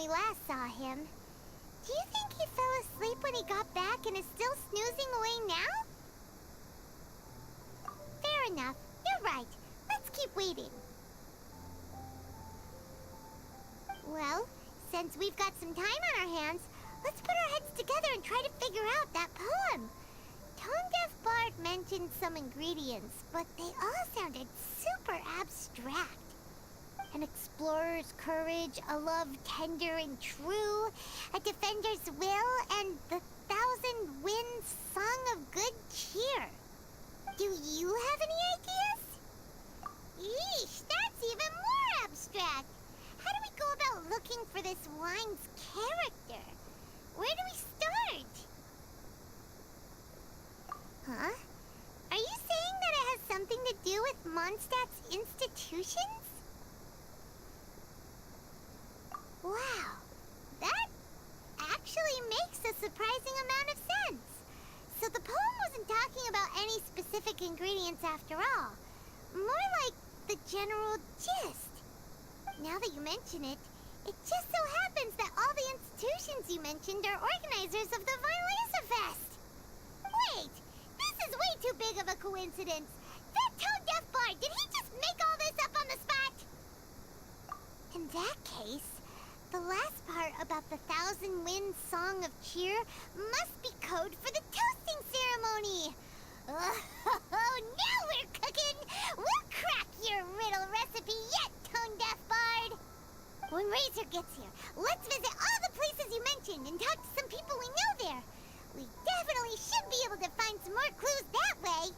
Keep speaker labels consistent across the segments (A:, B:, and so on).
A: we last saw him. Do you think he fell asleep when he got back and is still snoozing away now? Fair enough. You're right. Let's keep waiting. Well, since we've got some time on our hands, let's put our heads together and try to figure out that poem. Tone-deaf Bard mentioned some ingredients, but they all sounded super abstract. An explorer's courage, a love tender and true, a defender's will, and the thousand winds song of good cheer. Do you have any ideas? Eesh, that's even more abstract. How do we go about looking for this wine's character? Where do we start? Huh? Are you saying that it has something to do with Mondstadt's institutions? Wow, that actually makes a surprising amount of sense. So the poem wasn't talking about any specific ingredients after all. More like the general gist. Now that you mention it, it just so happens that all the institutions you mentioned are organizers of the Fest. Wait, this is way too big of a coincidence. That tone-deaf bard, did he just make all this up on the spot? In that case, the last part about the Thousand Winds Song of Cheer must be code for the toasting ceremony. Oh, now we're cooking! We'll crack your riddle recipe yet, Tone-deaf Bard! When Razor gets here, let's visit all the places you mentioned and talk to some people we know there. We definitely should be able to find some more clues that way.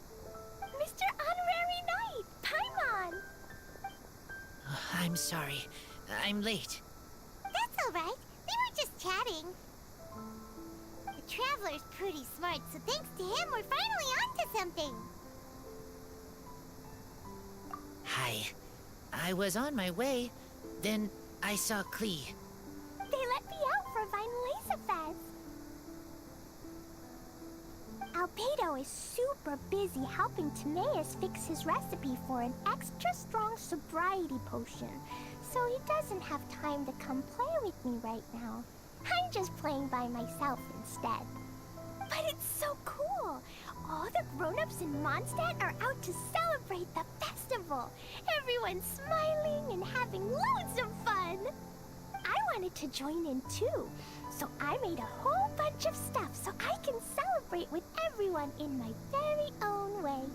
B: Mr. Honorary Knight, Paimon!
C: I'm sorry. I'm late.
A: That's all right. We were just chatting. The Traveler's pretty smart, so thanks to him, we're finally onto something.
C: Hi. I was on my way. Then I saw Klee.
B: They let me out for Fest. Albedo is super busy helping Timaeus fix his recipe for an extra strong sobriety potion, so he doesn't have time to come play with me right now. I'm just playing by myself instead. But it's so cool! All the grown-ups in Mondstadt are out to celebrate the festival. Everyone's smiling and having loads of fun. I wanted to join in too, so I made a whole bunch of stuff so I can celebrate with everyone in my very own way.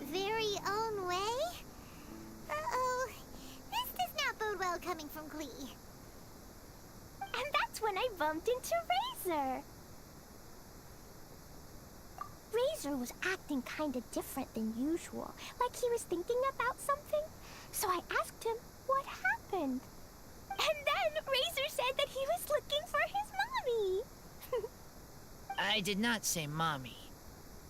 A: Very own way? Uh-oh. This does not bode well coming from Klee.
B: And that's when I bumped into Razor. Razor was acting kinda different than usual, like he was thinking about something. So I asked him what happened. And then Razor said that he was looking for his mommy.
C: I did not say mommy.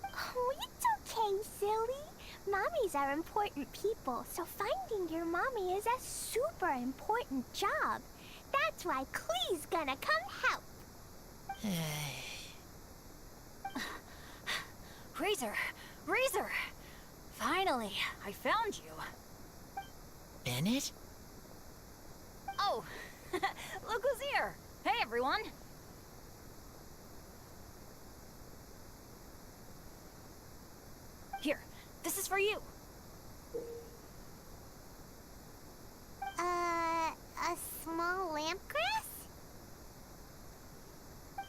B: Oh, it's okay, silly. Mommies are important people, so finding your mommy is a super important job. That's why Klee's gonna come help.
D: Razor! Finally, I found you.
C: Bennett?
D: Oh, look who's here. Hey, everyone. Here, this is for you.
A: A small lampgrass?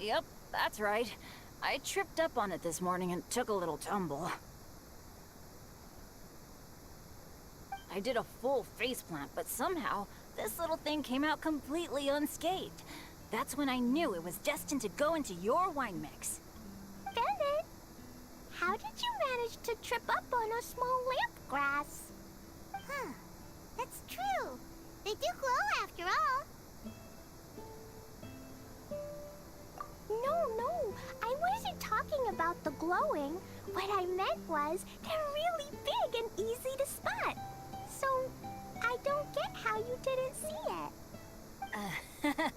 D: Yep, that's right. I tripped up on it this morning and took a little tumble. I did a full faceplant, but somehow this little thing came out completely unscathed. That's when I knew it was destined to go into your wine mix.
B: Bennett, how did you manage to trip up on a small lamp grass?
A: Huh. That's true. They do glow after all.
B: No, I wasn't talking about the glowing. What I meant was they're really big and easy to spot. So, I don't get how you didn't see it.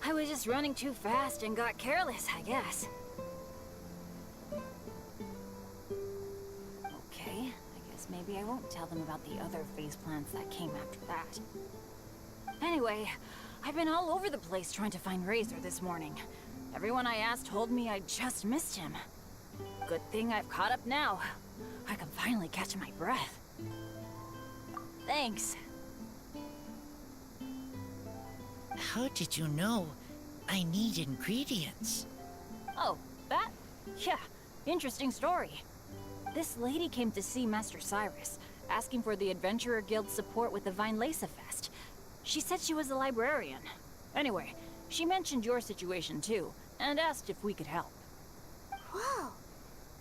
D: I was just running too fast and got careless, I guess. Okay, I guess maybe I won't tell them about the other faceplants that came after that. Anyway, I've been all over the place trying to find Razor this morning. Everyone I asked told me I just missed him. Good thing I've caught up now. I can finally catch my breath. Thanks.
C: How did you know I need ingredients?
D: Oh, that? Yeah, interesting story. This lady came to see Master Cyrus, asking for the Adventurer Guild's support with the Vine Lesa Fest. She said she was a librarian. Anyway, she mentioned your situation too, and asked if we could help.
A: Whoa,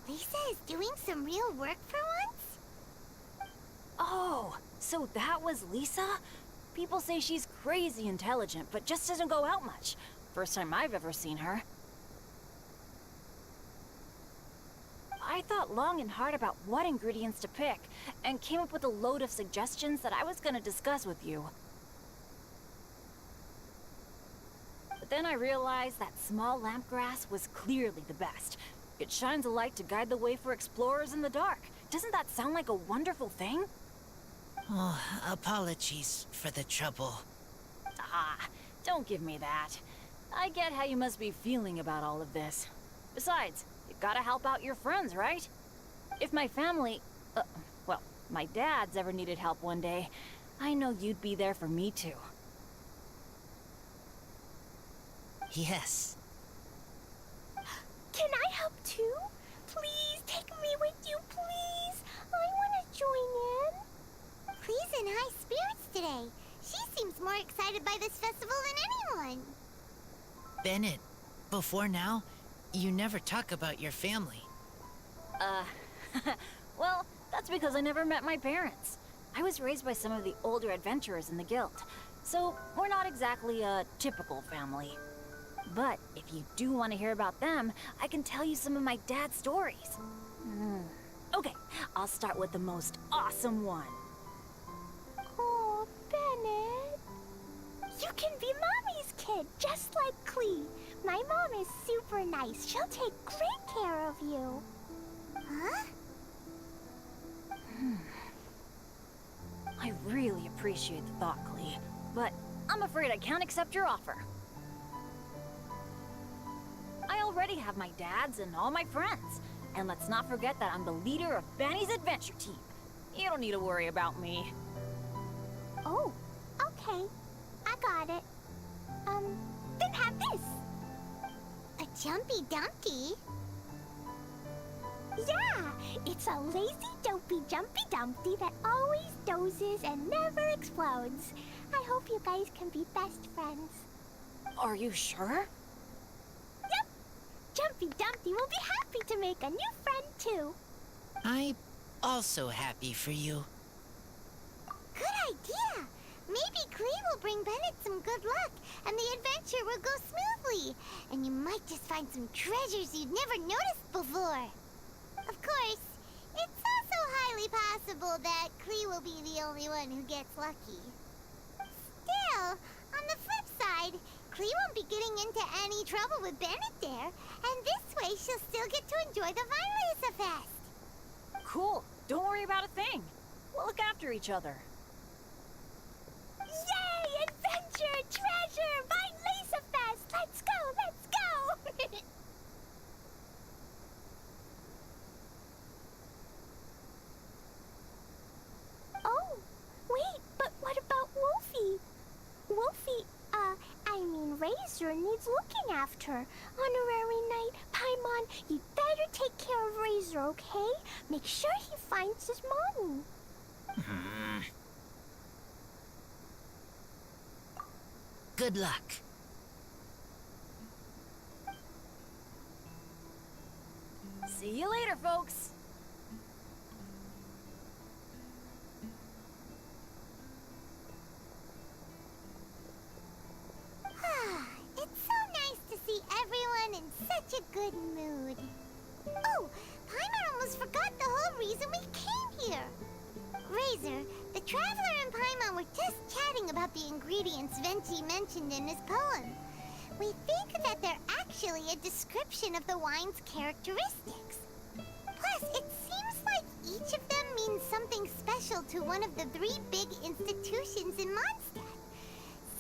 A: Lisa is doing some real work for once?
D: Oh, so that was Lisa? People say she's crazy intelligent, but just doesn't go out much. First time I've ever seen her. I thought long and hard about what ingredients to pick, and came up with a load of suggestions that I was gonna discuss with you. But then I realized that small lampgrass was clearly the best. It shines a light to guide the way for explorers in the dark. Doesn't that sound like a wonderful thing?
C: Oh, apologies for the trouble.
D: Ah, don't give me that. I get how you must be feeling about all of this. Besides, you gotta help out your friends, right? If my family, well, my dad's ever needed help one day, I know you'd be there for me too.
C: Yes.
B: Can I help too? Please take me with you, please. I want to join in.
A: Clee's in high spirits today. She seems more excited by this festival than anyone.
C: Bennett, before now, you never talk about your family.
D: Well, that's because I never met my parents. I was raised by some of the older adventurers in the guild, so we're not exactly a typical family. But if you do want to hear about them, I can tell you some of my dad's stories. Okay, I'll start with the most awesome one.
B: Oh, Bennett. You can be Mommy's kid, just like Clee. My mom is super nice. She'll take great care of you.
A: Huh?
D: I really appreciate the thought, Clee, but I'm afraid I can't accept your offer. I already have my dad's and all my friends. And let's not forget that I'm the leader of Benny's adventure team. You don't need to worry about me.
B: Oh, okay. I got it. Then have this.
A: A Jumpy Dumpty?
B: Yeah, it's a lazy, dopey, jumpy dumpty that always dozes and never explodes. I hope you guys can be best friends.
D: Are you sure?
B: Yep. Jumpy Dumpty will be happy to make a new friend, too.
C: I'm also happy for you.
A: Good idea! Maybe Clee will bring Bennett some good luck, and the adventure will go smoothly. And you might just find some treasures you'd never noticed before. Of course, it's also highly possible that Clee will be the only one who gets lucky. Still, on the flip side, Clee won't be getting into any trouble with Bennett there, and this way she'll still get to enjoy the Vine Lesa Fest.
D: Cool. Don't worry about a thing. We'll look after each other.
B: Yay! Adventure! Treasure! Vine Lesa Fest! Let's go! Let's go! Oh, wait, but what about Wolfie? Wolfie, Razor needs looking after. Honorary Knight, Paimon, you better take care of Razor, okay? Make sure he finds his mommy.
C: Good luck.
D: See you later, folks.
A: It's so nice to see everyone in such a good mood. Oh, Paimon almost forgot the whole reason we came here. Razor, the Traveler and Paimon were just chatting about the ingredients Venti mentioned in his poem. We think that they're actually a description of the wine's characteristics. Plus, it seems like each of them means something special to one of the 3 big institutions in Mondstadt.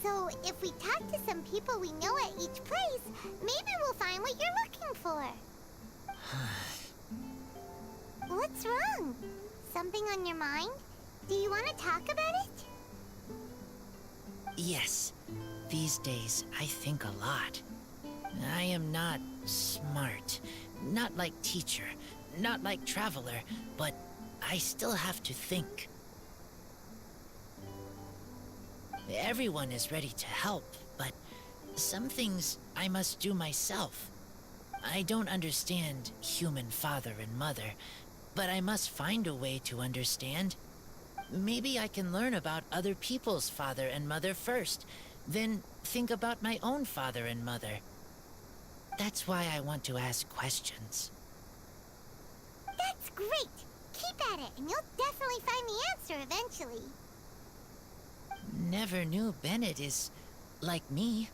A: So, if we tap people we know at each place, maybe we'll find what you're looking for. What's wrong? Something on your mind? Do you want to talk about it?
C: Yes, these days I think a lot. I am not smart, not like teacher, not like traveler, but I still have to think. Everyone is ready to help, but some things I must do myself. I don't understand human father and mother, but I must find a way to understand. Maybe I can learn about other people's father and mother first, then think about my own father and mother. That's why I want to ask questions.
A: That's great! Keep at it, and you'll definitely find the answer eventually.
C: Never knew Bennett is like me.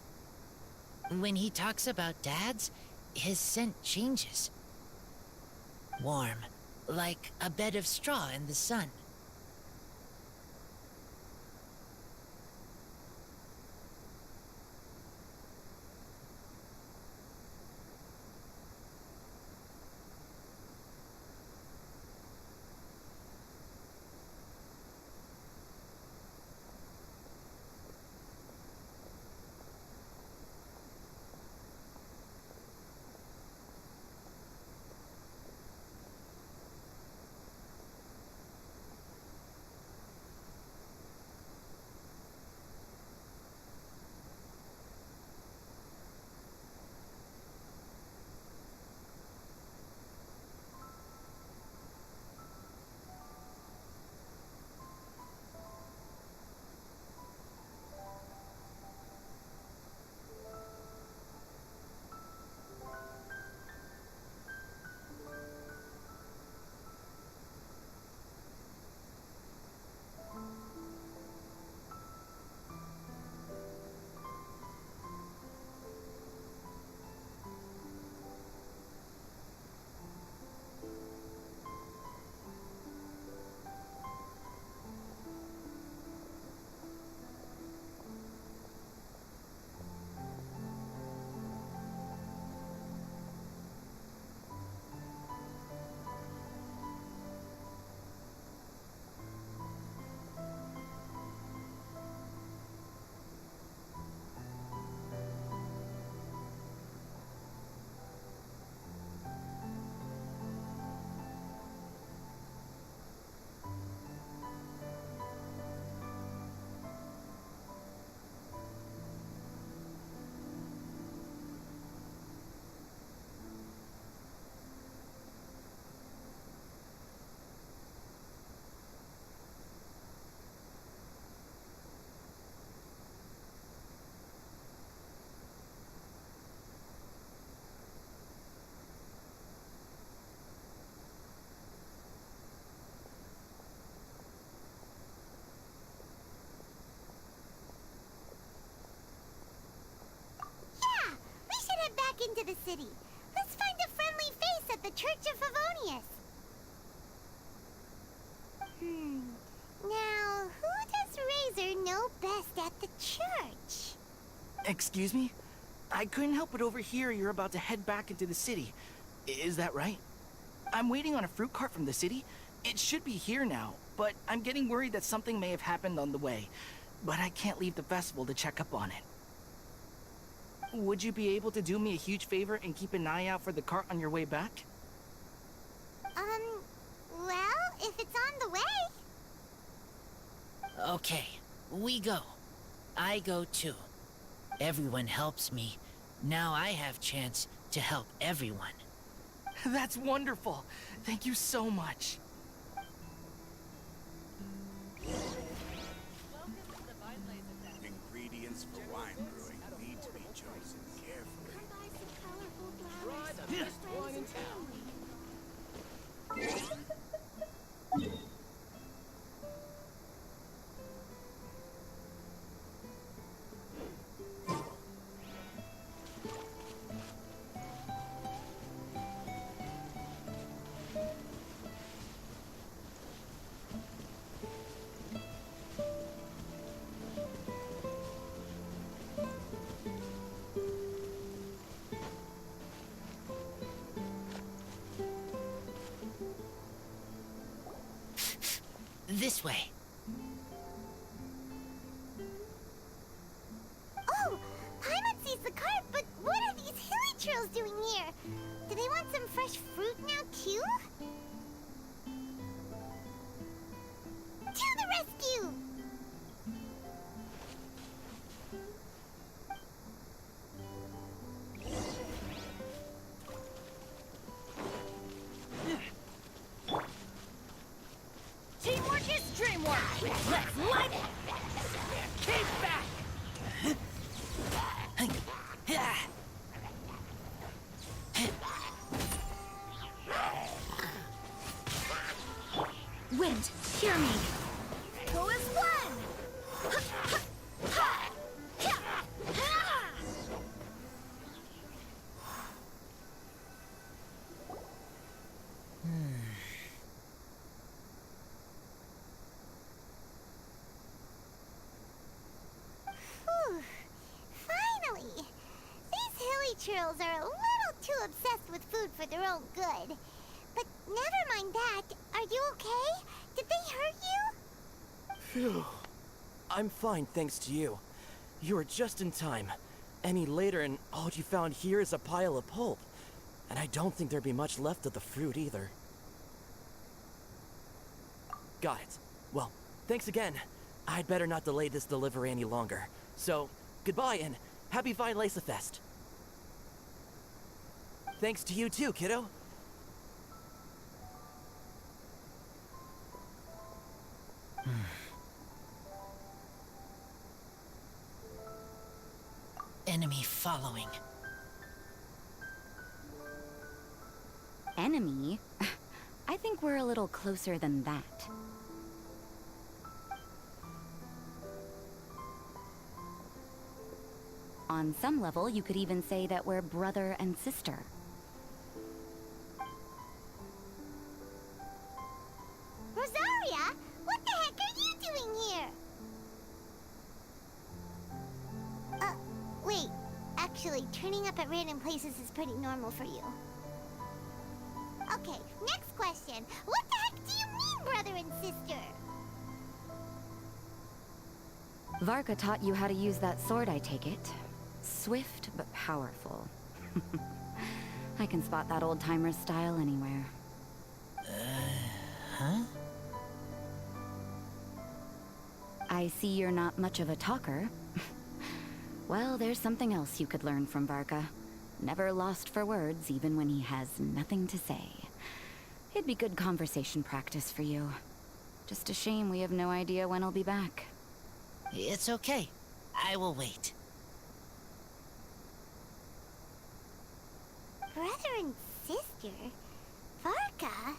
C: When he talks about dads, his scent changes. Warm, like a bed of straw in the sun.
A: Yeah! We should head back into the city. Let's find a friendly face at the Church of Favonius. Now, who does Razor know best at the church?
E: Excuse me? I couldn't help but overhear you're about to head back into the city. Is that right? I'm waiting on a fruit cart from the city. It should be here now, but I'm getting worried that something may have happened on the way. But I can't leave the festival to check up on it. Would you be able to do me a huge favor and keep an eye out for the cart on your way back?
A: Well, if it's on the way.
C: Okay, we go. I go too. Everyone helps me. Now I have chance to help everyone.
E: That's wonderful. Thank you so much.
F: Ingredients for wine brewing need to be chosen carefully.
C: This way.
A: Oh, Paimon sees the cart, but what are these hilly trails doing here? Do they want some fresh fruit now, too? To the rescue!
D: Teamwork is dreamwork! Let's light it! Keep back! Wind, hear me! Go as one!
A: Whew. Finally! These hilly trails are a little too obsessed with food for their own good. But never mind that. Are you okay? Did they hurt you?
G: Phew. I'm fine, thanks to you. You were just in time. Any later and all you found here is a pile of pulp. And I don't think there'd be much left of the fruit either. Got it. Well, thanks again. I'd better not delay this delivery any longer. So, goodbye and happy Vine Lace Fest. Thanks to you too, kiddo.
C: Enemy following.
D: Enemy? I think we're a little closer than that. On some level, you could even say that we're brother and sister.
A: Rosaria? What the heck are you doing here? Wait. Actually, turning up at random places is pretty normal for you. Okay, next question. What the heck do you mean, brother and sister?
D: Varka taught you how to use that sword, I take it. Swift but powerful. I can spot that old-timer's style anywhere.
C: Huh?
D: I see you're not much of a talker. Well, there's something else you could learn from Varka. Never lost for words, even when he has nothing to say. It'd be good conversation practice for you. Just a shame we have no idea when he'll be back.
C: It's okay. I will wait.
A: Brother and sister? Varka?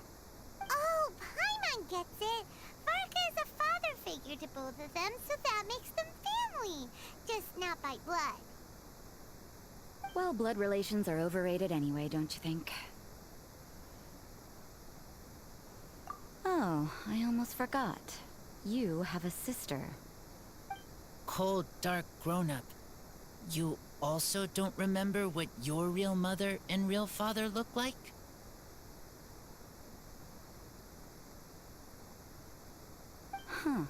A: Oh, Paimon gets it. Varka is a father figure to both of them, so that makes them family. Just not by blood.
D: Well, blood relations are overrated anyway, don't you think? Oh, I almost forgot. You have a sister.
C: Cold, dark grown-up. You also don't remember what your real mother and real father look like?
D: Huh.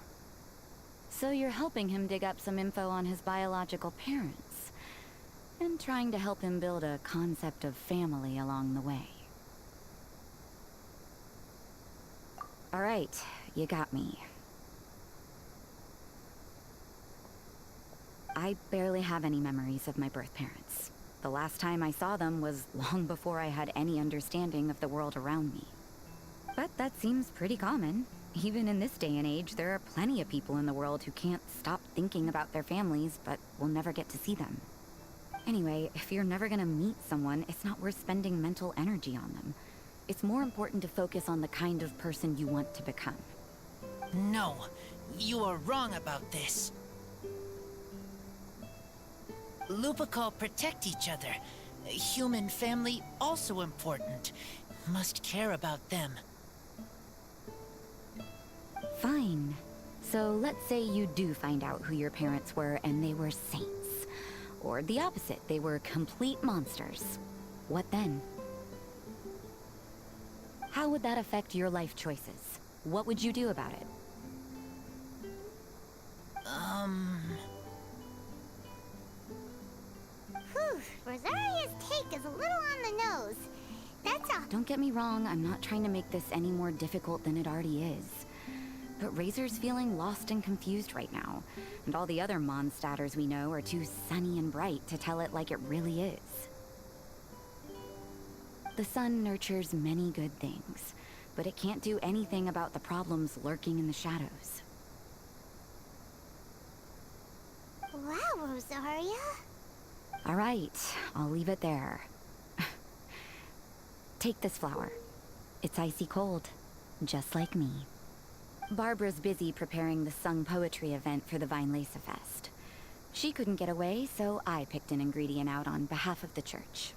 D: So you're helping him dig up some info on his biological parents. And trying to help him build a concept of family along the way. Alright, you got me. I barely have any memories of my birth parents. The last time I saw them was long before I had any understanding of the world around me. But that seems pretty common. Even in this day and age, there are plenty of people in the world who can't stop thinking about their families, but will never get to see them. Anyway, if you're never gonna meet someone, it's not worth spending mental energy on them. It's more important to focus on the kind of person you want to become.
C: No, you are wrong about this. Lupical protect each other. Human family also important. Must care about them.
D: Fine. So let's say you do find out who your parents were and they were saints. Or the opposite, they were complete monsters. What then? How would that affect your life choices? What would you do about it?
A: Whew, Rosaria's take is a little on the nose. That's all.
H: Don't get me wrong, I'm not trying to make this any more difficult than it already is. But Razor's feeling lost and confused right now, and all the other Mondstadters we know are too sunny and bright to tell it like it really is. The sun nurtures many good things, but it can't do anything about the problems lurking in the shadows.
A: Wow, Rosaria.
H: All right, I'll leave it there. Take this flower. It's icy cold, just like me. Barbara's busy preparing the sung poetry event for the Vinelesa Fest. She couldn't get away, so I picked an ingredient out on behalf of the church.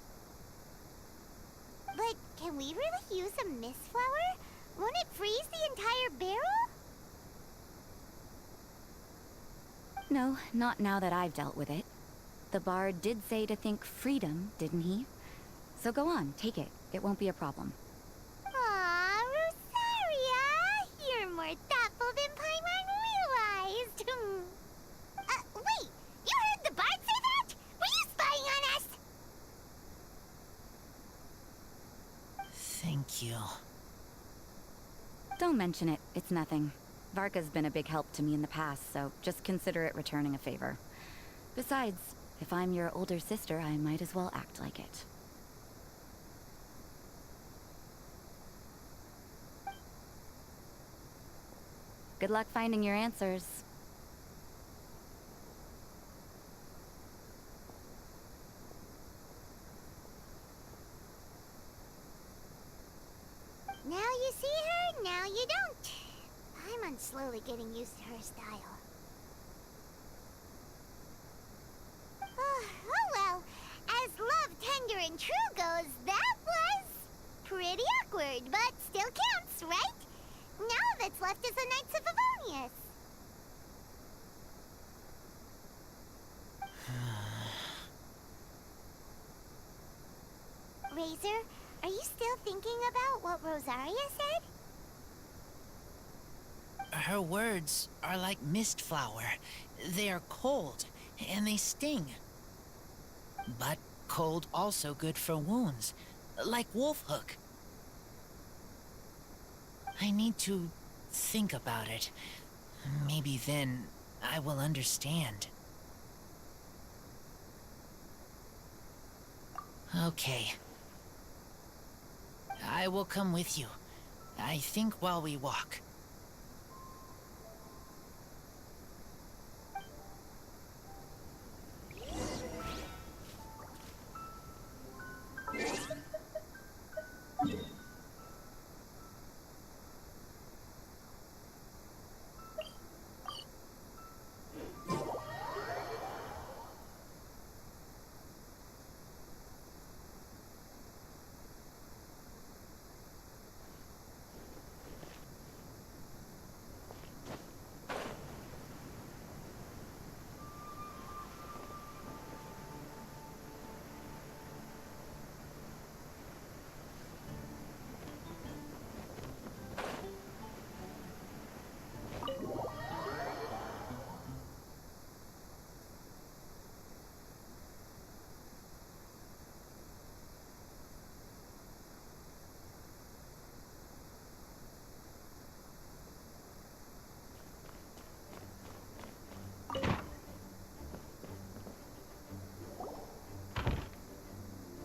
A: But can we really use a mist flower? Won't it freeze the entire barrel?
H: No, not now that I've dealt with it. The bard did say to think freedom, didn't he? So go on, take it. It won't be a problem.
A: Aw, Rosaria! You're more thoughtful than Paimon realized. Wait! You heard the bard say that? Were you spying on us?
C: Thank you.
H: Don't mention it. It's nothing. Varka's been a big help to me in the past, so just consider it returning a favor. Besides, if I'm your older sister, I might as well act like it. Good luck finding your answers.
A: Now you see her, now you don't. Paimon's slowly getting used to her style. Oh well, as love, tender, and true goes, that was pretty awkward, but still counts, right? Now that's left is the Knights of Favonius. Razor, are you still thinking about what Rosaria said?
C: Her words are like mist flower. They are cold, and they sting. But cold also good for wounds, like Wolfhook. I need to think about it. Maybe then I will understand. Okay. I will come with you. I think while we walk.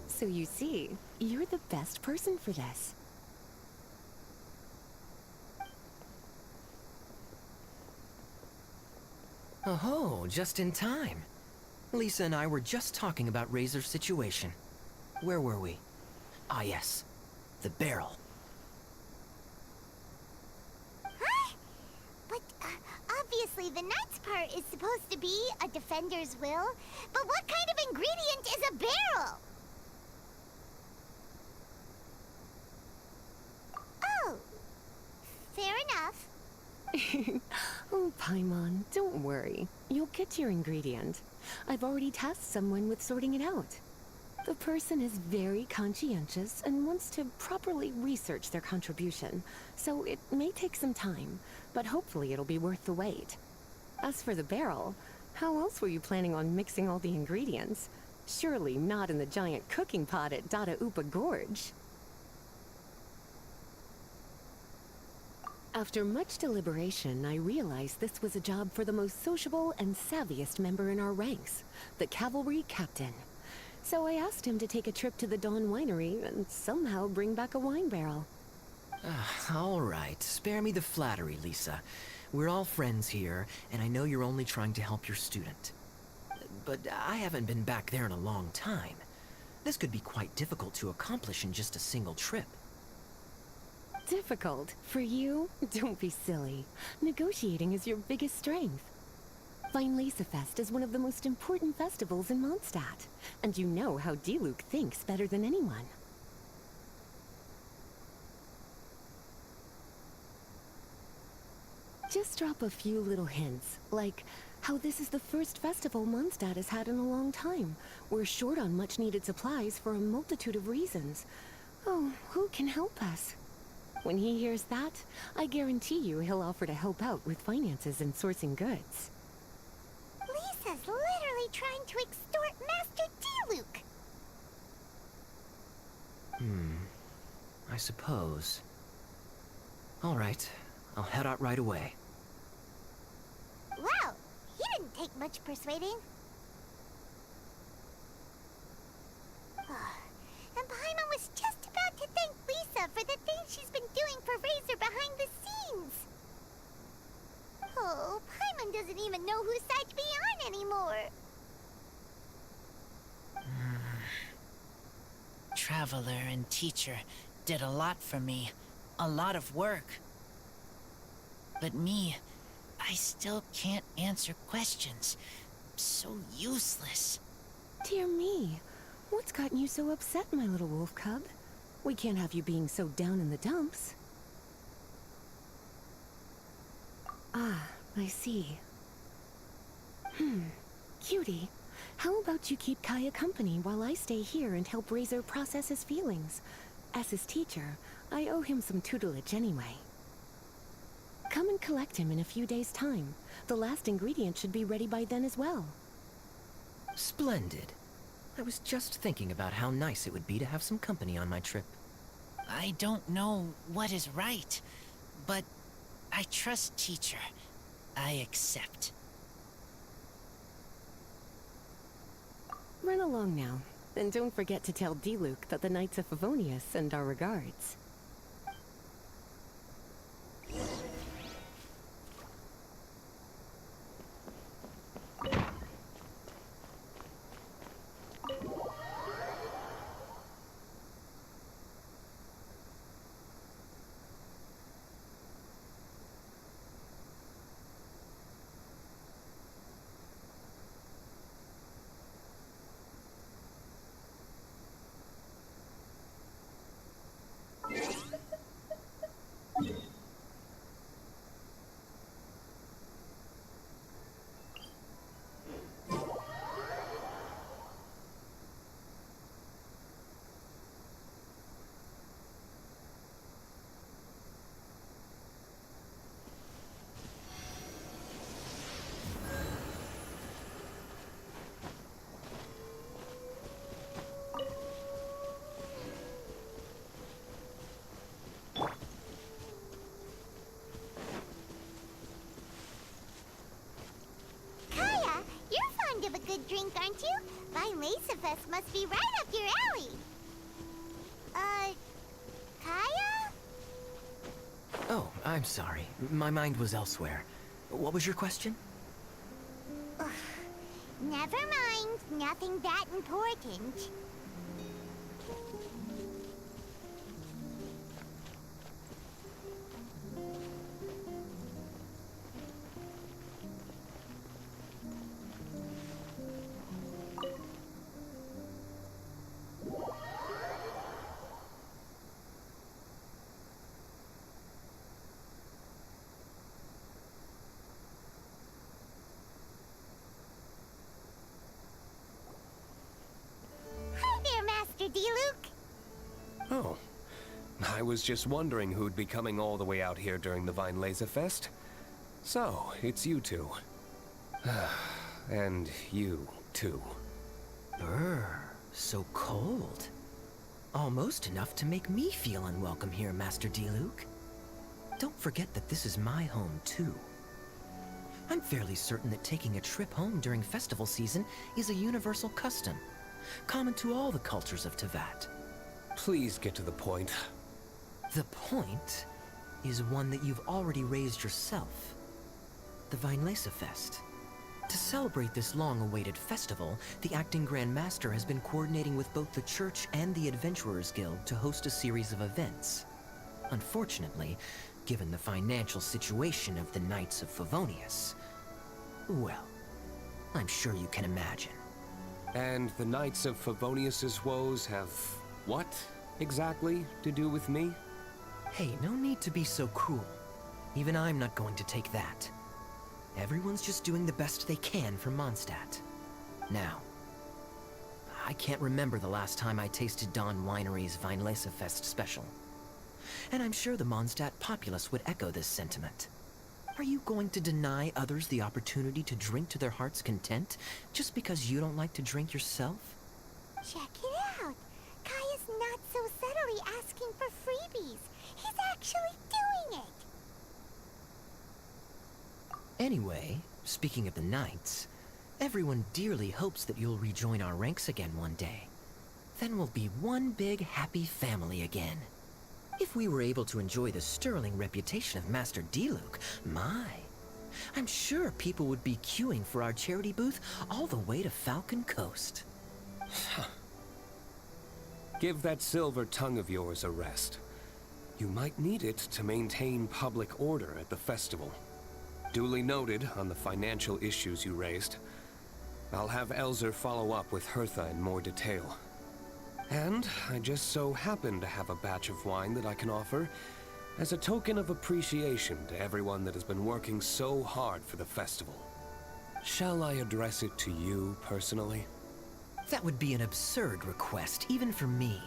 I: So you see, you're the best person for this.
J: Oh, just in time. Lisa and I were just talking about Razor's situation. Where were we? Ah, yes. The barrel.
A: Huh? But obviously the knight's part is supposed to be a defender's will. But what kind of ingredient is a barrel? Oh, fair enough.
I: Oh, Paimon, don't worry. You'll get your ingredient. I've already tasked someone with sorting it out. The person is very conscientious and wants to properly research their contribution, so it may take some time, but hopefully it'll be worth the wait. As for the barrel, how else were you planning on mixing all the ingredients? Surely not in the giant cooking pot at Dada Upa Gorge. After much deliberation, I realized this was a job for the most sociable and savviest member in our ranks, the cavalry captain. So I asked him to take a trip to the Dawn Winery and somehow bring back a wine barrel.
J: All right, spare me the flattery, Lisa. We're all friends here, and I know you're only trying to help your student. But I haven't been back there in a long time. This could be quite difficult to accomplish in just a single trip.
I: Difficult? For you? Don't be silly. Negotiating is your biggest strength. Vinelasafest is one of the most important festivals in Mondstadt, and you know how Diluc thinks better than anyone. Just drop a few little hints, like how this is the first festival Mondstadt has had in a long time. We're short on much-needed supplies for a multitude of reasons. Oh, who can help us? When he hears that, I guarantee you he'll offer to help out with finances and sourcing goods.
A: Lisa's literally trying to extort Master Diluc.
J: I suppose. All right, I'll head out right away.
A: Wow, he didn't take much persuading. And Paimon was just about to thank Lisa for the things she's been doing for Razor behind the scenes. Oh, Paimon doesn't even know whose side to be on anymore.
C: Traveler and teacher did a lot for me. A lot of work. But me, I still can't answer questions. So useless.
I: Dear me, what's gotten you so upset, my little wolf cub? We can't have you being so down in the dumps. Ah, I see. Cutie, how about you keep Kaya company while I stay here and help Razor process his feelings? As his teacher, I owe him some tutelage anyway. Come and collect him in a few days' time. The last ingredient should be ready by then as well.
J: Splendid. I was just thinking about how nice it would be to have some company on my trip.
C: I don't know what is right, but I trust teacher. I accept.
I: Run along now, and don't forget to tell Diluc that the Knights of Favonius send our regards.
A: Of a good drink, aren't you? Vinelasafest must be right up your alley. Kaya?
J: Oh, I'm sorry. My mind was elsewhere. What was your question?
A: Ugh. Never mind. Nothing that important. Diluc?
F: Oh. I was just wondering who'd be coming all the way out here during the Vinelasafest. So, it's you two. And you, too.
J: Brr, so cold. Almost enough to make me feel unwelcome here, Master Diluc. Don't forget that this is my home, too. I'm fairly certain that taking a trip home during festival season is a universal custom, common to all the cultures of Teyvat.
F: Please get to the point.
J: The point is one that you've already raised yourself. The Weinlesefest. To celebrate this long-awaited festival, the Acting Grand Master has been coordinating with both the Church and the Adventurers Guild to host a series of events. Unfortunately, given the financial situation of the Knights of Favonius, well, I'm sure you can imagine.
F: And the Knights of Favonius's woes have what, exactly, to do with me?
J: Hey, no need to be so cruel. Even I'm not going to take that. Everyone's just doing the best they can for Mondstadt. Now, I can't remember the last time I tasted Dawn Winery's Weinlesefest special. And I'm sure the Mondstadt populace would echo this sentiment. Are you going to deny others the opportunity to drink to their heart's content just because you don't like to drink yourself?
A: Check it out. Kaya's not so subtly asking for freebies. He's actually doing it.
J: Anyway, speaking of the Knights, everyone dearly hopes that you'll rejoin our ranks again one day. Then we'll be one big happy family again. If we were able to enjoy the sterling reputation of Master Diluc, my, I'm sure people would be queuing for our charity booth all the way to Falcon Coast.
F: Give that silver tongue of yours a rest. You might need it to maintain public order at the festival. Duly noted on the financial issues you raised. I'll have Elzer follow up with Hertha in more detail. And I just so happen to have a batch of wine that I can offer as a token of appreciation to everyone that has been working so hard for the festival. Shall I address it to you personally?
J: That would be an absurd request, even for me.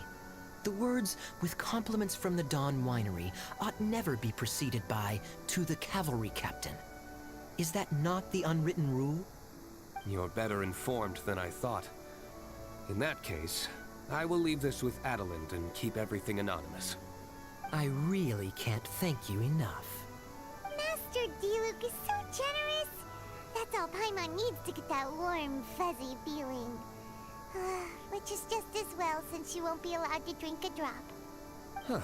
J: The words, "with compliments from the Dawn Winery," ought never be preceded by, "to the cavalry captain." Is that not the unwritten rule?
F: You're better informed than I thought. In that case, I will leave this with Adelind and keep everything anonymous.
J: I really can't thank you enough.
A: Master Diluc is so generous. That's all Paimon needs to get that warm, fuzzy feeling. Which is just as well since you won't be allowed to drink a drop.
F: Huh.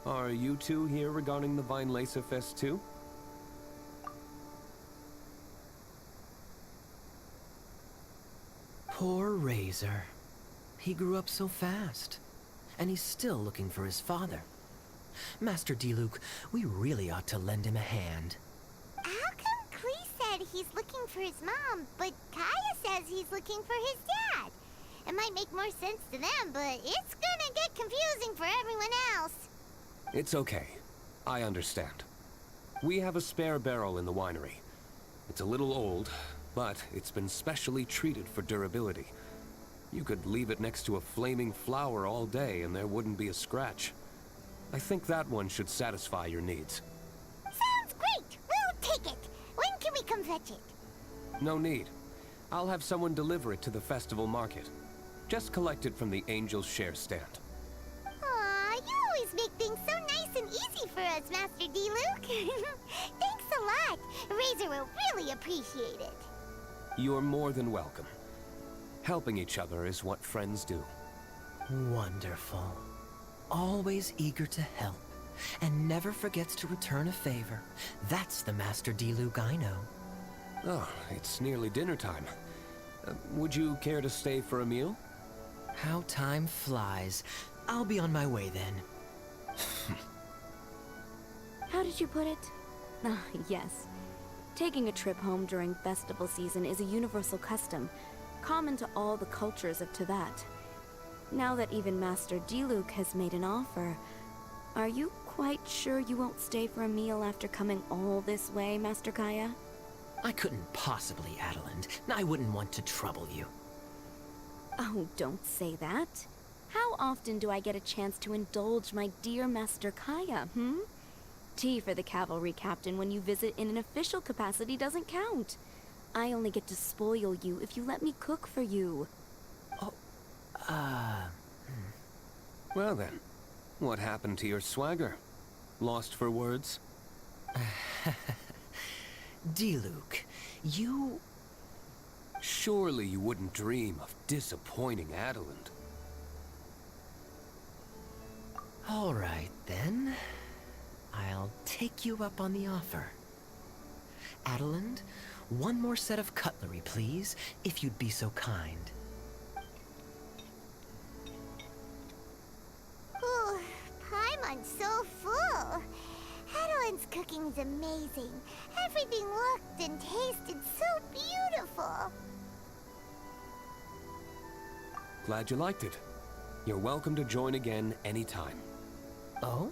F: Are you two here regarding the Weinlesefest too?
J: Poor Razor. He grew up so fast, and he's still looking for his father. Master Diluc, we really ought to lend him a hand.
A: How come Klee said he's looking for his mom, but Kaya says he's looking for his dad? It might make more sense to them, but it's gonna get confusing for everyone else.
F: It's okay. I understand. We have a spare barrel in the winery. It's a little old, but it's been specially treated for durability. You could leave it next to a flaming flower all day and there wouldn't be a scratch. I think that one should satisfy your needs.
A: Sounds great! We'll take it! When can we come fetch it?
F: No need. I'll have someone deliver it to the festival market. Just collect it from the Angel's Share stand.
A: Aw, you always make things so nice and easy for us, Master Diluc. Thanks a lot. Razor will really appreciate it.
F: You're more than welcome. Helping each other is what friends do.
J: Wonderful. Always eager to help, and never forgets to return a favor. That's the Master Diluc I know.
F: Oh, it's nearly dinner time. Would you care to stay for a meal?
J: How time flies. I'll be on my way then.
K: How did you put it? Ah, yes. Taking a trip home during festival season is a universal custom, common to all the cultures of Teyvat. Now that even Master Diluc has made an offer, are you quite sure you won't stay for a meal after coming all this way, Master Kaya?
J: I couldn't possibly, Adelind. I wouldn't want to trouble you.
K: Oh, don't say that. How often do I get a chance to indulge my dear Master Kaya, Tea for the cavalry captain when you visit in an official capacity doesn't count. I only get to spoil you if you let me cook for you.
F: Well then, what happened to your swagger? Lost for words?
J: Diluc, you...
F: Surely you wouldn't dream of disappointing Adeland.
J: All right, then. I'll take you up on the offer. Adeland, one more set of cutlery, please, if you'd be so kind.
A: Ooh, Paimon's so full. Adelin's cooking's amazing. Everything looked and tasted so beautiful.
F: Glad you liked it. You're welcome to join again anytime.
J: Oh?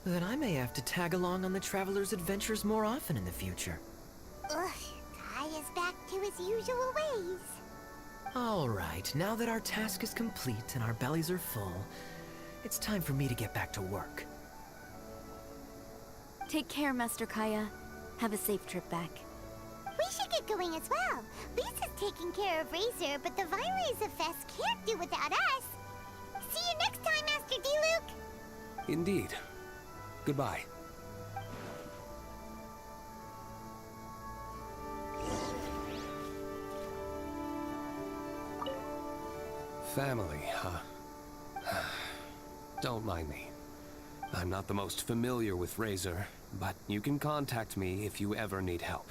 J: Then I may have to tag along on the Traveler's adventures more often in the future.
A: Ugh, Kaya's back to his usual ways.
J: All right, now that our task is complete and our bellies are full, it's time for me to get back to work.
K: Take care, Master Kaya. Have a safe trip back.
A: We should get going as well. Lisa's taking care of Razor, but the Violeza Fest can't do without us. See you next time, Master Diluc.
F: Indeed. Goodbye. Family, huh? Don't mind me. I'm not the most familiar with Razor, but you can contact me if you ever need help.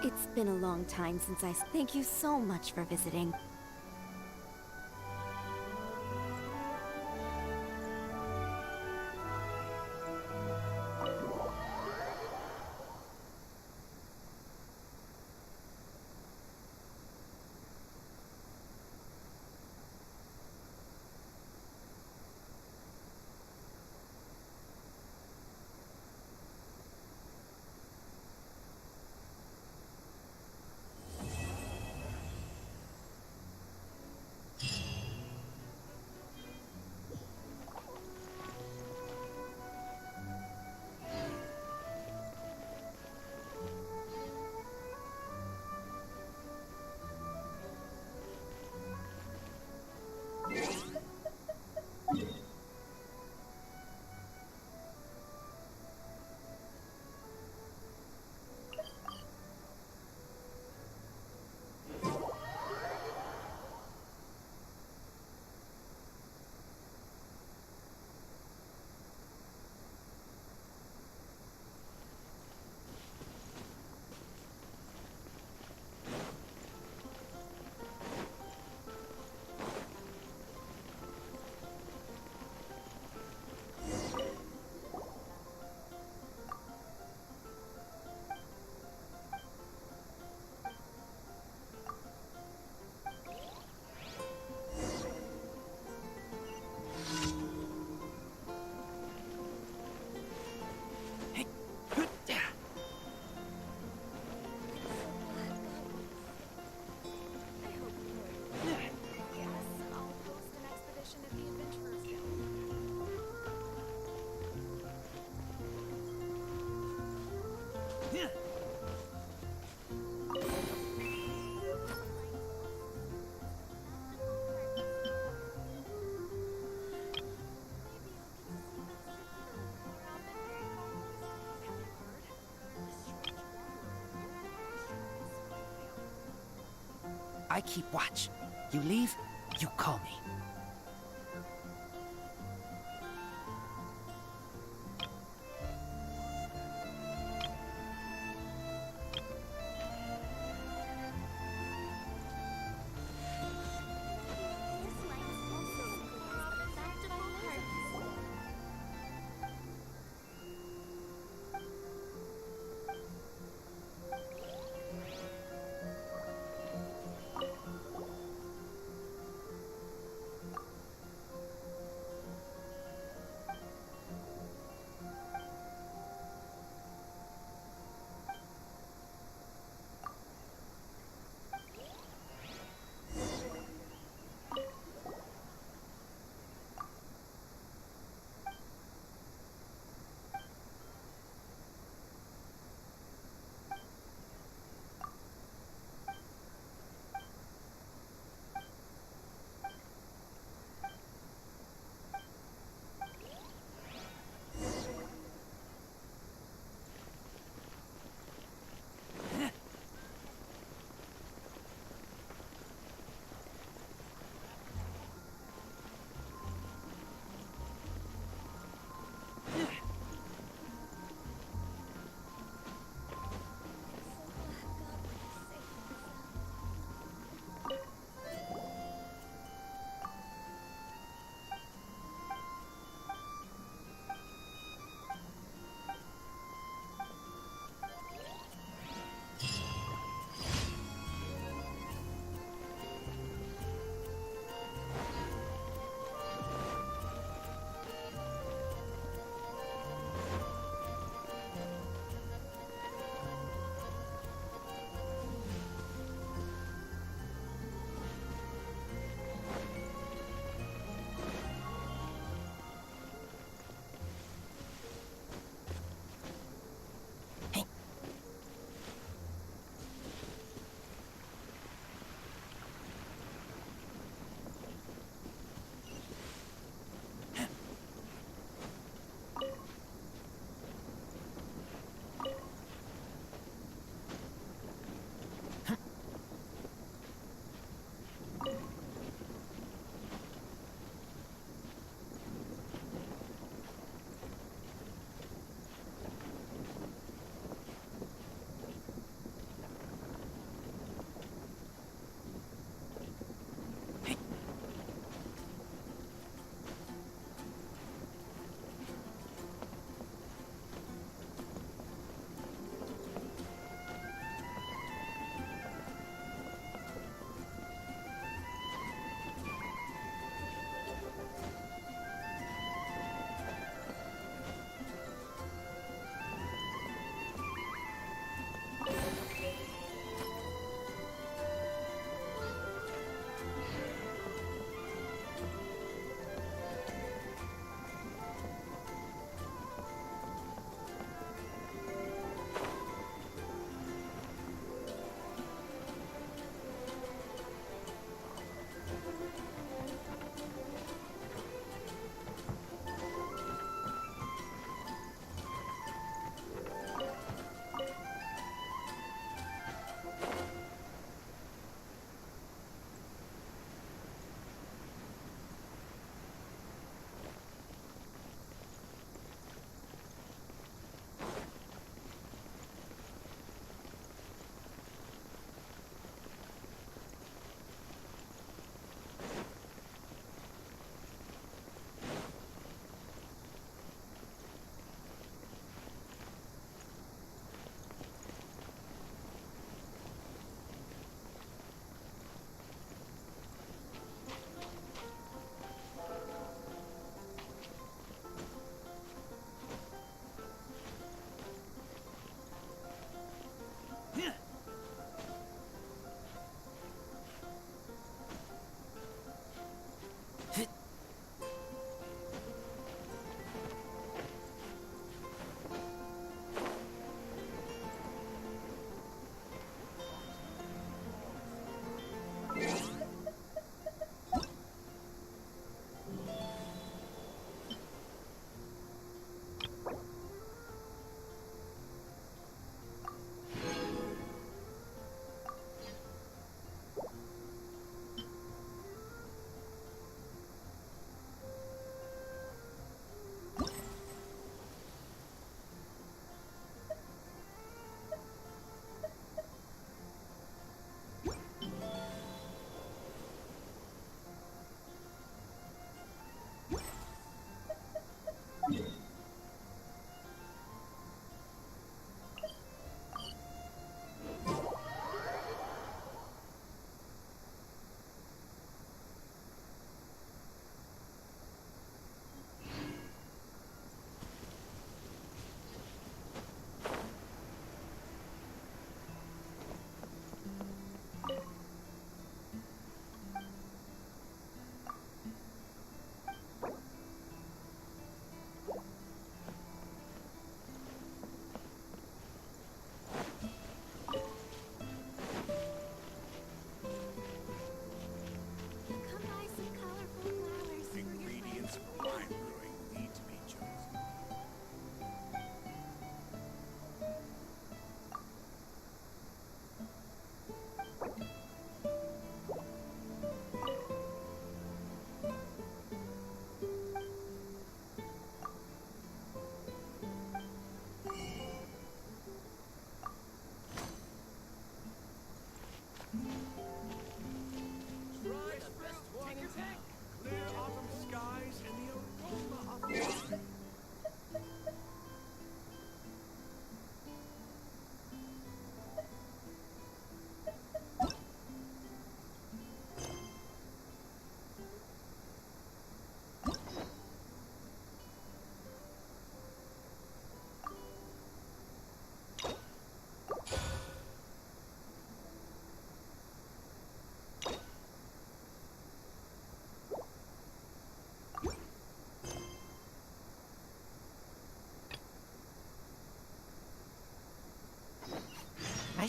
K: It's been a long time since Thank you so much for visiting.
E: I keep watch. You leave, you call me.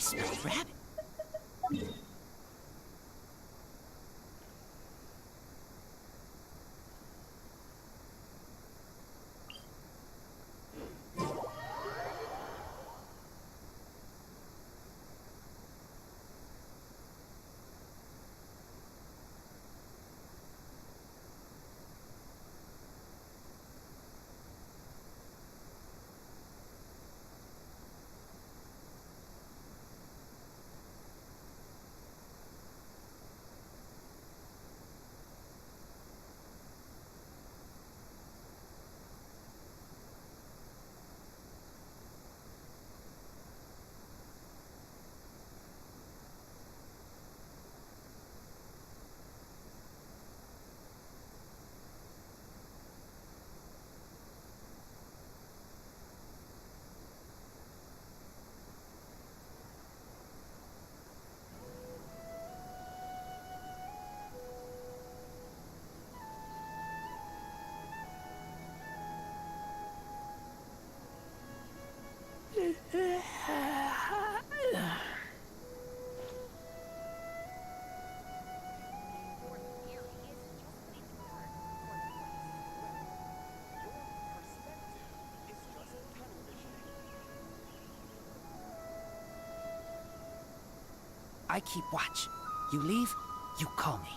C: smell rabbit.
E: I keep watch. You leave, you call me.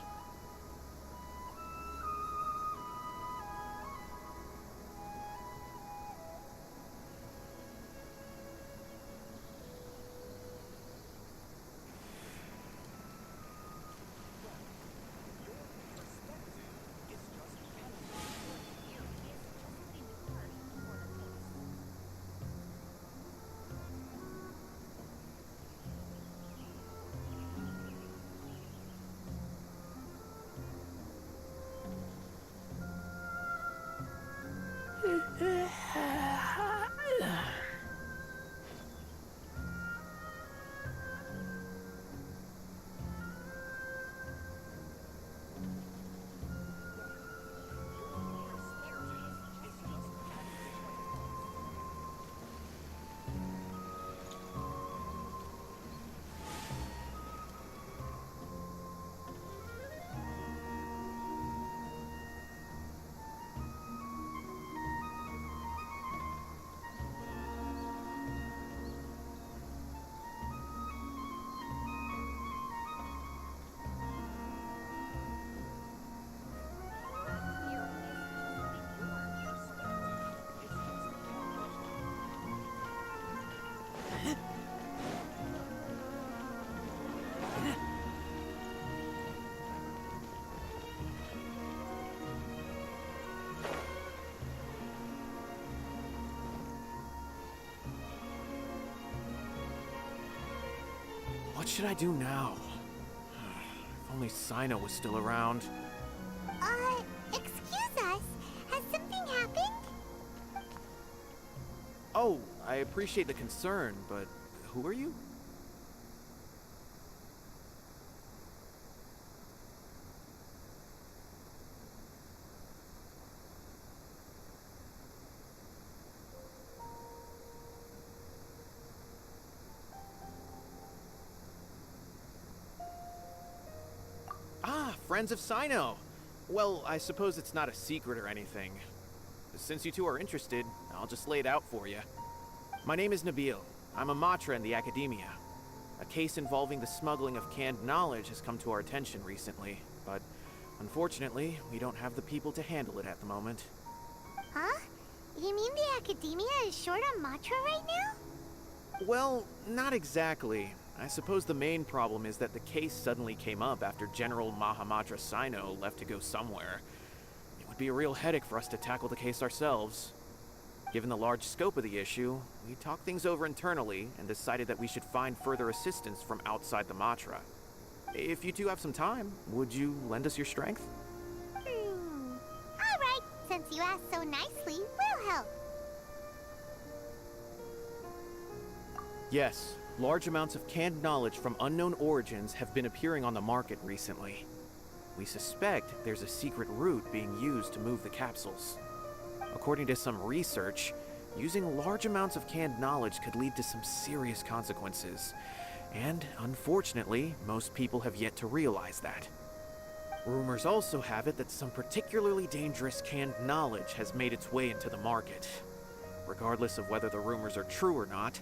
L: What should I do now? If only Sino was still around.
A: Excuse us. Has something happened?
L: Oh, I appreciate the concern, but who are you? Ah, friends of Sino. Well, I suppose it's not a secret or anything. Since you two are interested, I'll just lay it out for you. My name is Nabil. I'm a Matra in the Academia. A case involving the smuggling of canned knowledge has come to our attention recently, but unfortunately, we don't have the people to handle it at the moment.
A: Huh? You mean the Academia is short on Matra right now?
L: Well, not exactly. I suppose the main problem is that the case suddenly came up after General Mahamatra Sino left to go somewhere. It would be a real headache for us to tackle the case ourselves. Given the large scope of the issue, we talked things over internally and decided that we should find further assistance from outside the Matra. If you two have some time, would you lend us your strength?
A: All right. Since you asked so nicely, we'll help.
L: Yes, large amounts of canned knowledge from unknown origins have been appearing on the market recently. We suspect there's a secret route being used to move the capsules. According to some research, using large amounts of canned knowledge could lead to some serious consequences. And unfortunately, most people have yet to realize that. Rumors also have it that some particularly dangerous canned knowledge has made its way into the market. Regardless of whether the rumors are true or not,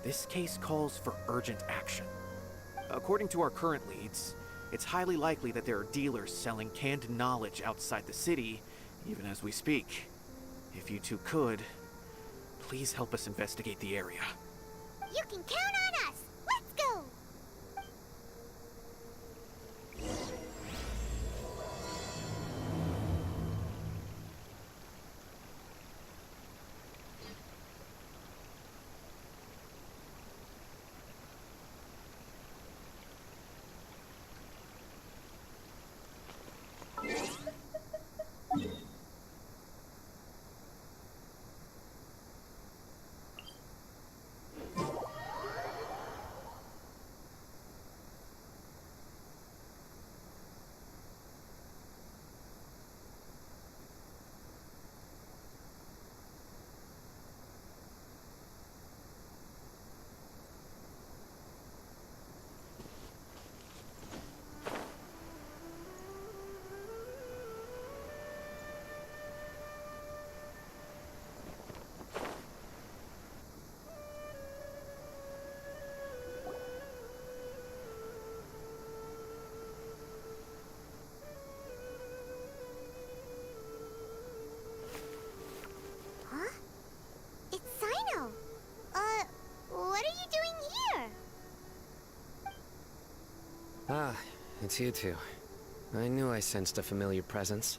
L: this case calls for urgent action. According to our current leads, it's highly likely that there are dealers selling canned knowledge outside the city, even as we speak. If you two could, please help us investigate the area.
A: You can count on us! Let's go! Huh? It's Sino! What are you doing here?
M: Ah, it's you two. I knew I sensed a familiar presence.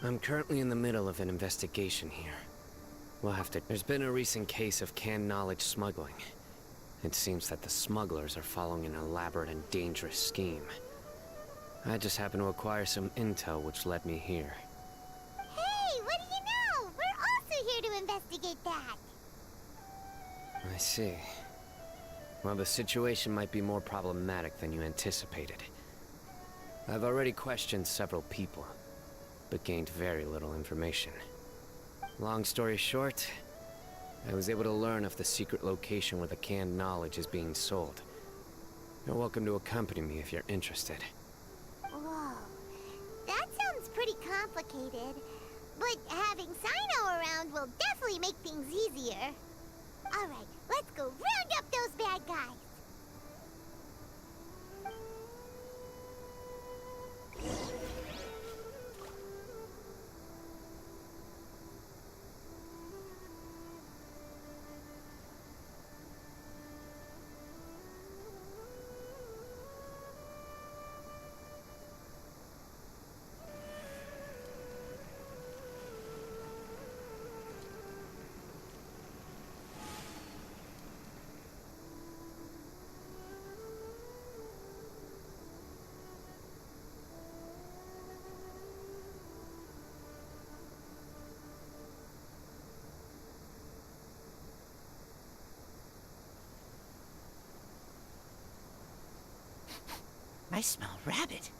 M: I'm currently in the middle of an investigation here. We'll have to... There's been a recent case of canned knowledge smuggling. It seems that the smugglers are following an elaborate and dangerous scheme. I just happened to acquire some intel which led me here.
A: Hey, what do you know? We're also here to investigate that.
M: I see. Well, the situation might be more problematic than you anticipated. I've already questioned several people, but gained very little information. Long story short, I was able to learn of the secret location where the canned knowledge is being sold. You're welcome to accompany me if you're interested.
A: Whoa, that sounds pretty complicated. But having Sino around will definitely make things easier. Alright, let's go round up those bad guys.
C: I smell rabbit.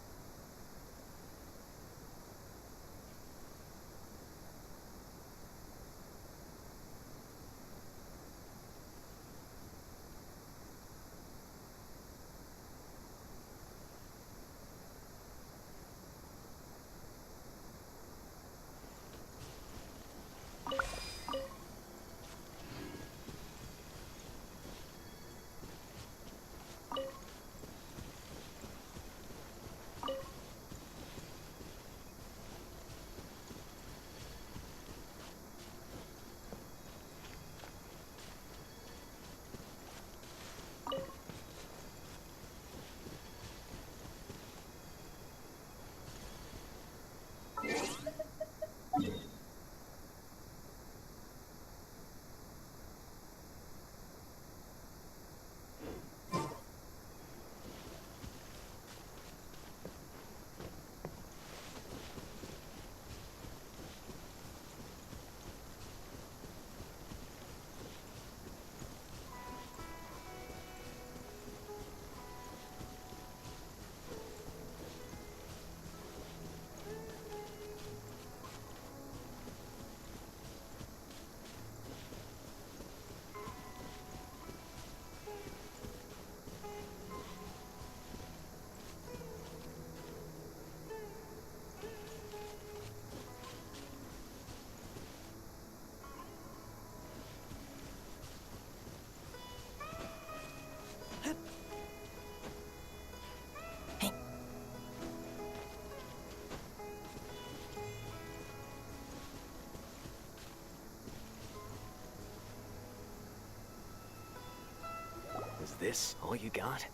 G: Is this all you got?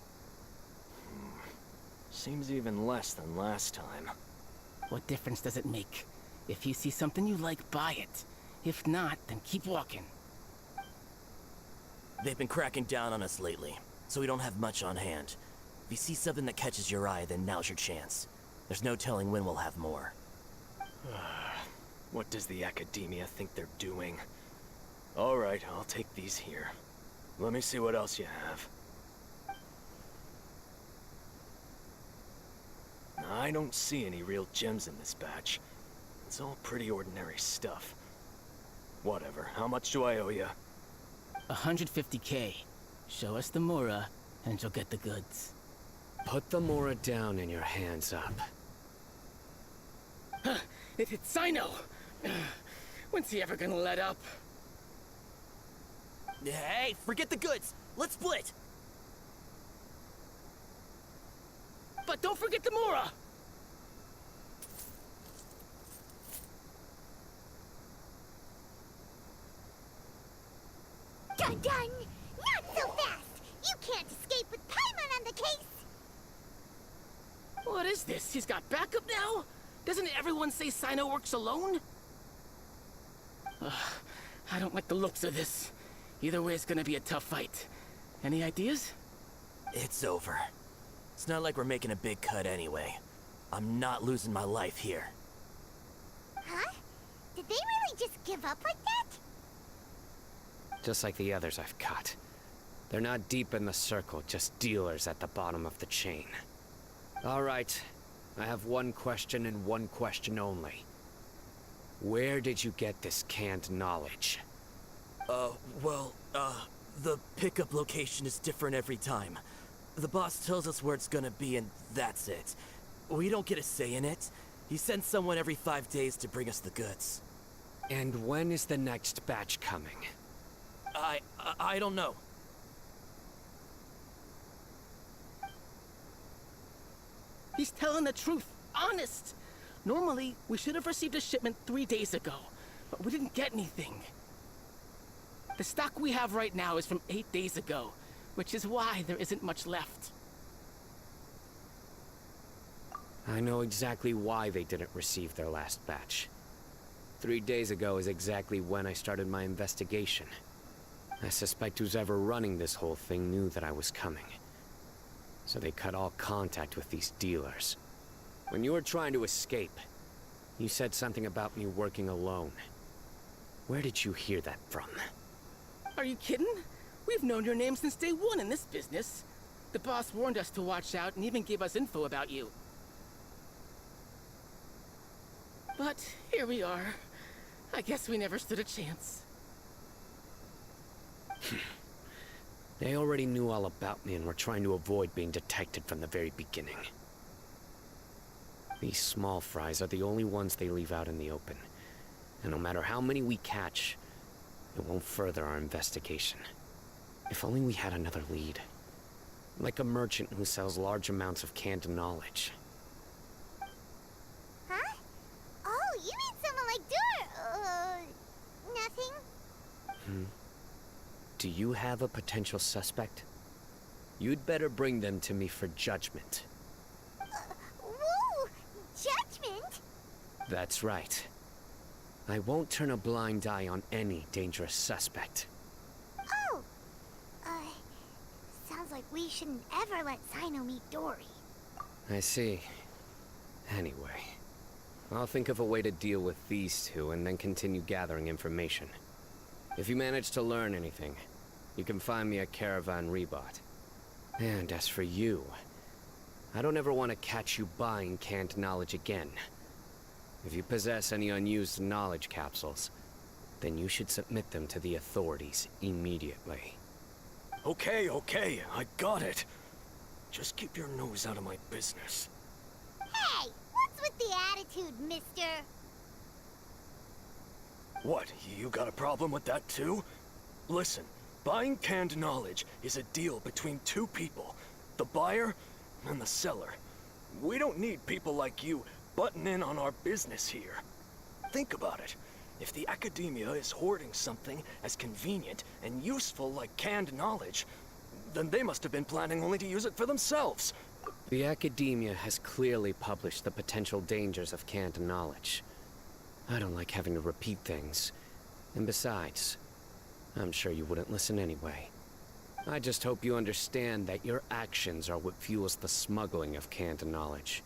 G: Seems even less than last time.
N: What difference does it make? If you see something you like, buy it. If not, then keep walking.
G: They've been cracking down on us lately, so we don't have much on hand. If you see something that catches your eye, then now's your chance. There's no telling when we'll have more.
O: What does the Academia think they're doing? Alright, I'll take these here. Let me see what else you have. I don't see any real gems in this batch. It's all pretty ordinary stuff. Whatever, how much do I owe you?
N: 150K. Show us the Mora, and you'll get the goods.
M: Put the Mora down and your hands up.
N: It hit Sino! When's he ever gonna let up?
G: Hey, forget the goods! Let's split!
N: But don't forget the Mora!
A: Dun dun! Not so fast! You can't escape with Paimon on the case!
N: What is this? He's got backup now? Doesn't everyone say Sino works alone? I don't like the looks of this. Either way, it's gonna be a tough fight. Any ideas?
G: It's over. It's not like we're making a big cut anyway. I'm not losing my life here.
A: Huh? Did they really just give up like that?
M: Just like the others I've cut. They're not deep in the circle, just dealers at the bottom of the chain. All right, I have one question and one question only. Where did you get this canned knowledge?
G: The pickup location is different every time. The boss tells us where it's gonna be and that's it. We don't get a say in it. He sends someone every 5 days to bring us the goods.
M: And when is the next batch coming?
G: I don't know.
N: He's telling the truth. Honest. Normally, we should have received a shipment 3 days ago, but we didn't get anything. The stock we have right now is from 8 days ago, which is why there isn't much left.
M: I know exactly why they didn't receive their last batch. 3 days ago is exactly when I started my investigation. I suspect who's ever running this whole thing knew that I was coming. So they cut all contact with these dealers. When you were trying to escape, you said something about me working alone. Where did you hear that from?
N: Are you kidding? We've known your name since day one in this business. The boss warned us to watch out and even gave us info about you. But here we are. I guess we never stood a chance.
M: They already knew all about me and were trying to avoid being detected from the very beginning. These small fries are the only ones they leave out in the open. And no matter how many we catch, it won't further our investigation. If only we had another lead. Like a merchant who sells large amounts of canned knowledge.
A: Huh? Oh, you mean someone like nothing?
M: Do you have a potential suspect? You'd better bring them to me for judgment.
A: Whoa! Judgment?
M: That's right. I won't turn a blind eye on any dangerous suspect.
A: Oh! Sounds like we shouldn't ever let Sino meet Dory.
M: I see. Anyway, I'll think of a way to deal with these two and then continue gathering information. If you manage to learn anything, you can find me at Caravan Rebot. And as for you, I don't ever want to catch you buying canned knowledge again. If you possess any unused knowledge capsules, then you should submit them to the authorities immediately.
O: Okay, I got it. Just keep your nose out of my business.
A: Hey! What's with the attitude, mister?
O: What, you got a problem with that too? Listen, buying canned knowledge is a deal between two people, the buyer and the seller. We don't need people like you butting in on our business here. Think about it. If the Academia is hoarding something as convenient and useful like canned knowledge, Then they must have been planning only to use it for themselves.
M: The academia has clearly published the potential dangers of canned knowledge. I don't like having to repeat things. And besides, I'm sure you wouldn't listen anyway. I just hope you understand that your actions are what fuels the smuggling of canned knowledge.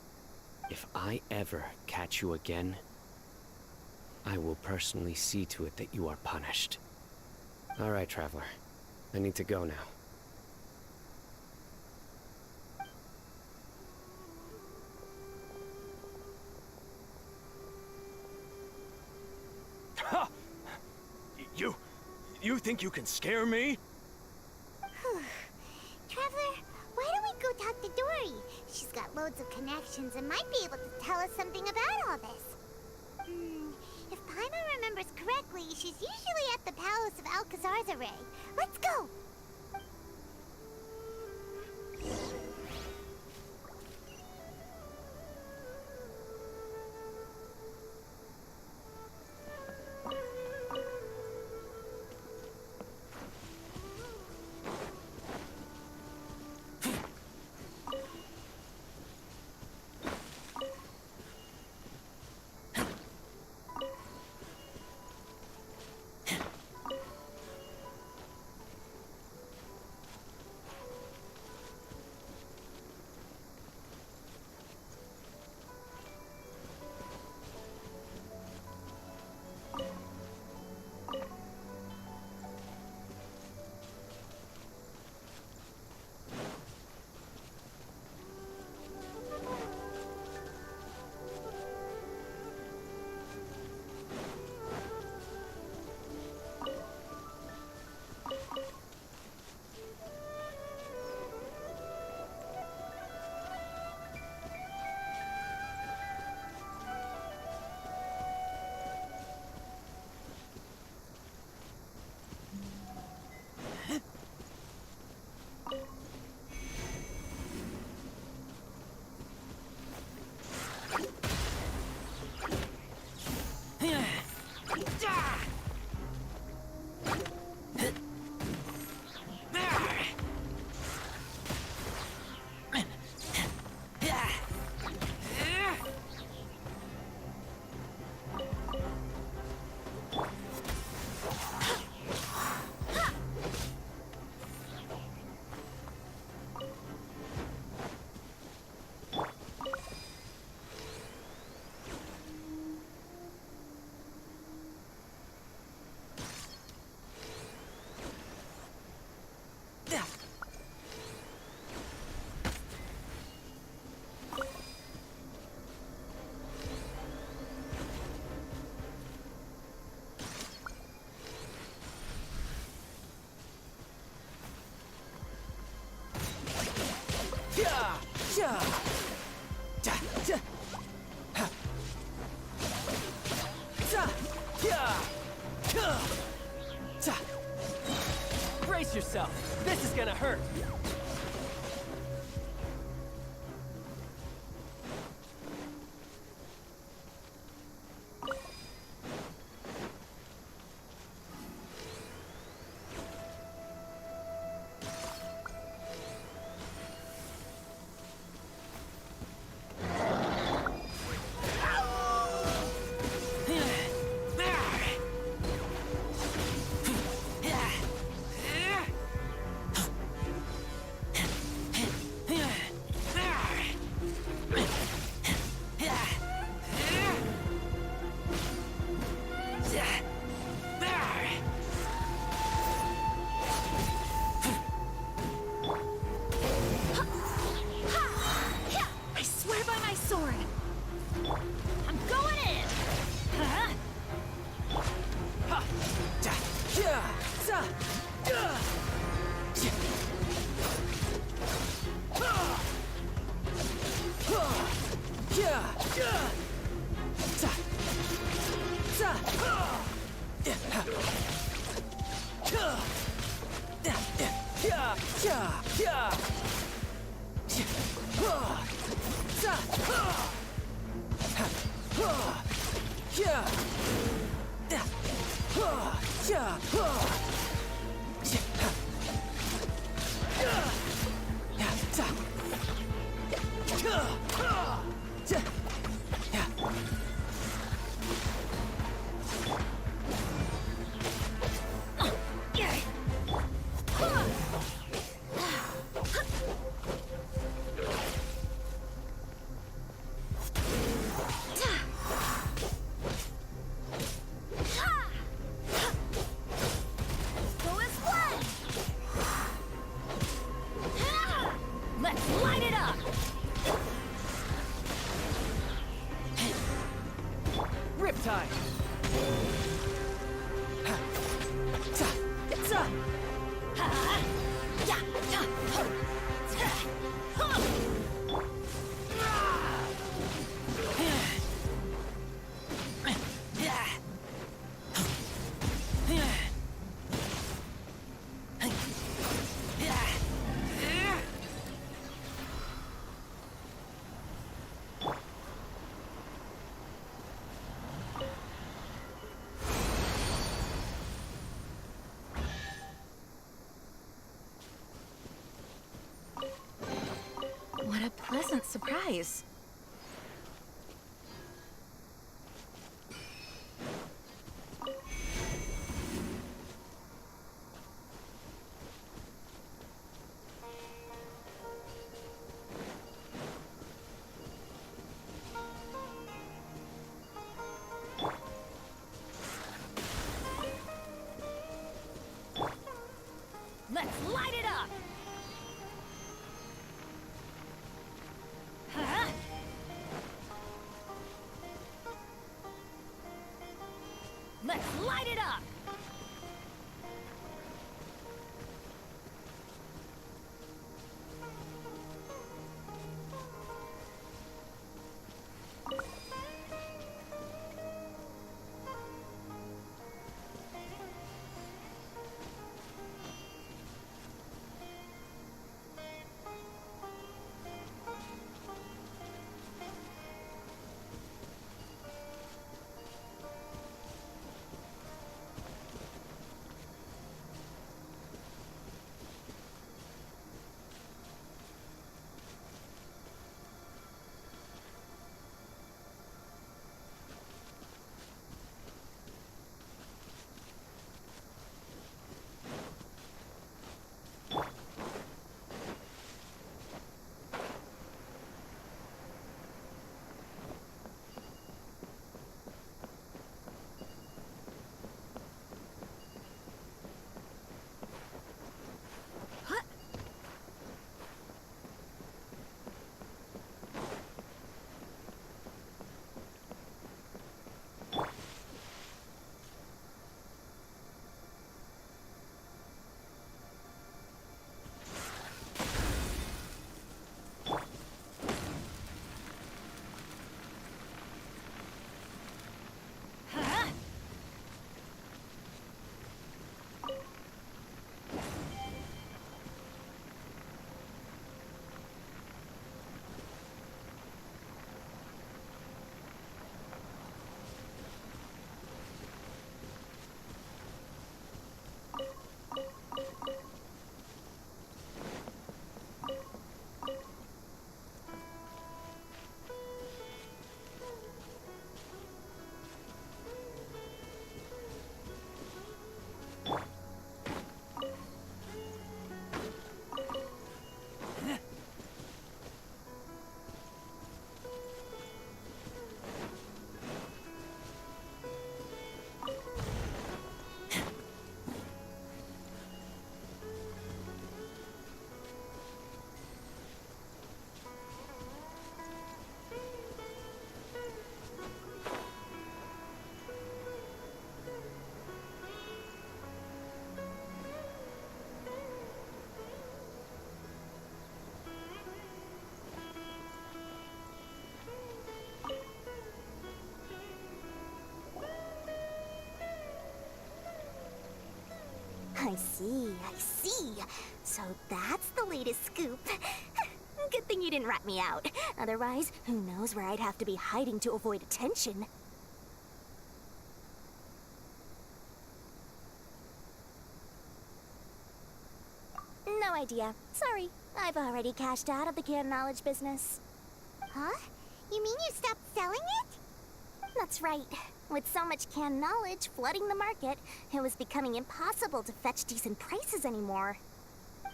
M: If I ever catch you again, I will personally see to it that you are punished. All right, Traveler. I need to go now.
O: Ha! You think you can scare me?
A: Traveler, why don't we go talk to Dory? She's got loads of connections and might be able to tell us something about all this. If Paimon remembers correctly, she's usually at the Palace of Alcazar's Array. Let's go!
G: Brace yourself. This is gonna hurt.
D: What a pleasant surprise. Let's light it up! Huh? Let's light it up!
B: I see. So that's the latest scoop. Good thing you didn't rat me out. Otherwise, who knows where I'd have to be hiding to avoid attention. No idea. Sorry. I've already cashed out of the canned knowledge business.
A: Huh? You mean you stopped selling it?
B: That's right. With so much canned knowledge flooding the market, it was becoming impossible to fetch decent prices anymore.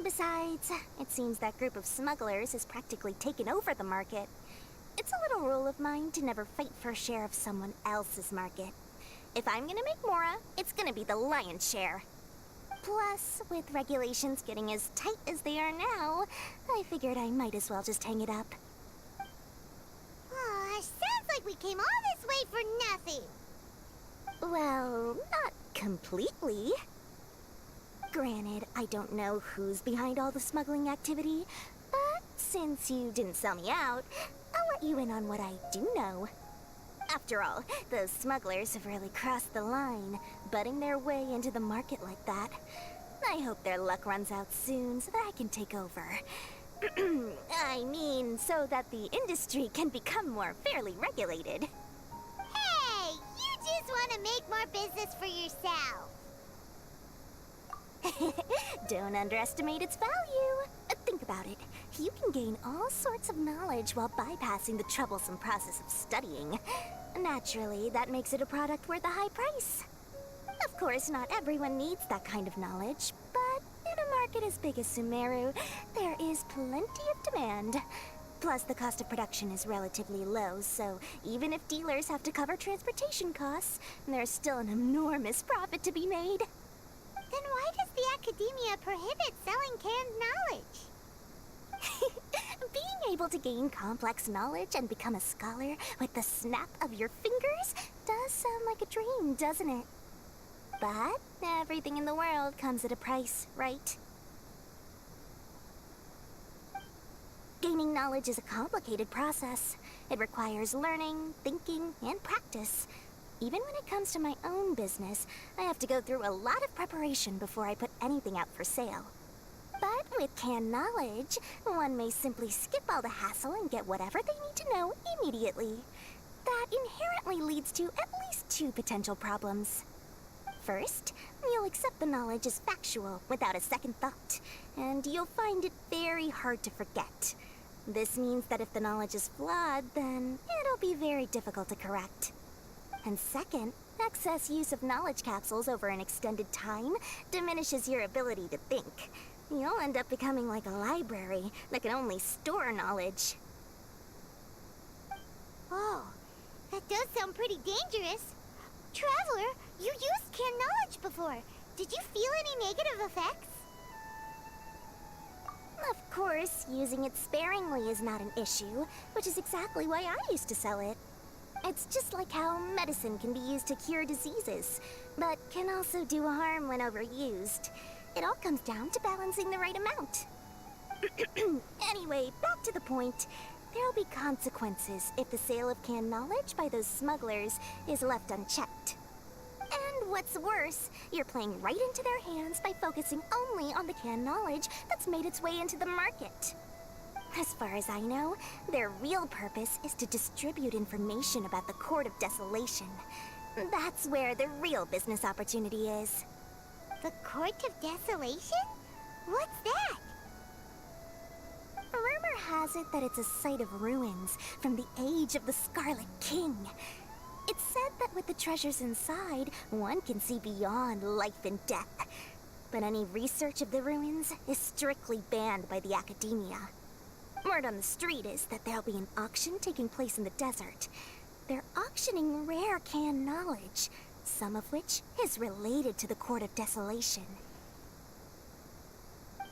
B: Besides, it seems that group of smugglers has practically taken over the market. It's a little rule of mine to never fight for a share of someone else's market. If I'm gonna make Mora, it's gonna be the lion's share. Plus, with regulations getting as tight as they are now, I figured I might as well just hang it up.
A: Sounds like we came all this way for nothing.
B: Well, not completely. Granted, I don't know who's behind all the smuggling activity, but since you didn't sell me out, I'll let you in on what I do know. After all, those smugglers have really crossed the line, butting their way into the market like that. I hope their luck runs out soon so that I can take over. I mean, so that the industry can become more fairly regulated.
A: Hey, you just want to make more business for yourself.
B: Don't underestimate its value. Think about it. You can gain all sorts of knowledge while bypassing the troublesome process of studying. Naturally, that makes it a product worth a high price. Of course, not everyone needs that kind of knowledge, but in a market as big as Sumeru, there is plenty of demand. Plus, the cost of production is relatively low, so even if dealers have to cover transportation costs, there's still an enormous profit to be made.
A: Then why does the academia prohibit selling canned knowledge?
B: Being able to gain complex knowledge and become a scholar with the snap of your fingers does sound like a dream, doesn't it? But everything in the world comes at a price, right? Gaining knowledge is a complicated process. It requires learning, thinking, and practice. Even when it comes to my own business, I have to go through a lot of preparation before I put anything out for sale. But with canned knowledge, one may simply skip all the hassle and get whatever they need to know immediately. That inherently leads to at least two potential problems. First, you'll accept the knowledge as factual without a second thought, and you'll find it very hard to forget. This means that if the knowledge is flawed, then it'll be very difficult to correct. And second, excess use of knowledge capsules over an extended time diminishes your ability to think. You'll end up becoming like a library that can only store knowledge.
A: Oh, that does sound pretty dangerous. Traveler, you used canned knowledge before. Did you feel any negative effects?
B: Of course, using it sparingly is not an issue, which is exactly why I used to sell it. It's just like how medicine can be used to cure diseases, but can also do harm when overused. It all comes down to balancing the right amount. Anyway, back to the point. There'll be consequences if the sale of canned knowledge by those smugglers is left unchecked. And what's worse, you're playing right into their hands by focusing only on the canned knowledge that's made its way into the market. As far as I know, their real purpose is to distribute information about the Court of Desolation. That's where the real business opportunity is.
A: The Court of Desolation? What's that?
B: Rumor has it that it's a site of ruins from the age of the Scarlet King. It's said that with the treasures inside, one can see beyond life and death. But any research of the ruins is strictly banned by the academia. Word on the street is that there'll be an auction taking place in the desert. They're auctioning rare canned knowledge, some of which is related to the Court of Desolation.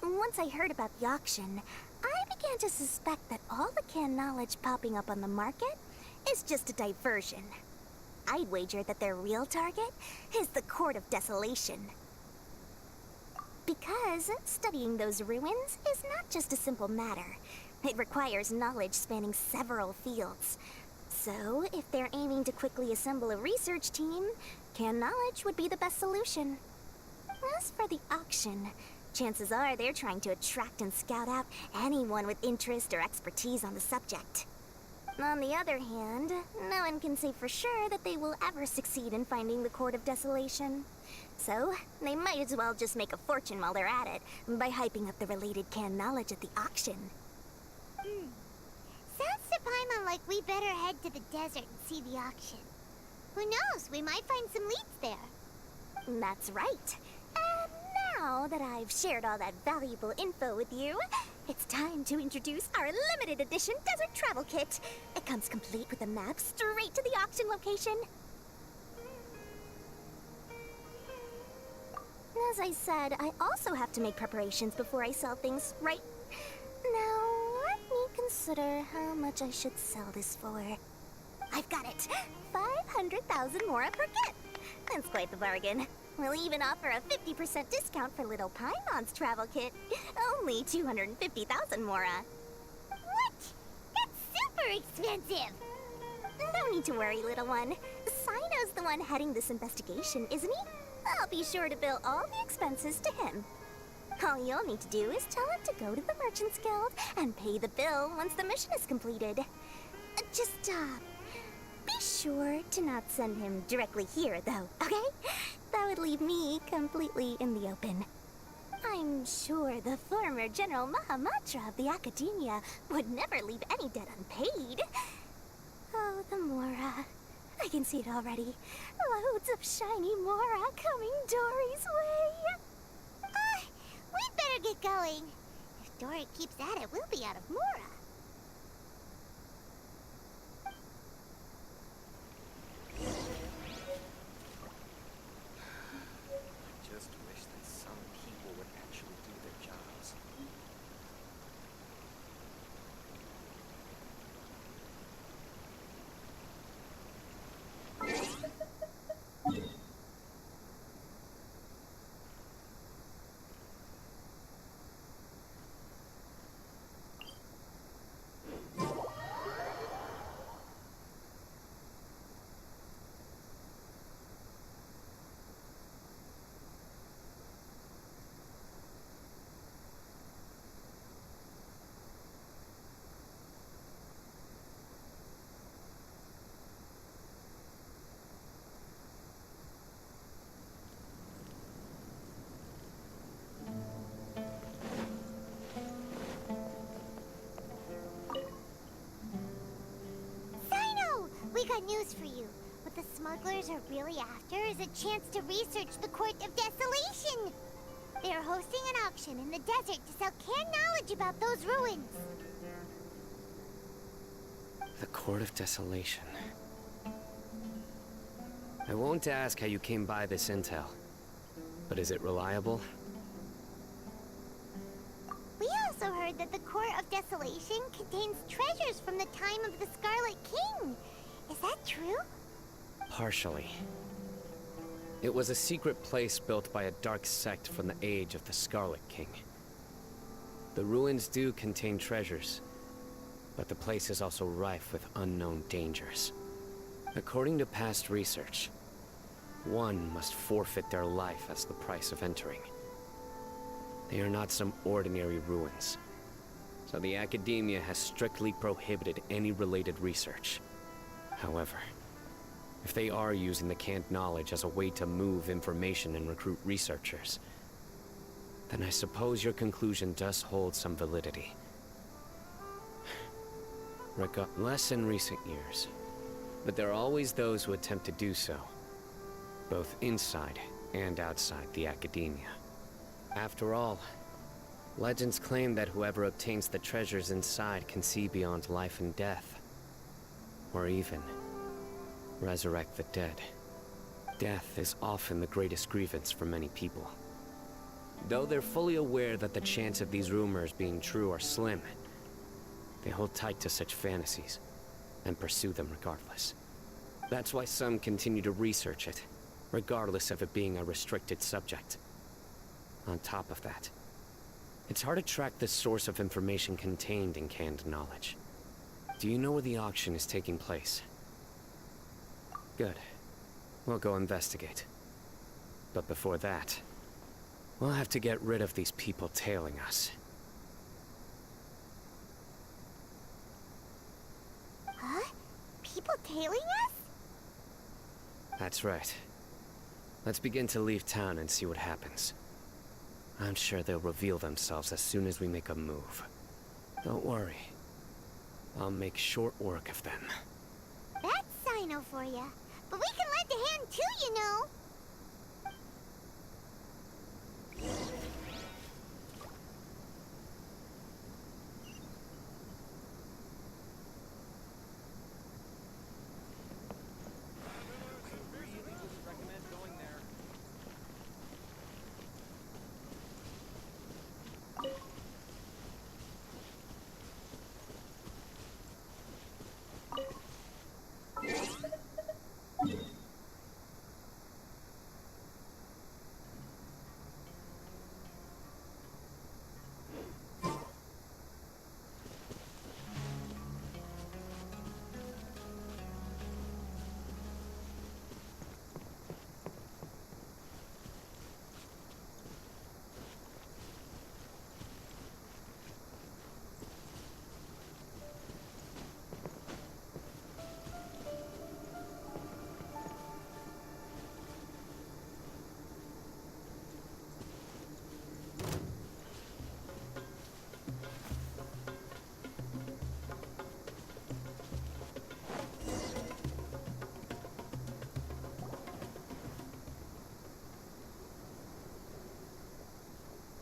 B: Once I heard about the auction, I began to suspect that all the canned knowledge popping up on the market is just a diversion. I'd wager that their real target is the Court of Desolation. Because studying those ruins is not just a simple matter. It requires knowledge spanning several fields. So, if they're aiming to quickly assemble a research team, canned knowledge would be the best solution. As for the auction, chances are they're trying to attract and scout out anyone with interest or expertise on the subject. On the other hand, no one can say for sure that they will ever succeed in finding the Court of Desolation. So, they might as well just make a fortune while they're at it by hyping up the related canned knowledge at the auction.
A: Sounds to Paimon like we better head to the desert and see the auction. Who knows, we might find some leads there.
B: That's right. And now that I've shared all that valuable info with you, it's time to introduce our limited edition desert travel kit. It comes complete with a map straight to the auction location. As I said, I also have to make preparations before I sell things, right? Now, let me consider how much I should sell this for. I've got it! 500,000 mora per kit! That's quite the bargain. We'll even offer a 50% discount for little Paimon's travel kit. Only 250,000 Mora.
A: What? That's super expensive!
B: No need to worry, little one. Sino's the one heading this investigation, isn't he? I'll be sure to bill all the expenses to him. All you'll need to do is tell him to go to the Merchants Guild and pay the bill once the mission is completed. Just, be sure to not send him directly here, though, okay? That would leave me completely in the open. I'm sure the former General Mahamatra of the Academia would never leave any debt unpaid. Oh, the Mora. I can see it already. Loads of shiny Mora coming Dory's way.
A: We'd better get going. If Dory keeps at it, we'll be out of Mora.
M: Just wish that some people would actually do their jobs.
A: We got news for you. What the smugglers are really after is a chance to research the Court of Desolation. They are hosting an auction in the desert to sell canned knowledge about those ruins.
M: The Court of Desolation. I won't ask how you came by this intel, but is it reliable?
A: We also heard that the Court of Desolation contains treasures from the time of the Scarlet King. Is that true?
M: Partially. It was a secret place built by a dark sect from the age of the Scarlet King. The ruins do contain treasures, but the place is also rife with unknown dangers. According to past research, one must forfeit their life as the price of entering. They are not some ordinary ruins, so the Academia has strictly prohibited any related research. However, if they are using the canned knowledge as a way to move information and recruit researchers, then I suppose your conclusion does hold some validity. Less in recent years, but there are always those who attempt to do so, both inside and outside the Academia. After all, legends claim that whoever obtains the treasures inside can see beyond life and death. Or even resurrect the dead. Death is often the greatest grievance for many people. Though they're fully aware that the chance of these rumors being true are slim, they hold tight to such fantasies and pursue them regardless. That's why some continue to research it, regardless of it being a restricted subject. On top of that, it's hard to track the source of information contained in canned knowledge. Do you know where the auction is taking place? Good. We'll go investigate. But before that, we'll have to get rid of these people tailing us.
A: Huh? People tailing us?
M: That's right. Let's begin to leave town and see what happens. I'm sure they'll reveal themselves as soon as we make a move. Don't worry. I'll make short work of them.
A: That's Sino for ya. But we can lend a hand too, you know.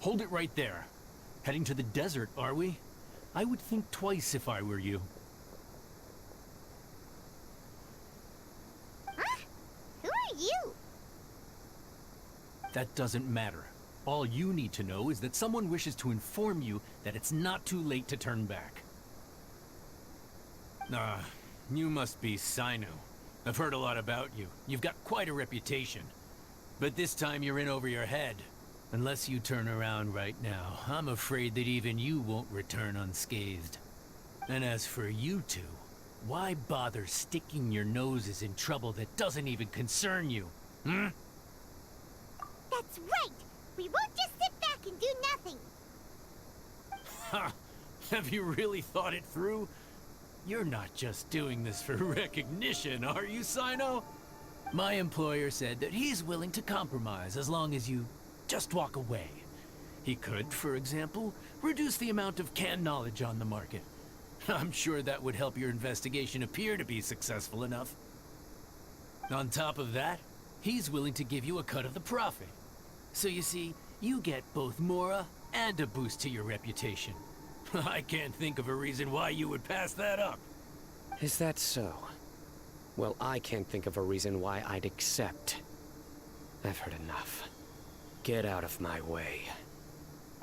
P: Hold it right there. Heading to the desert, are we? I would think twice if I were you.
A: Huh? Who are you?
P: That doesn't matter. All you need to know is that someone wishes to inform you that it's not too late to turn back. You must be Sino. I've heard a lot about you. You've got quite a reputation. But this time you're in over your head. Unless you turn around right now, I'm afraid that even you won't return unscathed. And as for you two, why bother sticking your noses in trouble that doesn't even concern you? Hmm?
A: That's right! We won't just sit back and do nothing!
P: Ha! Have you really thought it through? You're not just doing this for recognition, are you, Sino? My employer said that he's willing to compromise as long as you just walk away. He could, for example, reduce the amount of canned knowledge on the market. I'm sure that would help your investigation appear to be successful enough. On top of that, he's willing to give you a cut of the profit. So you see, you get both Mora and a boost to your reputation. I can't think of a reason why you would pass that up.
M: Is that so? Well, I can't think of a reason why I'd accept. I've heard enough. Get out of my way.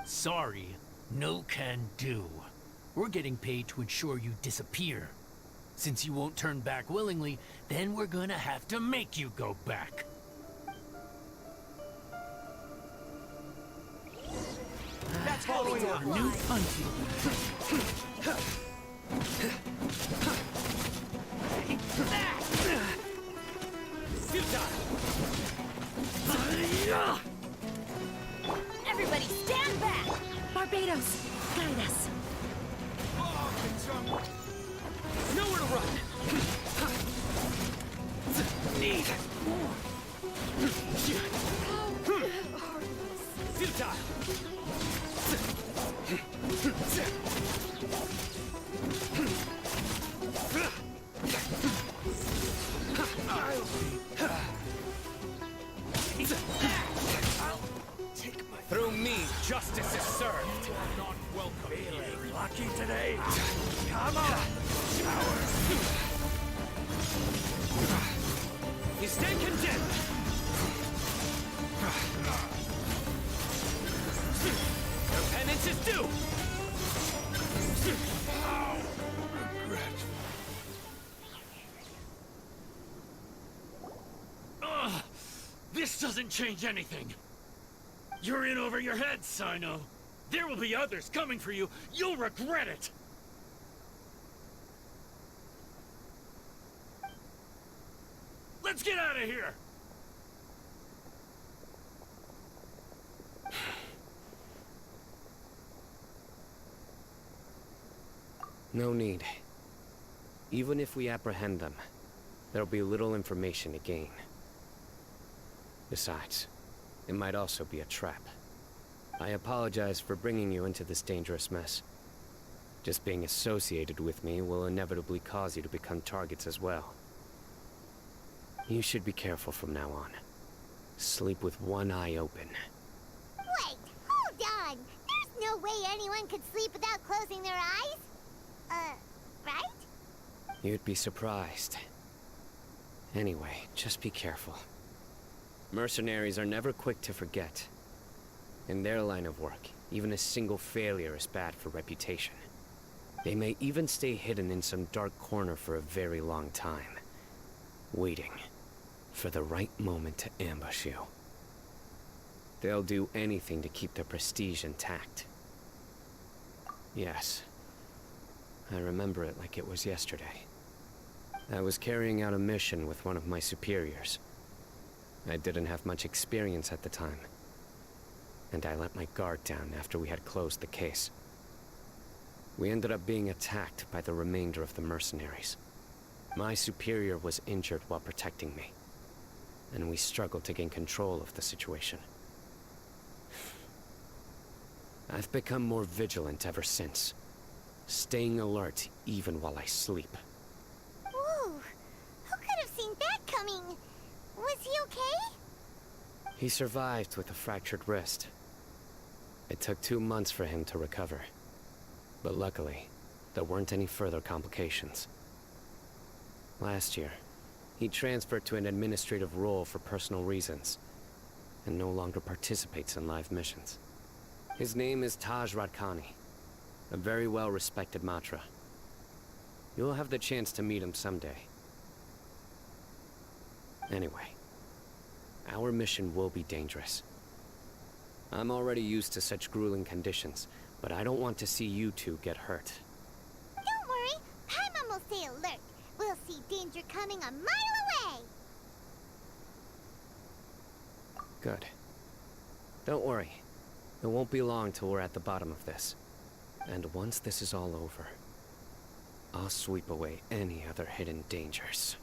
P: Sorry, no can do. We're getting paid to ensure you disappear. Since you won't turn back willingly, then we're gonna have to make you go back.
E: That's following
P: our new hunting.
K: Everybody stand back! Barbados, guide us.
N: Nowhere to run! Need! Futile!
O: Through me, justice is served.
P: Not welcome.
O: Feeling lucky today? Come on, coward!
N: You stand condemned! Your penance is due!
O: Regret.
P: This doesn't change anything. You're in over your head, Sino. There will be others coming for you. You'll regret it. Let's get out of here.
M: No need. Even if we apprehend them, there'll be little information to gain. Besides, it might also be a trap. I apologize for bringing you into this dangerous mess. Just being associated with me will inevitably cause you to become targets as well. You should be careful from now on. Sleep with one eye open.
A: Wait, hold on! There's no way anyone could sleep without closing their eyes? Right?
M: You'd be surprised. Anyway, just be careful. Mercenaries are never quick to forget. In their line of work, even a single failure is bad for reputation. They may even stay hidden in some dark corner for a very long time, waiting for the right moment to ambush you. They'll do anything to keep their prestige intact. Yes, I remember it like it was yesterday. I was carrying out a mission with one of my superiors. I didn't have much experience at the time, and I let my guard down after we had closed the case. We ended up being attacked by the remainder of the mercenaries. My superior was injured while protecting me, and we struggled to gain control of the situation. I've become more vigilant ever since, staying alert even while I sleep.
A: Whoa! Who could have seen that coming? Was he okay?
M: He survived with a fractured wrist. It took 2 months for him to recover. But luckily, there weren't any further complications. Last year, he transferred to an administrative role for personal reasons, and no longer participates in live missions. His name is Taj Radkani, a very well-respected Matra. You'll have the chance to meet him someday. Anyway, our mission will be dangerous. I'm already used to such grueling conditions, but I don't want to see you two get hurt.
A: Don't worry, Paimon will stay alert. We'll see danger coming a mile away.
M: Good. Don't worry. It won't be long till we're at the bottom of this. And once this is all over, I'll sweep away any other hidden dangers.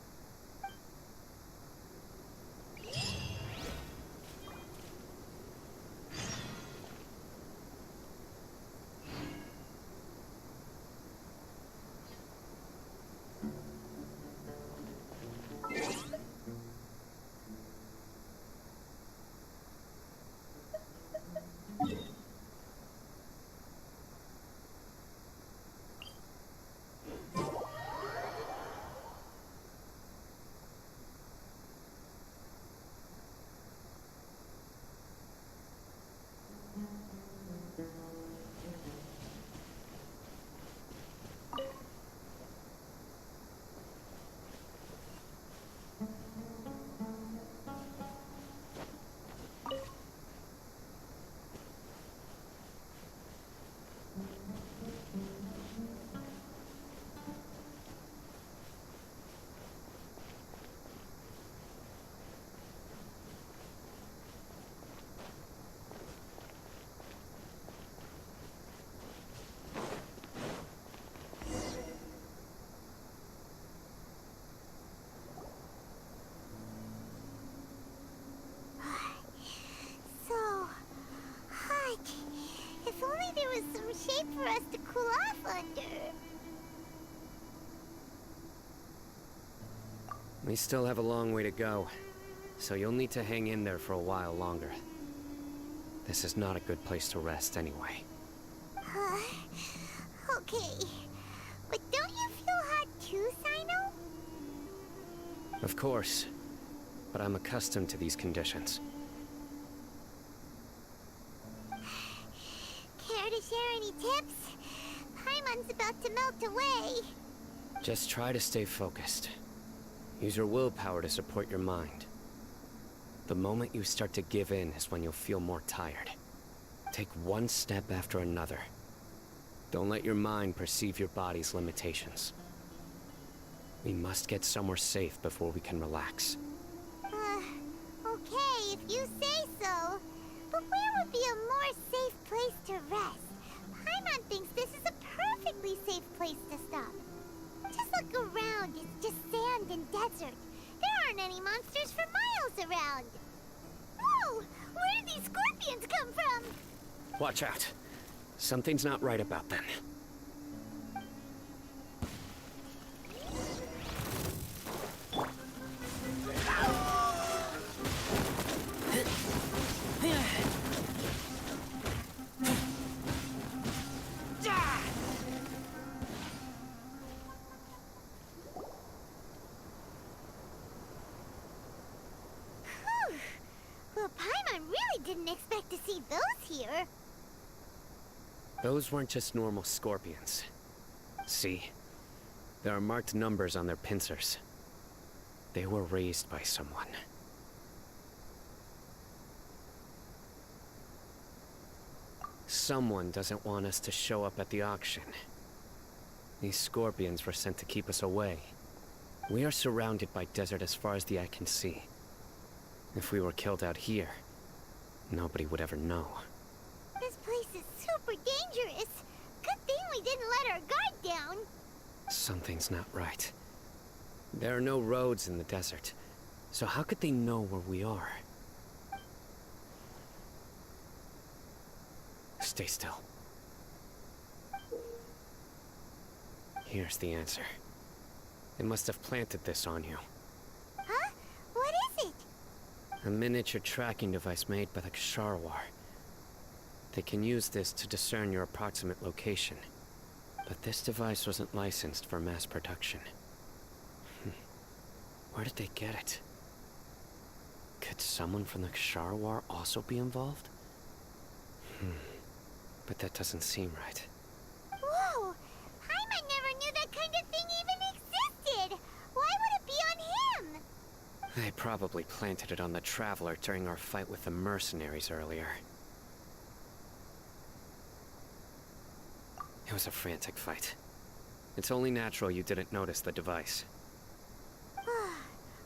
A: If only there was some shade for us to cool off under.
M: We still have a long way to go, so you'll need to hang in there for a while longer. This is not a good place to rest anyway.
A: Okay. But don't you feel hot too, Sino?
M: Of course, but I'm accustomed to these conditions.
A: Care to share any tips? Paimon's about to melt away.
M: Just try to stay focused. Use your willpower to support your mind. The moment you start to give in is when you'll feel more tired. Take one step after another. Don't let your mind perceive your body's limitations. We must get somewhere safe before we can relax.
A: Okay, if you say so. But where would be a more safe place to rest? Paimon thinks this is a perfectly safe place to stop. Just look around, it's just sand and desert. There aren't any monsters for miles around. Whoa! Where did these scorpions come from?
M: Watch out. Something's not right about them.
A: Well, Paimon really didn't expect to see those here.
M: Those weren't just normal scorpions. See? There are marked numbers on their pincers. They were raised by someone. Someone doesn't want us to show up at the auction. These scorpions were sent to keep us away. We are surrounded by desert as far as the eye can see. If we were killed out here, nobody would ever know.
A: This place is super dangerous. Good thing we didn't let our guard down.
M: Something's not right. There are no roads in the desert, so how could they know where we are? Stay still. Here's the answer. They must have planted this on you.
A: Huh? What is it?
M: A miniature tracking device made by the Ksharawar. They can use this to discern your approximate location. But this device wasn't licensed for mass production. Where did they get it? Could someone from the Ksharawar also be involved? But that doesn't seem right.
A: Whoa! Paimon never knew that kind of thing even existed! Why would it be on him?
M: They probably planted it on the Traveler during our fight with the mercenaries earlier. It was a frantic fight. It's only natural you didn't notice the device.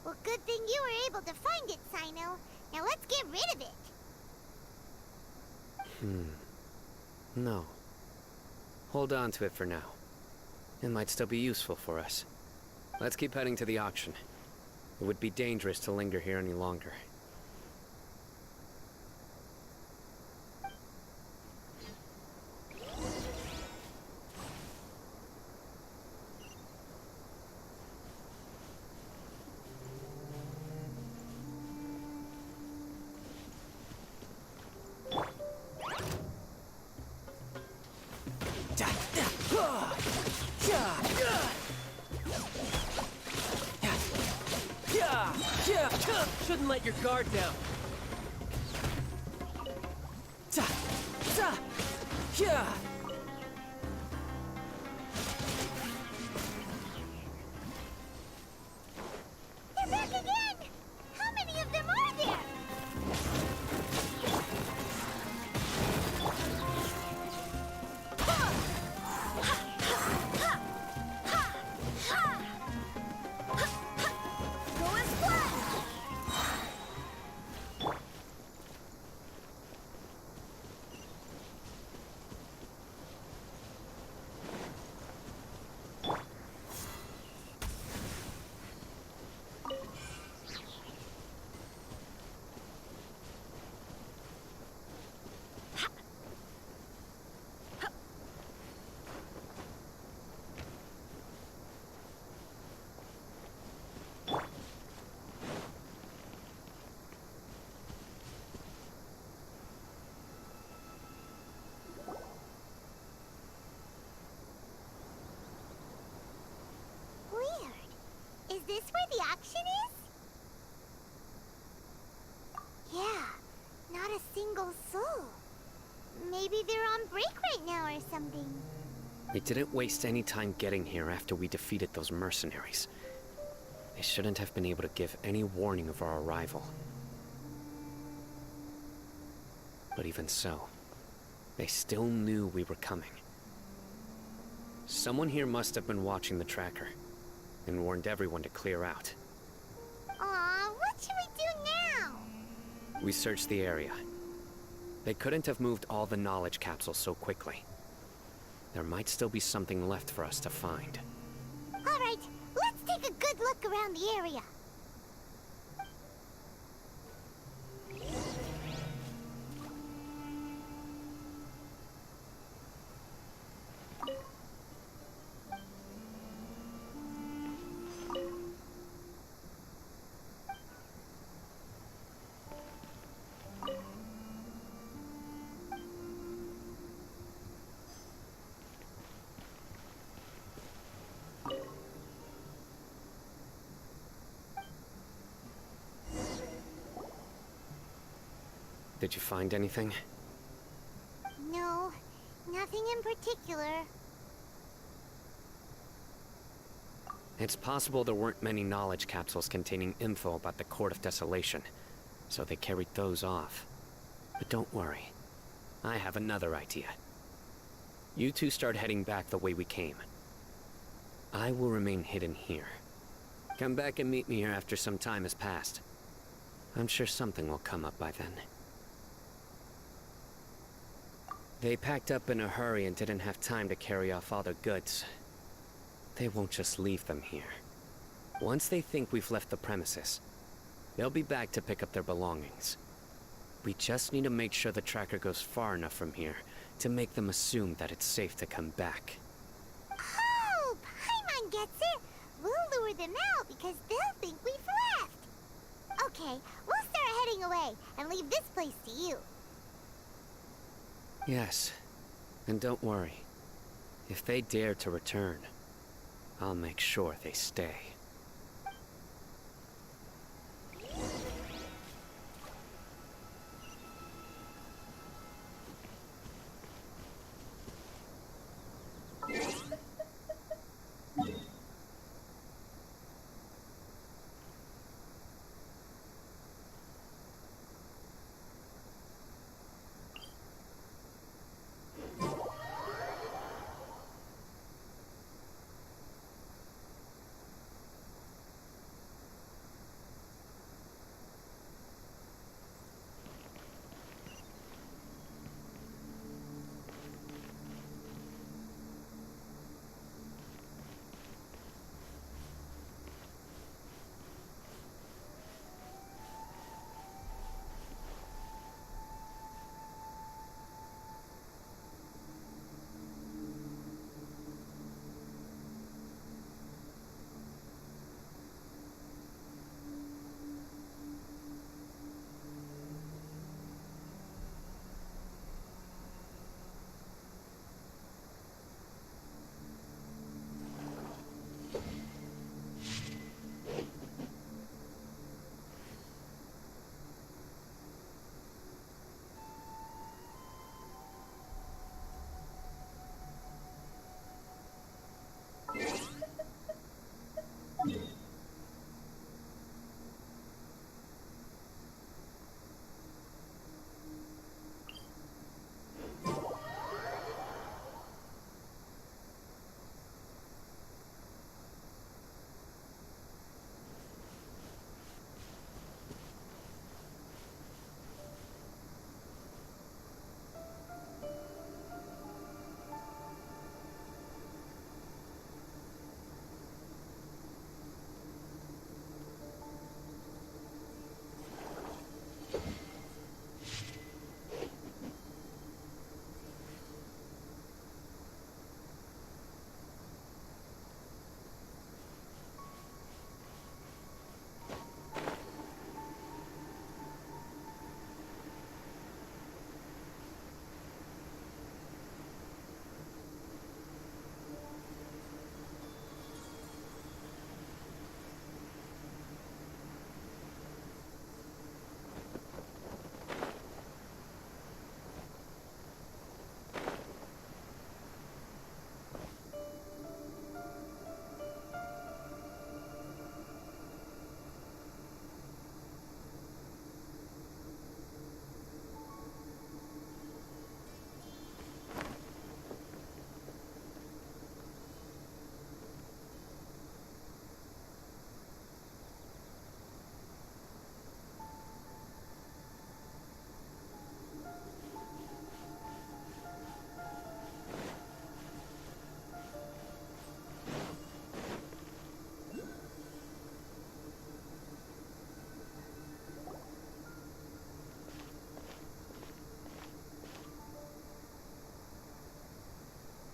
A: Well, good thing you were able to find it, Sino. Now let's get rid of it.
M: No. Hold on to it for now. It might still be useful for us. Let's keep heading to the auction. It would be dangerous to linger here any longer.
N: Shouldn't let your guard down.
A: They're back again! How many of them are there? Go and splash! Is this where the auction is? Yeah, not a single soul. Maybe they're on break right now or something.
M: They didn't waste any time getting here after we defeated those mercenaries. They shouldn't have been able to give any warning of our arrival. But even so, they still knew we were coming. Someone here must have been watching the tracker and warned everyone to clear out.
A: Aw, what should we do now?
M: We searched the area. They couldn't have moved all the knowledge capsules so quickly. There might still be something left for us to find.
A: Alright, let's take a good look around the area.
M: Did you find anything?
A: No, nothing in particular.
M: It's possible there weren't many knowledge capsules containing info about the Court of Desolation, so they carried those off. But don't worry. I have another idea. You two start heading back the way we came. I will remain hidden here. Come back and meet me here after some time has passed. I'm sure something will come up by then. They packed up in a hurry and didn't have time to carry off all their goods. They won't just leave them here. Once they think we've left the premises, they'll be back to pick up their belongings. We just need to make sure the tracker goes far enough from here to make them assume that it's safe to come back.
A: Oh, Paimon gets it! We'll lure them out because they'll think we've left. Okay, we'll start heading away and leave this place to you.
M: Yes. And don't worry. If they dare to return, I'll make sure they stay.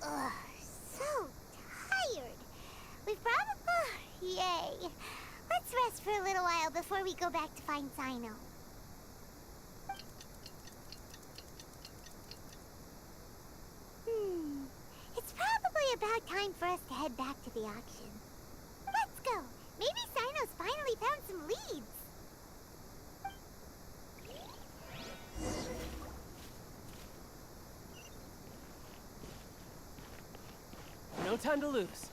A: Ugh, so tired. We've probably... yay. Let's rest for a little while before we go back to find Sino. It's probably about time for us to head back to the auction. Let's go. Maybe Sino's finally found some leads.
N: No time to lose.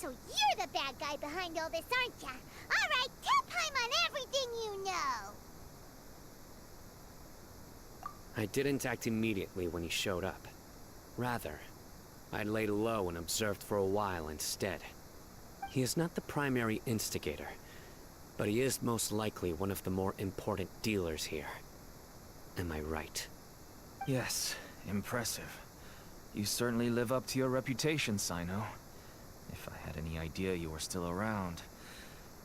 A: So you're the bad guy behind all this, aren't ya? Alright, tell Paimon everything you know!
M: I didn't act immediately when he showed up. Rather, I laid low and observed for a while instead. He is not the primary instigator, but he is most likely one of the more important dealers here. Am I right?
E: Yes, impressive. You certainly live up to your reputation, Sino. If I had any idea you were still around,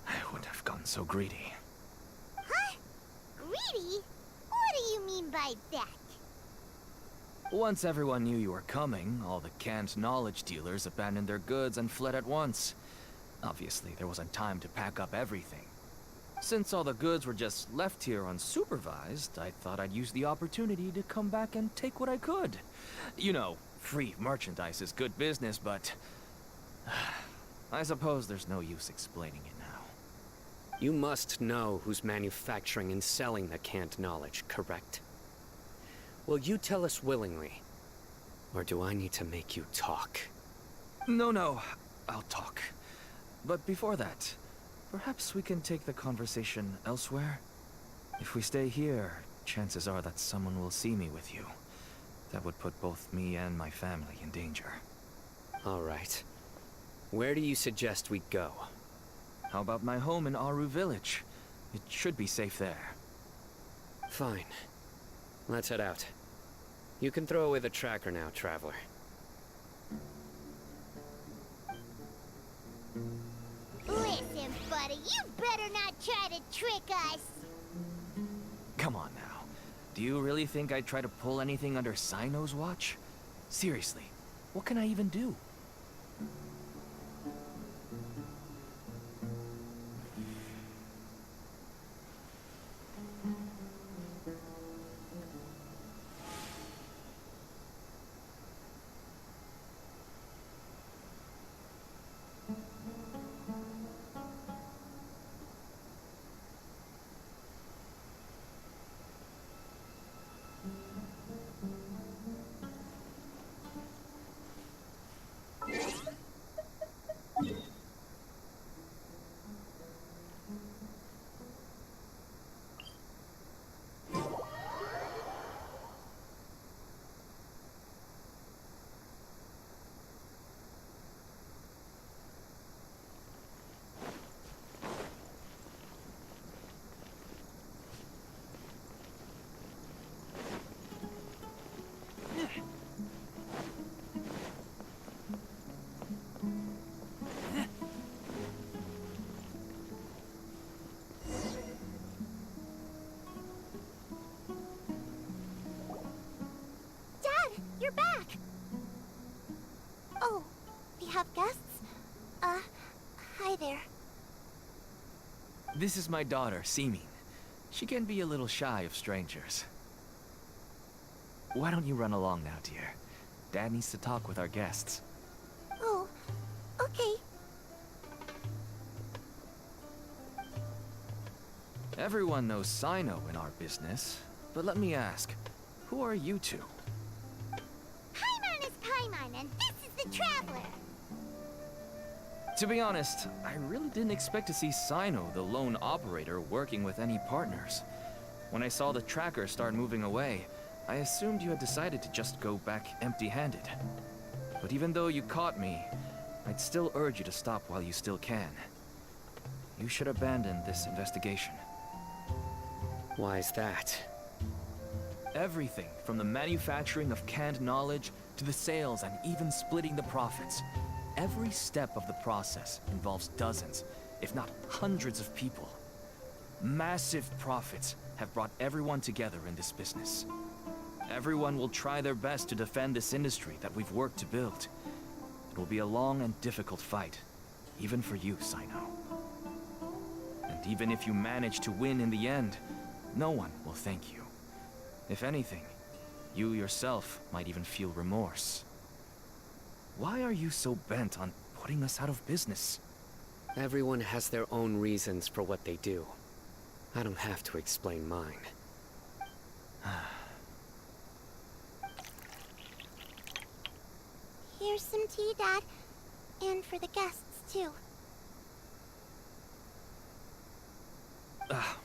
E: I wouldn't have gotten so greedy.
A: Huh? Greedy? What do you mean by that?
E: Once everyone knew you were coming, all the canned knowledge dealers abandoned their goods and fled at once. Obviously, there wasn't time to pack up everything. Since all the goods were just left here unsupervised, I thought I'd use the opportunity to come back and take what I could. You know, free merchandise is good business, but I suppose there's no use explaining it now.
M: You must know who's manufacturing and selling the canned knowledge, correct? Will you tell us willingly? Or do I need to make you talk?
E: No, I'll talk. But before that, perhaps we can take the conversation elsewhere? If we stay here, chances are that someone will see me with you. That would put both me and my family in danger.
M: All right. Where do you suggest we go?
E: How about my home in Aru Village? It should be safe there.
M: Fine. Let's head out. You can throw away the tracker now, Traveler.
A: Listen, buddy, you better not try to trick us!
E: Come on now. Do you really think I'd try to pull anything under Sino's watch? Seriously, what can I even do?
B: You're back! Oh, we have guests? Hi there.
E: This is my daughter, Seeming. She can be a little shy of strangers. Why don't you run along now, dear? Dad needs to talk with our guests.
B: Oh, okay.
E: Everyone knows Sino in our business, but let me ask, who are you two?
A: Paimon is Paimon, and this is the Traveler!
E: To be honest, I really didn't expect to see Sino, the lone operator, working with any partners. When I saw the tracker start moving away, I assumed you had decided to just go back empty-handed. But even though you caught me, I'd still urge you to stop while you still can. You should abandon this investigation.
M: Why is that?
E: Everything from the manufacturing of canned knowledge to the sales and even splitting the profits. Every step of the process involves dozens, if not hundreds of people. Massive profits have brought everyone together in this business. Everyone will try their best to defend this industry that we've worked to build. It will be a long and difficult fight, even for you, Sino. And even if you manage to win in the end, no one will thank you. If anything, you yourself might even feel remorse. Why are you so bent on putting us out of business?
M: Everyone has their own reasons for what they do. I don't have to explain mine.
B: Here's some tea, Dad. And for the guests,
A: too.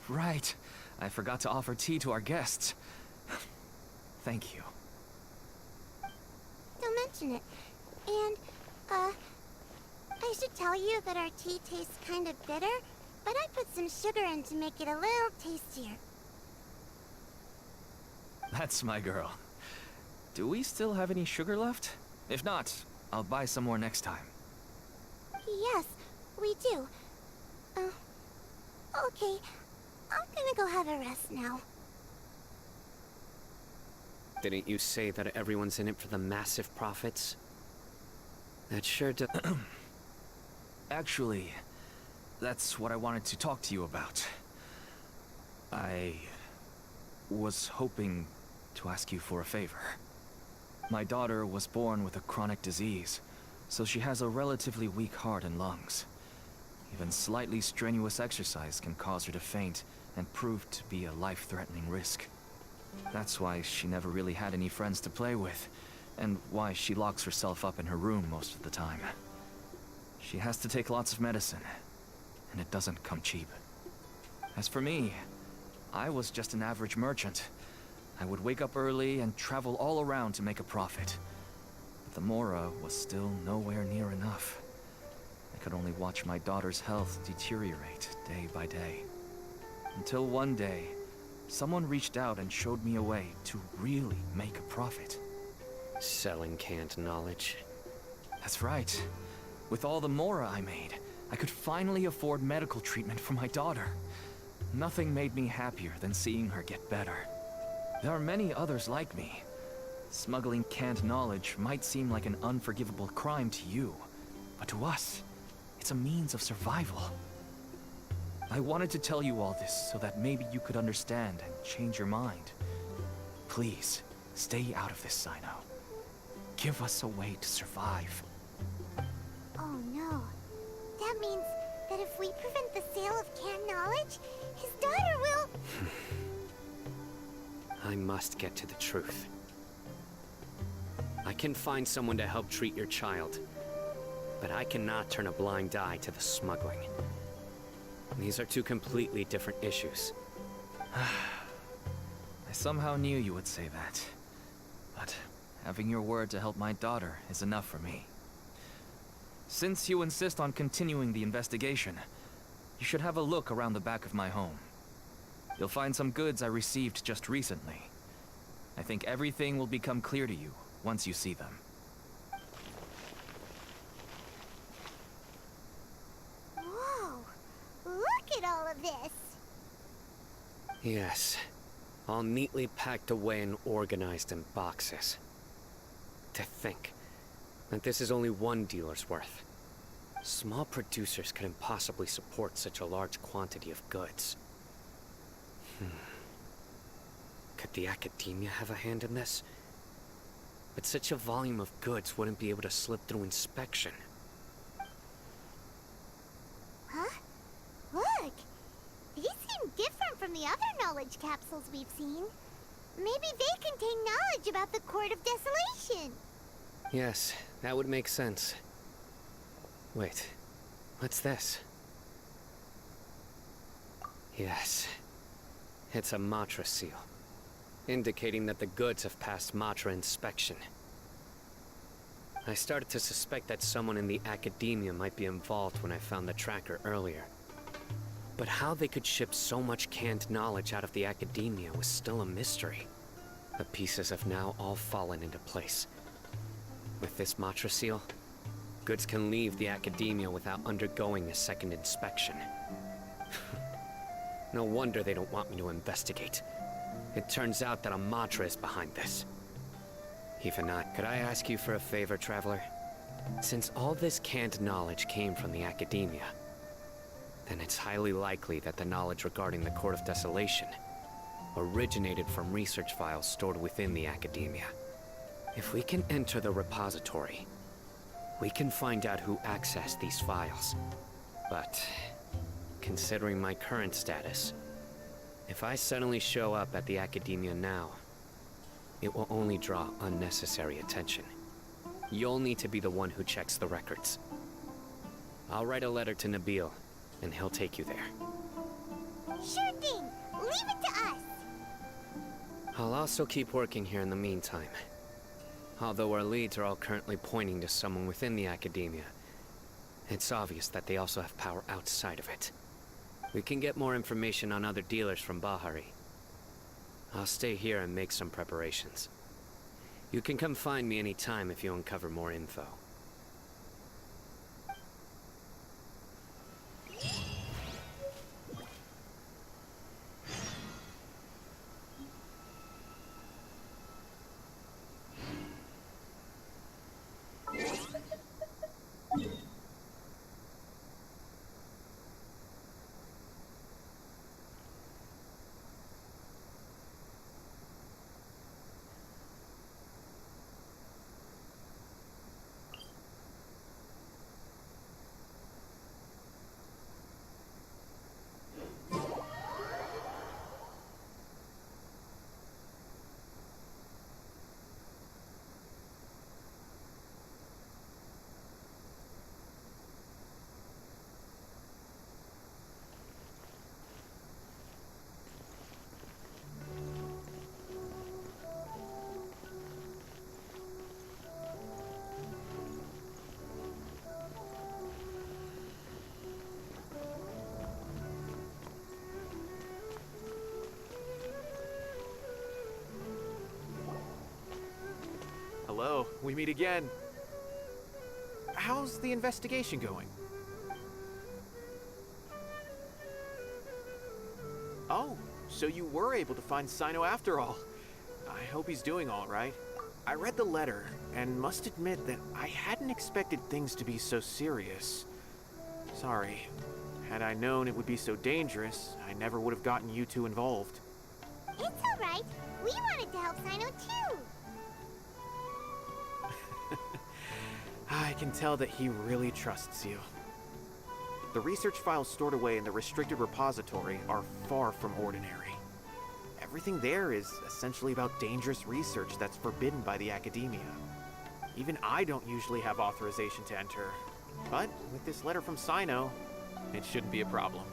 E: Right. I forgot to offer tea to our guests. Thank you.
A: Don't mention it. And, I should tell you that our tea tastes kind of bitter, but I put some sugar in to make it a little tastier.
E: That's my girl. Do we still have any sugar left? If not, I'll buy some more next time.
A: Yes, we do. Okay. I'm gonna go have a rest now.
M: Didn't you say that everyone's in it for the massive profits? That sure does.
E: Actually, that's what I wanted to talk to you about. I was hoping to ask you for a favor. My daughter was born with a chronic disease, so she has a relatively weak heart and lungs. Even slightly strenuous exercise can cause her to faint and prove to be a life-threatening risk. That's why she never really had any friends to play with, and why she locks herself up in her room most of the time. She has to take lots of medicine, and it doesn't come cheap. As for me, I was just an average merchant. I would wake up early and travel all around to make a profit. But the Mora was still nowhere near enough. I could only watch my daughter's health deteriorate day by day. Until one day, someone reached out and showed me a way to really make a profit.
M: Selling canned knowledge.
E: That's right. With all the Mora I made, I could finally afford medical treatment for my daughter. Nothing made me happier than seeing her get better. There are many others like me. Smuggling canned knowledge might seem like an unforgivable crime to you, but to us, it's a means of survival. I wanted to tell you all this so that maybe you could understand and change your mind. Please, stay out of this, Sino. Give us a way to survive.
A: Oh no. That means that if we prevent the sale of canned knowledge, his daughter will...
M: I must get to the truth. I can find someone to help treat your child, but I cannot turn a blind eye to the smuggling. These are two completely different issues.
E: I somehow knew you would say that. But having your word to help my daughter is enough for me. Since you insist on continuing the investigation, you should have a look around the back of my home. You'll find some goods I received just recently. I think everything will become clear to you once you see them.
A: Whoa! Look at all of this!
M: Yes, all neatly packed away and organized in boxes. To think that this is only one dealer's worth. Small producers couldn't possibly support such a large quantity of goods. Could the academia have a hand in this? But such a volume of goods wouldn't be able to slip through inspection.
A: Huh? Look! These seem different from the other knowledge capsules we've seen. Maybe they contain knowledge about the Court of Desolation.
M: Yes, that would make sense. Wait, what's this? Yes, it's a Matra seal, indicating that the goods have passed Matra inspection. I started to suspect that someone in the academia might be involved when I found the tracker earlier. But how they could ship so much canned knowledge out of the academia was still a mystery. The pieces have now all fallen into place. With this Matra seal, goods can leave the academia without undergoing a second inspection. No wonder they don't want me to investigate. It turns out that a Matra is behind this. Even not, could I ask you for a favor, Traveler? Since all this canned knowledge came from the academia, then it's highly likely that the knowledge regarding the Court of Desolation originated from research files stored within the academia. If we can enter the repository, we can find out who accessed these files. But considering my current status, if I suddenly show up at the academia now, it will only draw unnecessary attention. You'll need to be the one who checks the records. I'll write a letter to Nabil, and he'll take you there.
A: Sure thing. Leave it to us.
M: I'll also keep working here in the meantime. Although our leads are all currently pointing to someone within the academia, it's obvious that they also have power outside of it. We can get more information on other dealers from Bahari. I'll stay here and make some preparations. You can come find me anytime if you uncover more info.
L: Hello, we meet again. How's the investigation going? Oh, so you were able to find Sino after all. I hope he's doing all right. I read the letter, and must admit that I hadn't expected things to be so serious. Sorry. Had I known it would be so dangerous, I never would have gotten you two involved.
A: It's all right. We wanted to help Sino too.
L: I can tell that he really trusts you. The research files stored away in the restricted repository are far from ordinary. Everything there is essentially about dangerous research that's forbidden by the academia. Even I don't usually have authorization to enter, but with this letter from Sino, it shouldn't be a problem.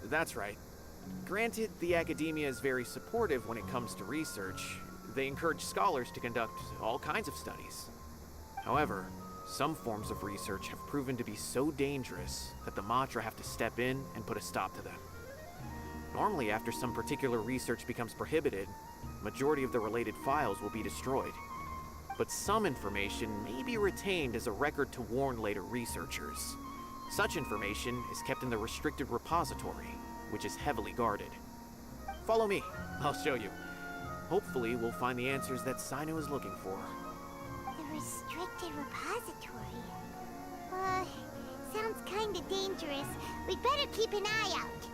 L: That's right. Granted, the academia is very supportive when it comes to research. They encourage scholars to conduct all kinds of studies. However, some forms of research have proven to be so dangerous that the Matra have to step in and put a stop to them. Normally, after some particular research becomes prohibited, majority of the related files will be destroyed. But some information may be retained as a record to warn later researchers. Such information is kept in the restricted repository, which is heavily guarded. Follow me, I'll show you. Hopefully, we'll find the answers that Sino is looking for.
A: The restricted repository? Sounds kinda dangerous. We'd better keep an eye out.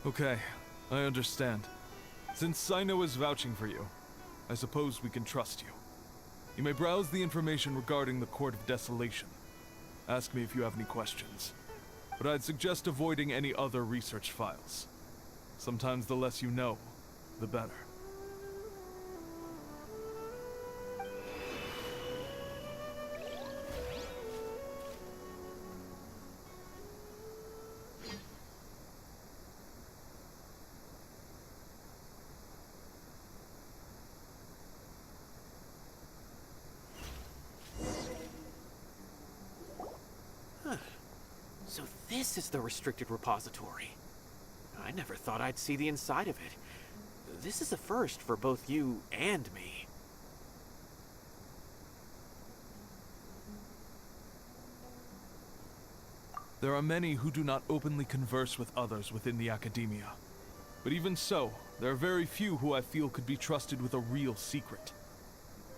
Q: Okay, I understand. Since Sino is vouching for you, I suppose we can trust you. You may browse the information regarding the Court of Desolation. Ask me if you have any questions. But I'd suggest avoiding any other research files. Sometimes the less you know, the better.
L: So this is the restricted repository. I never thought I'd see the inside of it. This is a first for both you and me.
Q: There are many who do not openly converse with others within the academia. But even so, there are very few who I feel could be trusted with a real secret.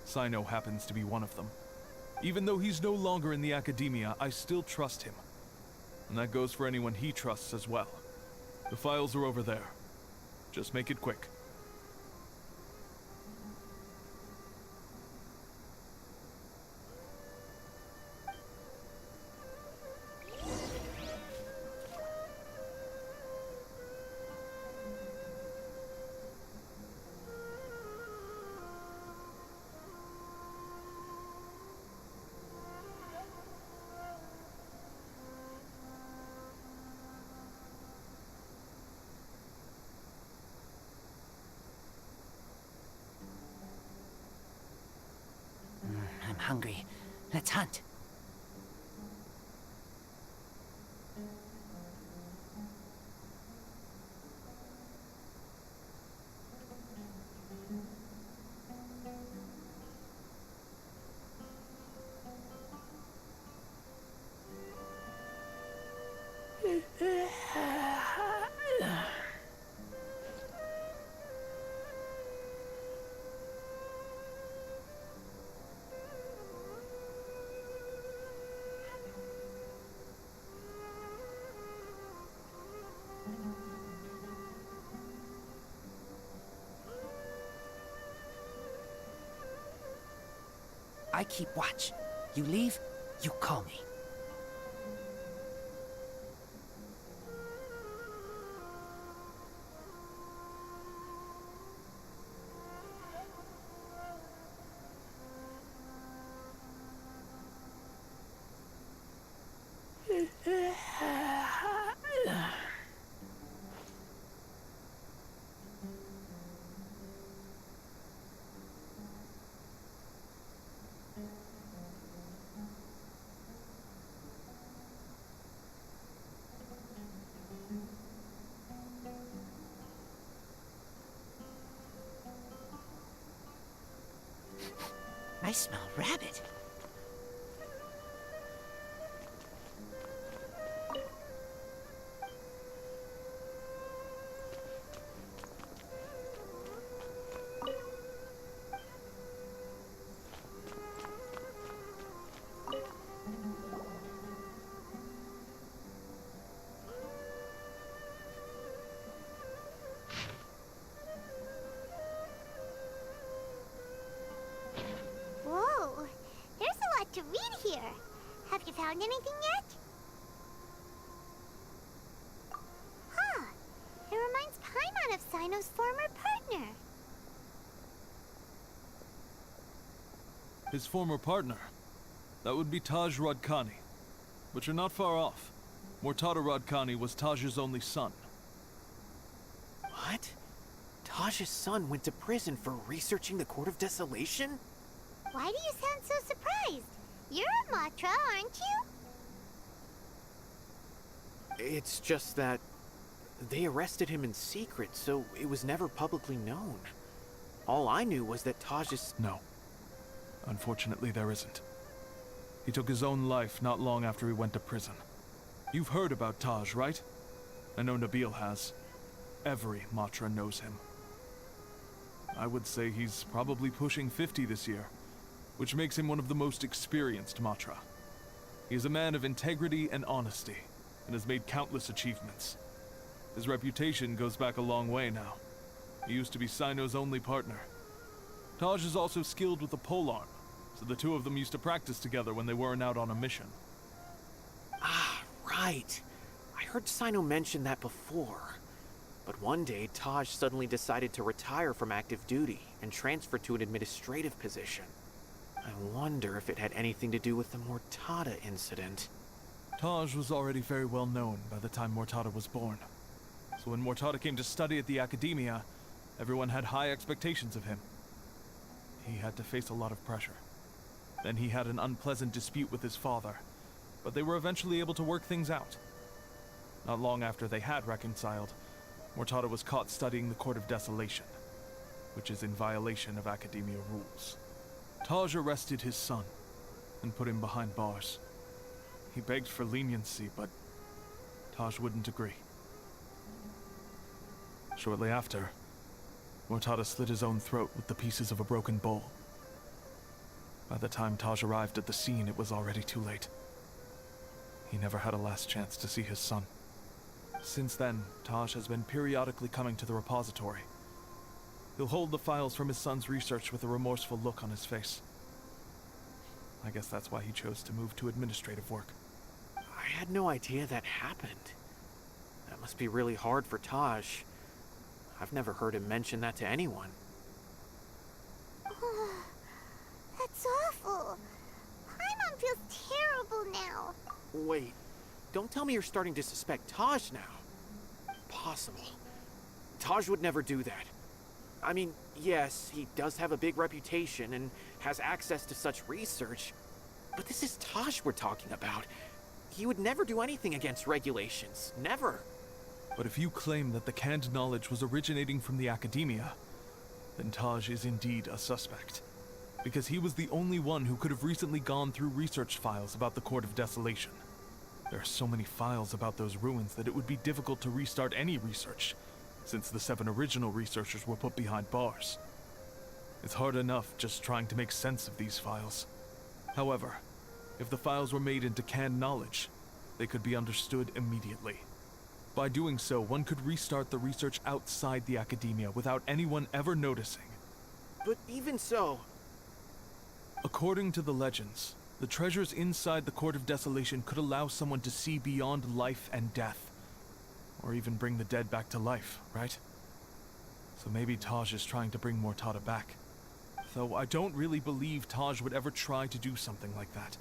Q: Sino happens to be one of them. Even though he's no longer in the academia, I still trust him. And that goes for anyone he trusts as well. The files are over there. Just make it quick.
C: I'm hungry. Let's hunt. I keep watch. You leave, you call me. I smell rabbit.
A: found anything yet? Huh. It reminds Paimon of Sino's former partner.
Q: His former partner? That would be Taj Radkani. But you're not far off. Mortada Radkani was Taj's only son.
L: What? Taj's son went to prison for researching the Court of Desolation?
A: Why do you sound so surprised? You're a Matra, aren't you?
L: It's just that they arrested him in secret, so it was never publicly known. All I knew was that Taj's...
Q: No. Unfortunately, there isn't. He took his own life not long after he went to prison. You've heard about Taj, right? I know Nabil has. Every Matra knows him. I would say he's probably pushing 50 this year, which makes him one of the most experienced Matra. He is a man of integrity and honesty, and has made countless achievements. His reputation goes back a long way now. He used to be Sino's only partner. Taj is also skilled with the polearm, so the two of them used to practice together when they weren't out on a mission.
L: Ah, right. I heard Sino mention that before. But one day, Taj suddenly decided to retire from active duty and transfer to an administrative position. I wonder if it had anything to do with the Mortada incident.
Q: Taj was already very well known by the time Mortada was born. So when Mortada came to study at the Academia, everyone had high expectations of him. He had to face a lot of pressure. Then he had an unpleasant dispute with his father, but they were eventually able to work things out. Not long after they had reconciled, Mortada was caught studying the Court of Desolation, which is in violation of Academia rules. Taj arrested his son and put him behind bars. He begged for leniency, but Taj wouldn't agree. Shortly after, Mortada slit his own throat with the pieces of a broken bowl. By the time Taj arrived at the scene, it was already too late. He never had a last chance to see his son. Since then, Taj has been periodically coming to the repository. He'll hold the files from his son's research with a remorseful look on his face. I guess that's why he chose to move to administrative work.
L: I had no idea that happened. That must be really hard for Taj. I've never heard him mention that to anyone.
A: That's awful. Paimon feels terrible now.
L: Wait, don't tell me you're starting to suspect Taj now. Impossible. Taj would never do that. I mean, yes, he does have a big reputation and has access to such research, but this is Taj we're talking about. He would never do anything against regulations. Never.
Q: But if you claim that the canned knowledge was originating from the Academia, then Taj is indeed a suspect. Because he was the only one who could have recently gone through research files about the Court of Desolation. There are so many files about those ruins that it would be difficult to restart any research, since the 7 original researchers were put behind bars. It's hard enough just trying to make sense of these files. However, if the files were made into canned knowledge, they could be understood immediately. By doing so, one could restart the research outside the Academia without anyone ever noticing.
L: But even so...
Q: According to the legends, the treasures inside the Court of Desolation could allow someone to see beyond life and death. Or even bring the dead back to life, right? So maybe Taj is trying to bring Mortada back. Though I don't really believe Taj would ever try to do something like that.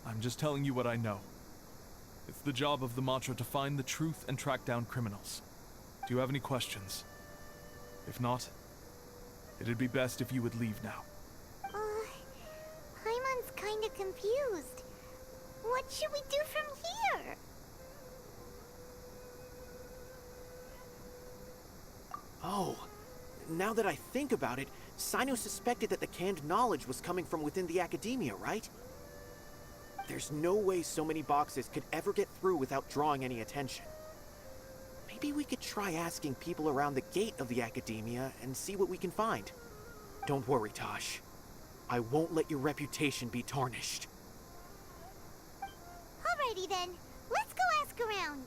Q: I'm just telling you what I know. It's the job of the Matra to find the truth and track down criminals. Do you have any questions? If not, it'd be best if you would leave now.
A: Paimon's kinda confused. What should we do from here?
L: Oh, now that I think about it, Sino suspected that the canned knowledge was coming from within the Academia, right? There's no way so many boxes could ever get through without drawing any attention. Maybe we could try asking people around the gate of the Academia and see what we can find. Don't worry, Taj. I won't let your reputation be tarnished.
A: Alrighty then, let's go ask around.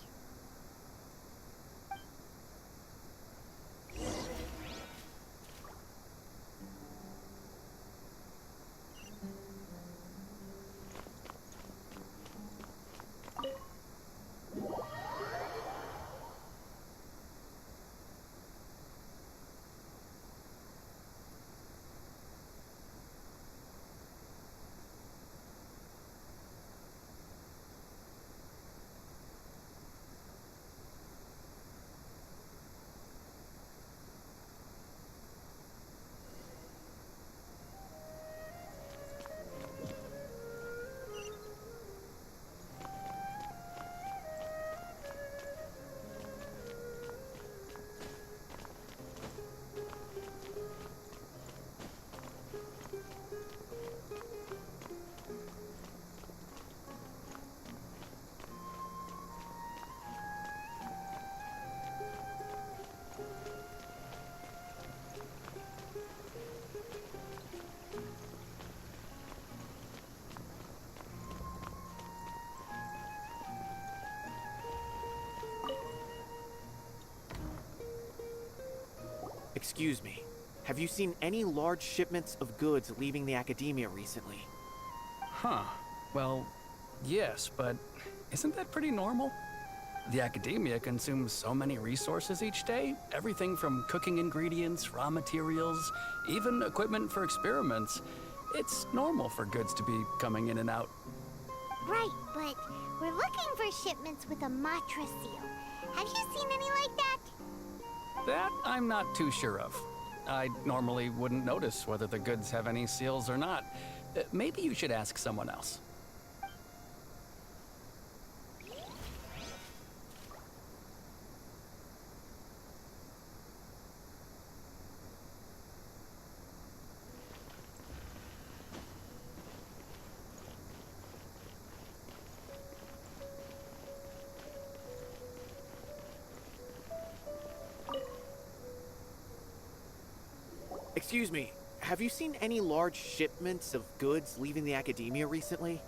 L: Excuse me. Have you seen any large shipments of goods leaving the academia recently?
R: Huh. Well, yes, but isn't that pretty normal? The academia consumes so many resources each day. Everything from cooking ingredients, raw materials, even equipment for experiments. It's normal for goods to be coming in and out.
A: Right, but we're looking for shipments with a Matra seal. Have you seen any like that?
R: That I'm not too sure of. I normally wouldn't notice whether the goods have any seals or not. Maybe you should ask someone else.
L: Excuse me, have you seen any large shipments of goods leaving the academia recently?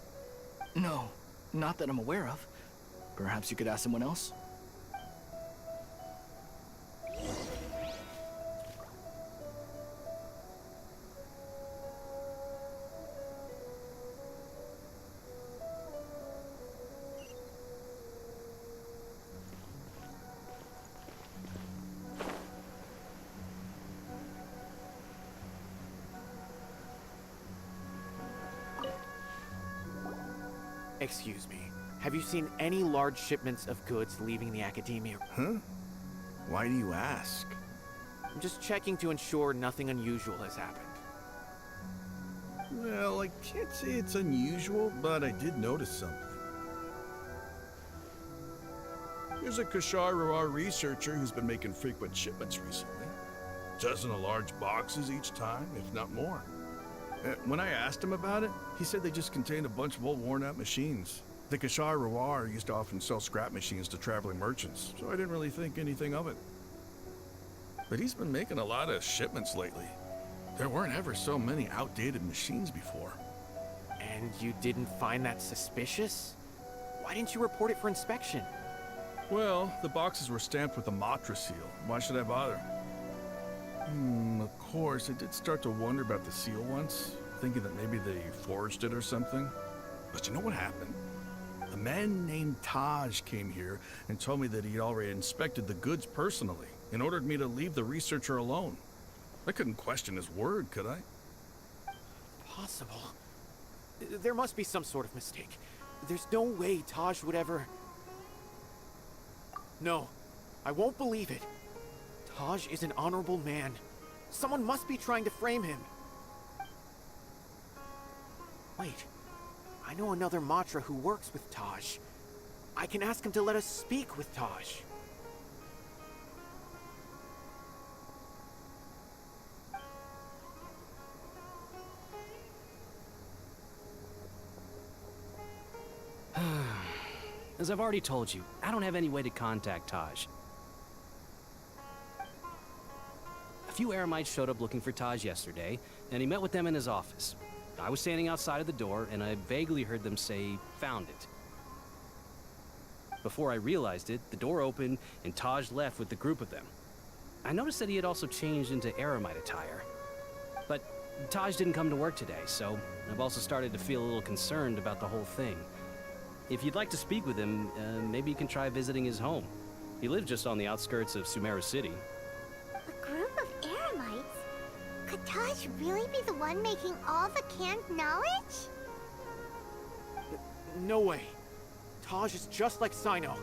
E: No, not that I'm aware of. Perhaps you could ask someone else?
L: Excuse me, have you seen any large shipments of goods leaving the academia?
S: Huh? Why do you ask?
L: I'm just checking to ensure nothing unusual has happened.
S: Well, I can't say it's unusual, but I did notice something. There's a Kashar researcher who's been making frequent shipments recently. Dozen of large boxes each time, if not more. When I asked him about it, he said they just contained a bunch of old worn-out machines. The Kashar used to often sell scrap machines to traveling merchants, so I didn't really think anything of it. But he's been making a lot of shipments lately. There weren't ever so many outdated machines before.
L: And you didn't find that suspicious? Why didn't you report it for inspection?
S: Well, the boxes were stamped with the Matra seal. Why should I bother? Of course, I did start to wonder about the seal once, thinking that maybe they forged it or something. But you know what happened? A man named Taj came here and told me that he'd already inspected the goods personally and ordered me to leave the researcher alone. I couldn't question his word, could I?
L: Possible. There must be some sort of mistake. There's no way Taj would ever... No, I won't believe it. Taj is an honorable man. Someone must be trying to frame him. Wait, I know another Matra who works with Taj. I can ask him to let us speak with Taj.
T: As I've already told you, I don't have any way to contact Taj. A few Eremites showed up looking for Taj yesterday, and he met with them in his office. I was standing outside of the door, and I vaguely heard them say, "Found it." Before I realized it, the door opened, and Taj left with the group of them. I noticed that he had also changed into Eremite attire. But Taj didn't come to work today, so I've also started to feel a little concerned about the whole thing. If you'd like to speak with him, maybe you can try visiting his home. He lives just on the outskirts of Sumeru City.
A: A group of Eremites? Could Taj really be the one making all the canned knowledge?
L: No way. Taj is just like Sino.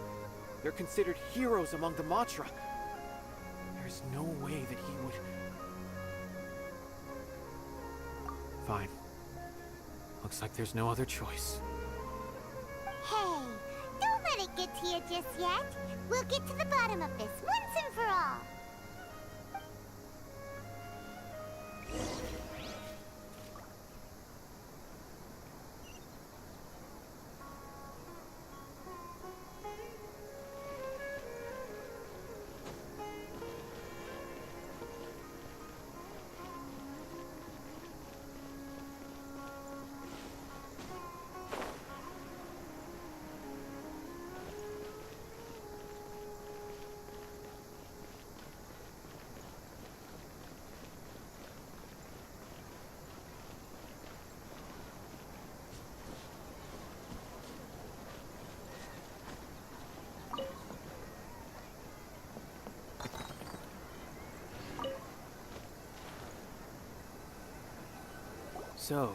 L: They're considered heroes among the Matra. There's no way that he would... Fine. Looks like there's no other choice.
A: Hey, don't let it get to you just yet. We'll get to the bottom of this once and for all.
L: So,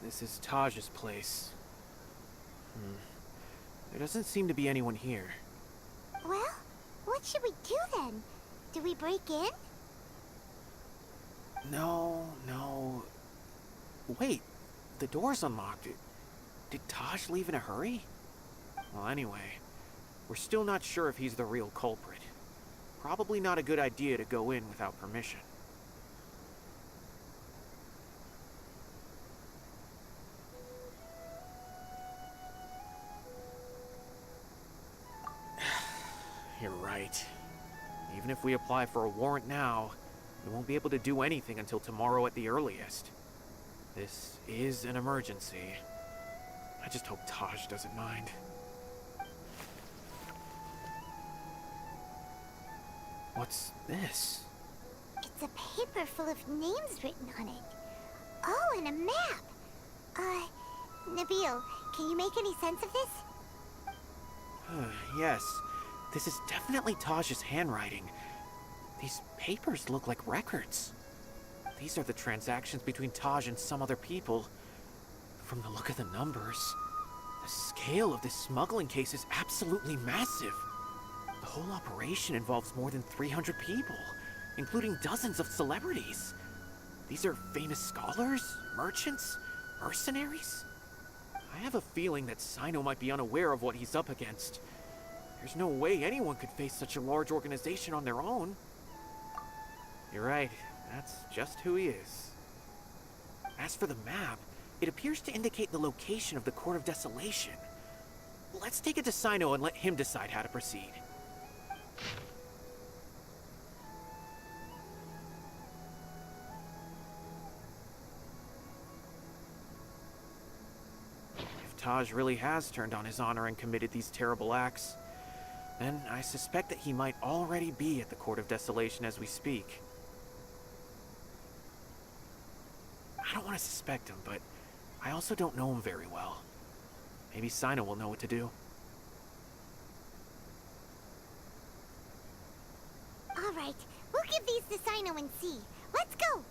L: this is Taj's place. There doesn't seem to be anyone here.
A: Well, what should we do then? Do we break in?
L: No. Wait, the door's unlocked. Did Taj leave in a hurry? Well, anyway, we're still not sure if he's the real culprit. Probably not a good idea to go in without permission. You're right. Even if we apply for a warrant now, we won't be able to do anything until tomorrow at the earliest. This is an emergency. I just hope Taj doesn't mind. What's this?
A: It's a paper full of names written on it. Oh, and a map. Nabil, can you make any sense of this?
L: Yes, this is definitely Taj's handwriting. These papers look like records. These are the transactions between Taj and some other people. From the look of the numbers, the scale of this smuggling case is absolutely massive. The whole operation involves more than 300 people, including dozens of celebrities. These are famous scholars, merchants, mercenaries. I have a feeling that Sino might be unaware of what he's up against. There's no way anyone could face such a large organization on their own. You're right, that's just who he is. As for the map, it appears to indicate the location of the Court of Desolation. Let's take it to Sino and let him decide how to proceed. If Taj really has turned on his honor and committed these terrible acts, then I suspect that he might already be at the Court of Desolation as we speak. I don't want to suspect him, but I also don't know him very well. Maybe Sino will know what to do.
A: All right, we'll give these to Sino and see. Let's go!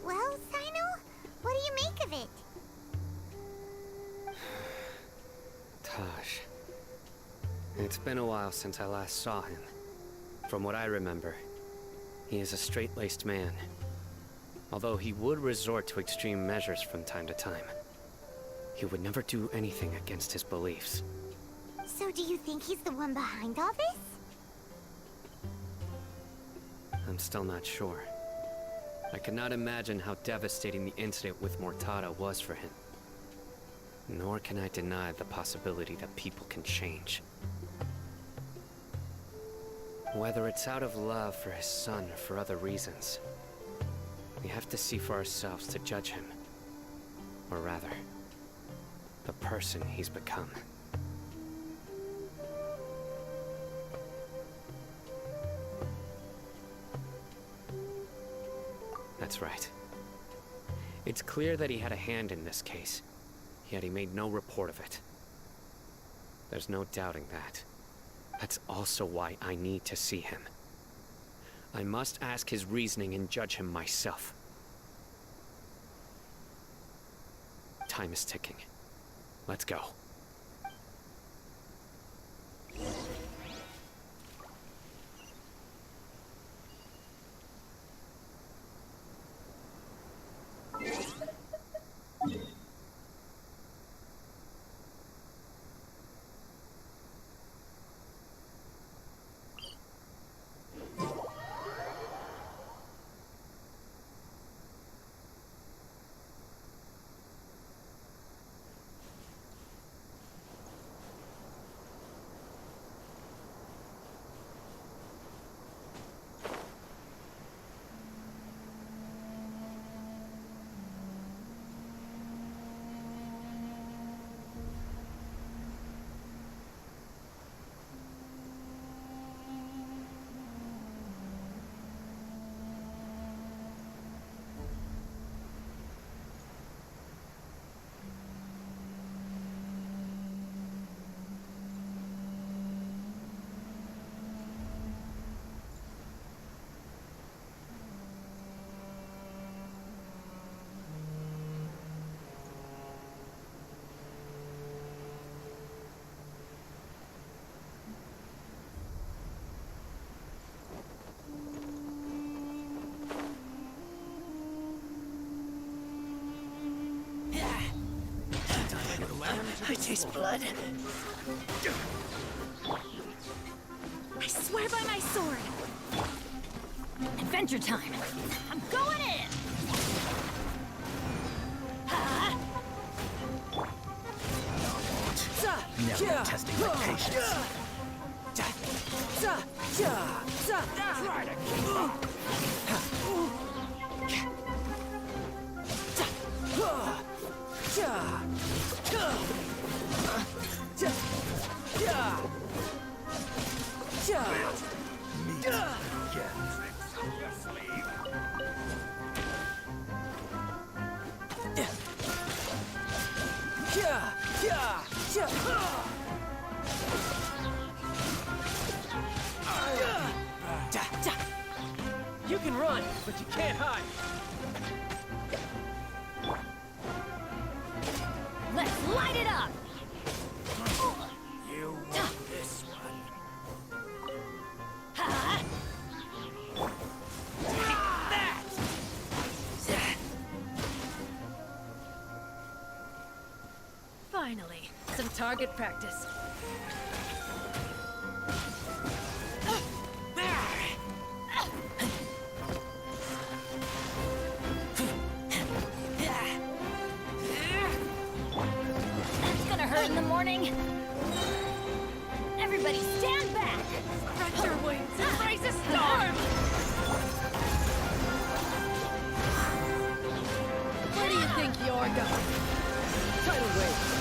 A: Well, Sino, what do you make of it?
M: Taj. It's been a while since I last saw him. From what I remember, he is a straight-laced man. Although he would resort to extreme measures from time to time, he would never do anything against his beliefs.
A: So do you think he's the one behind all this?
M: I'm still not sure. I cannot imagine how devastating the incident with Mortada was for him. Nor can I deny the possibility that people can change. Whether it's out of love for his son or for other reasons, we have to see for ourselves to judge him. Or rather, the person he's become. That's right. It's clear that he had a hand in this case, yet he made no report of it. There's no doubting that. That's also why I need to see him. I must ask his reasoning and judge him myself. Time is ticking. Let's go.
C: I taste blood.
D: I swear by my sword. Adventure time. I'm going in.
J: Now testing my patience.
G: Try to keep up.
N: You can run, but you can't hide.
D: Let's light it up.
N: You want this one?
D: Finally, some target practice. That's gonna hurt in the morning. Everybody stand back. Stretch your wings and raise a storm. Where do you think you're going?
N: Tidal wave.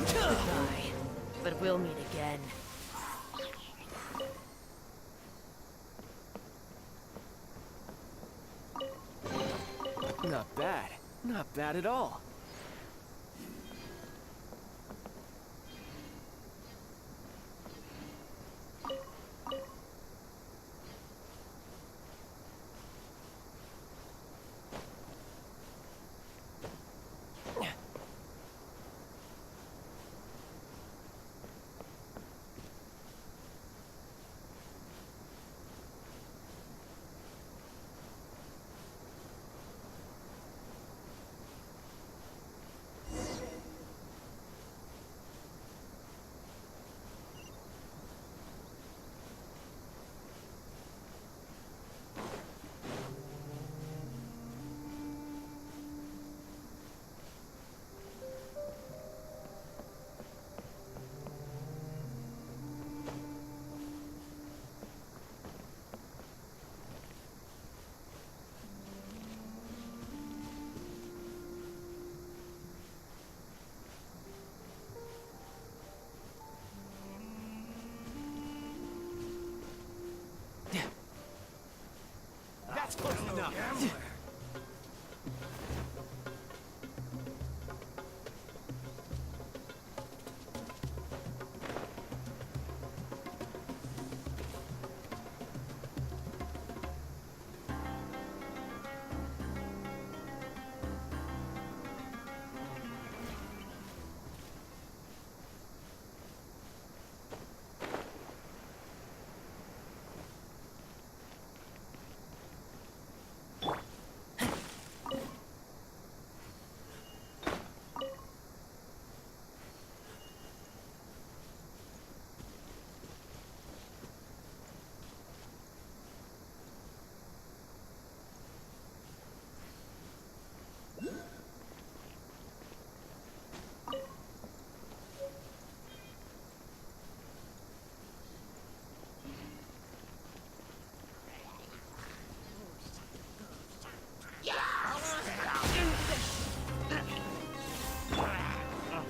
D: Goodbye. But we'll meet again.
E: Not bad. Not bad at all. enough.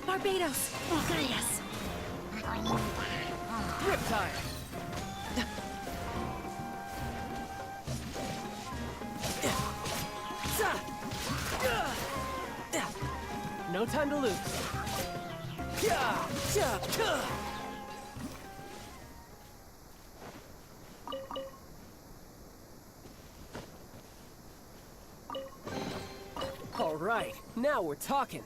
K: Barbados! Gracias!
E: Riptide! No time to lose. All right, now we're talking.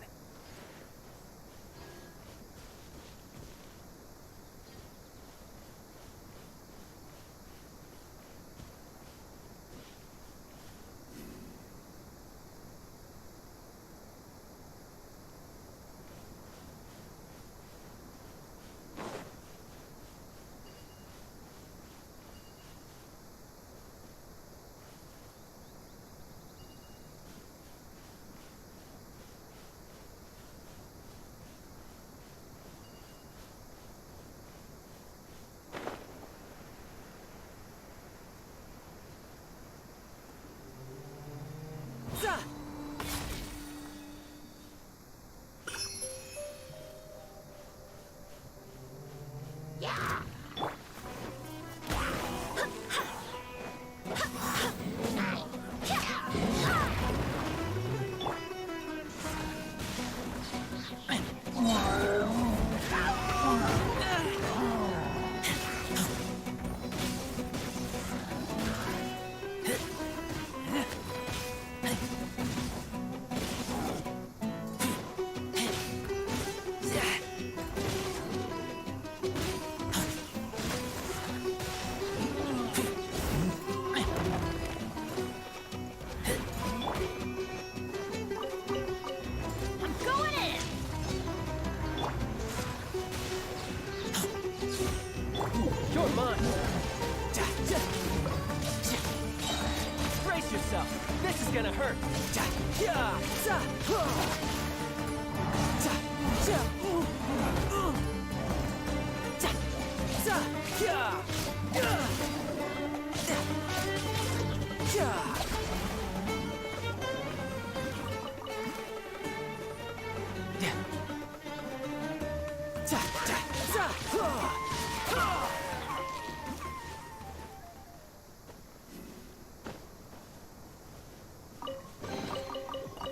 E: You're mine! Brace yourself! This is gonna hurt!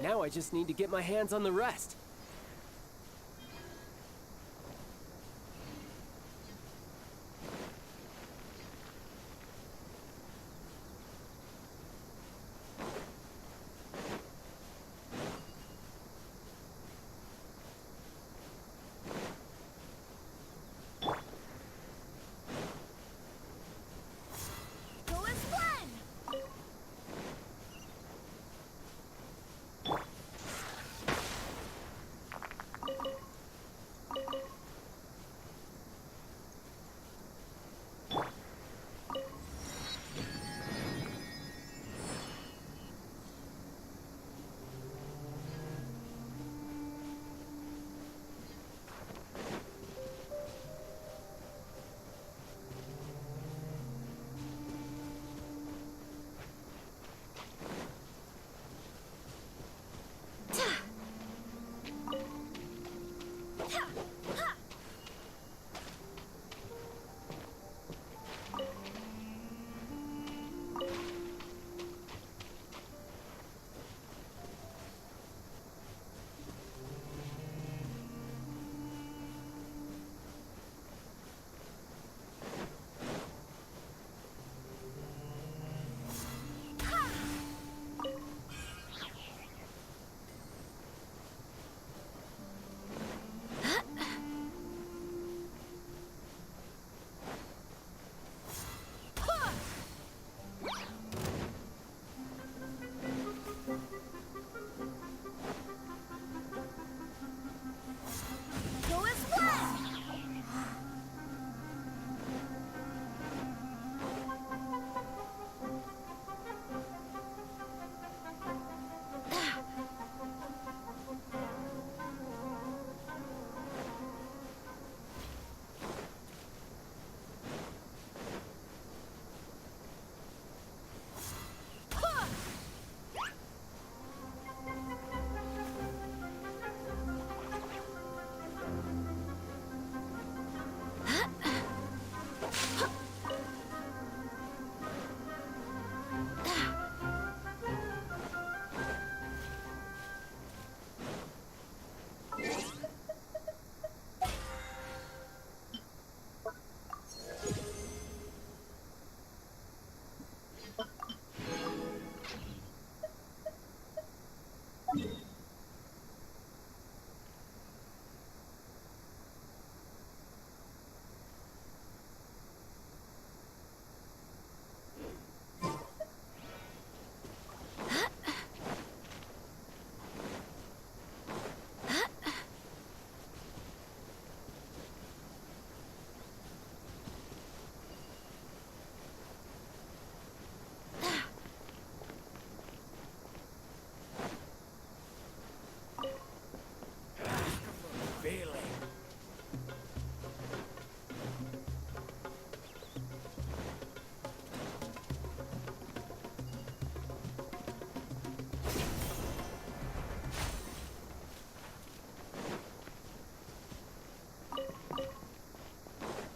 E: Now I just need to get my hands on the rest.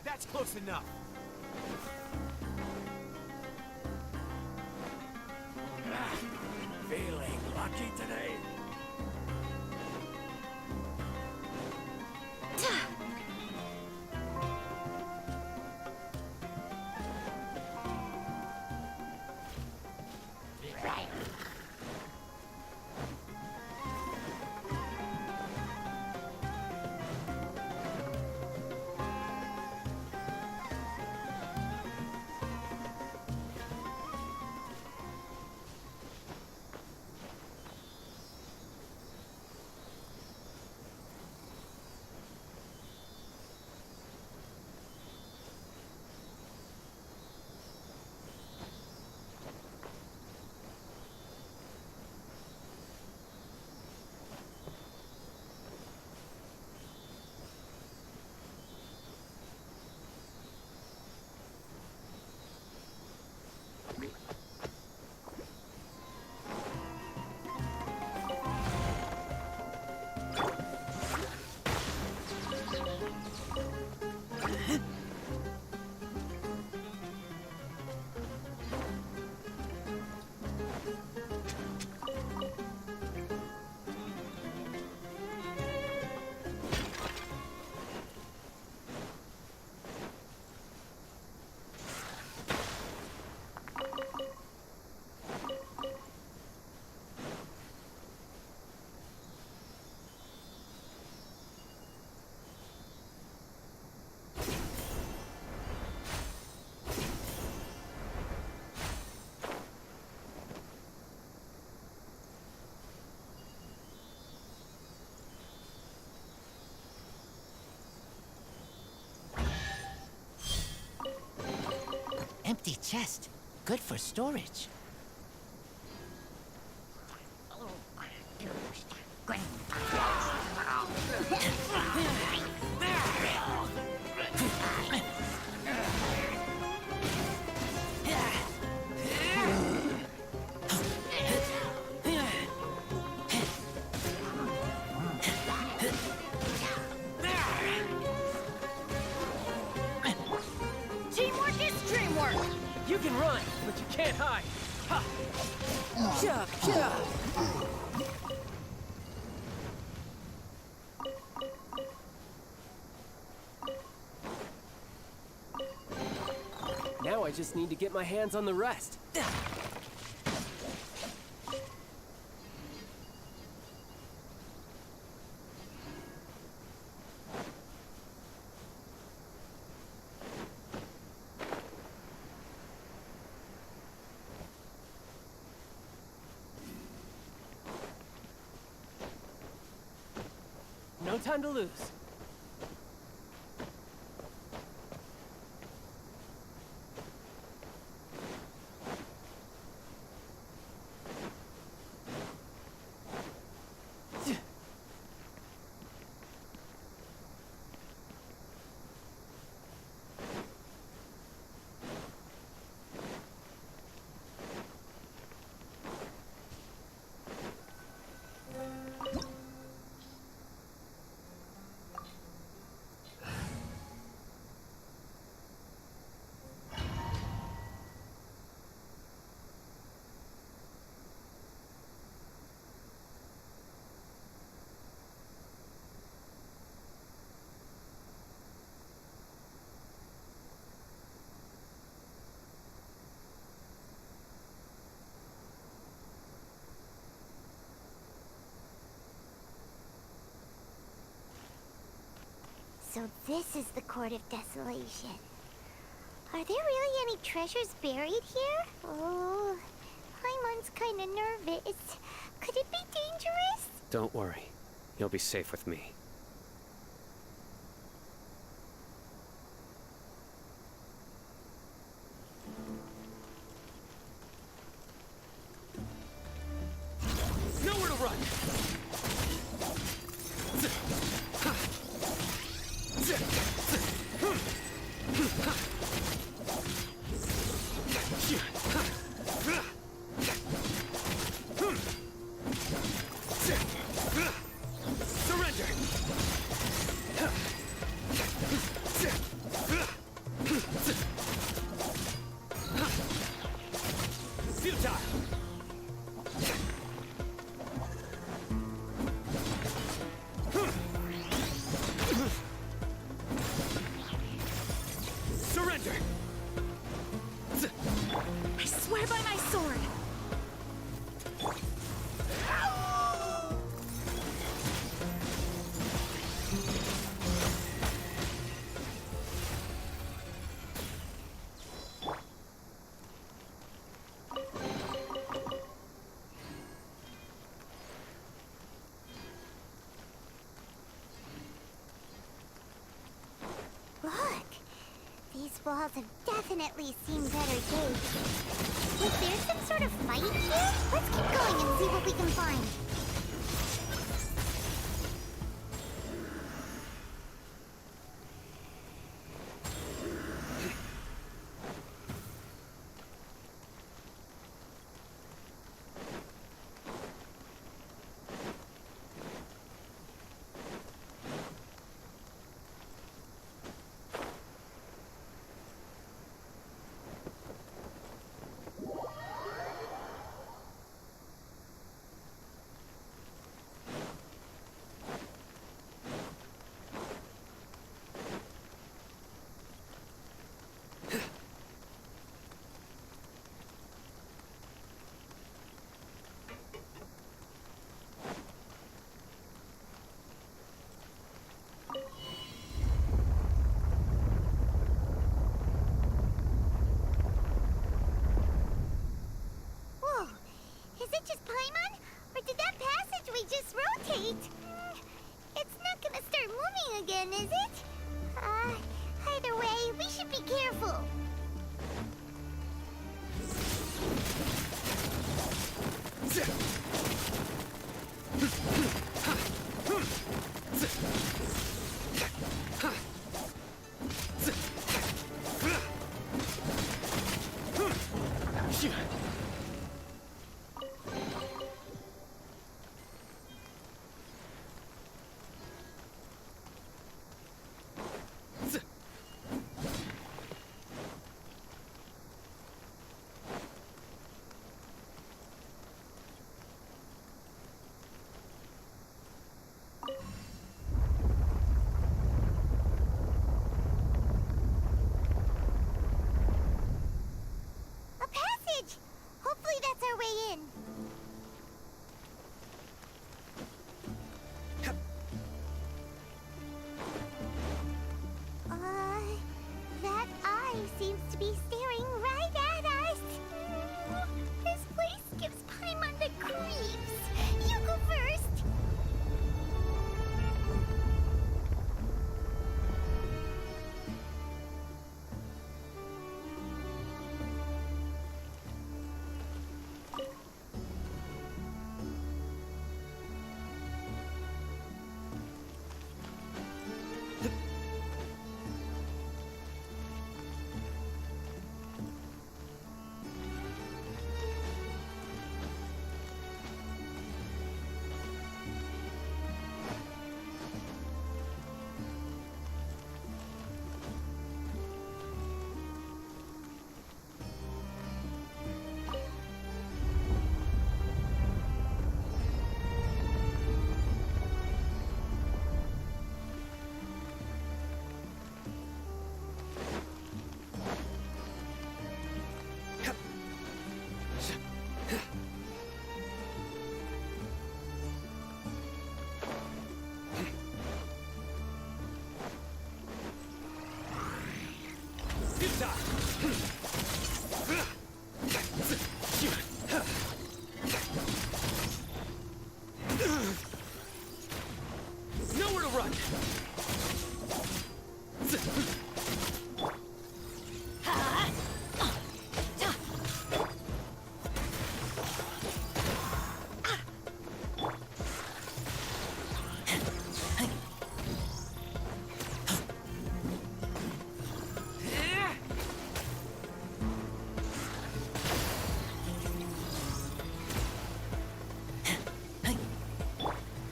U: That's close enough.
O: Feeling lucky today?
C: Empty chest. Good for storage.
N: Teamwork is dreamwork! You can run, but you can't hide. Ha! Cha, cha. Now I just need to get my hands on the rest. No time to lose.
A: So this is the Court of Desolation. Are there really any treasures buried here? Oh, Paimon's kinda nervous. Could it be dangerous?
M: Don't worry. You'll be safe with me.
G: Nowhere to run! Surrender! Futile! Surrender!
K: I swear by my sword!
A: Look! These walls have definitely seen better days. Was there some sort of fight here? Let's keep going and see what we can find. Whoa! Is it just Paimon? Or did that passageway just rotate? It's not gonna start moving again, is it? Either way, we should be careful.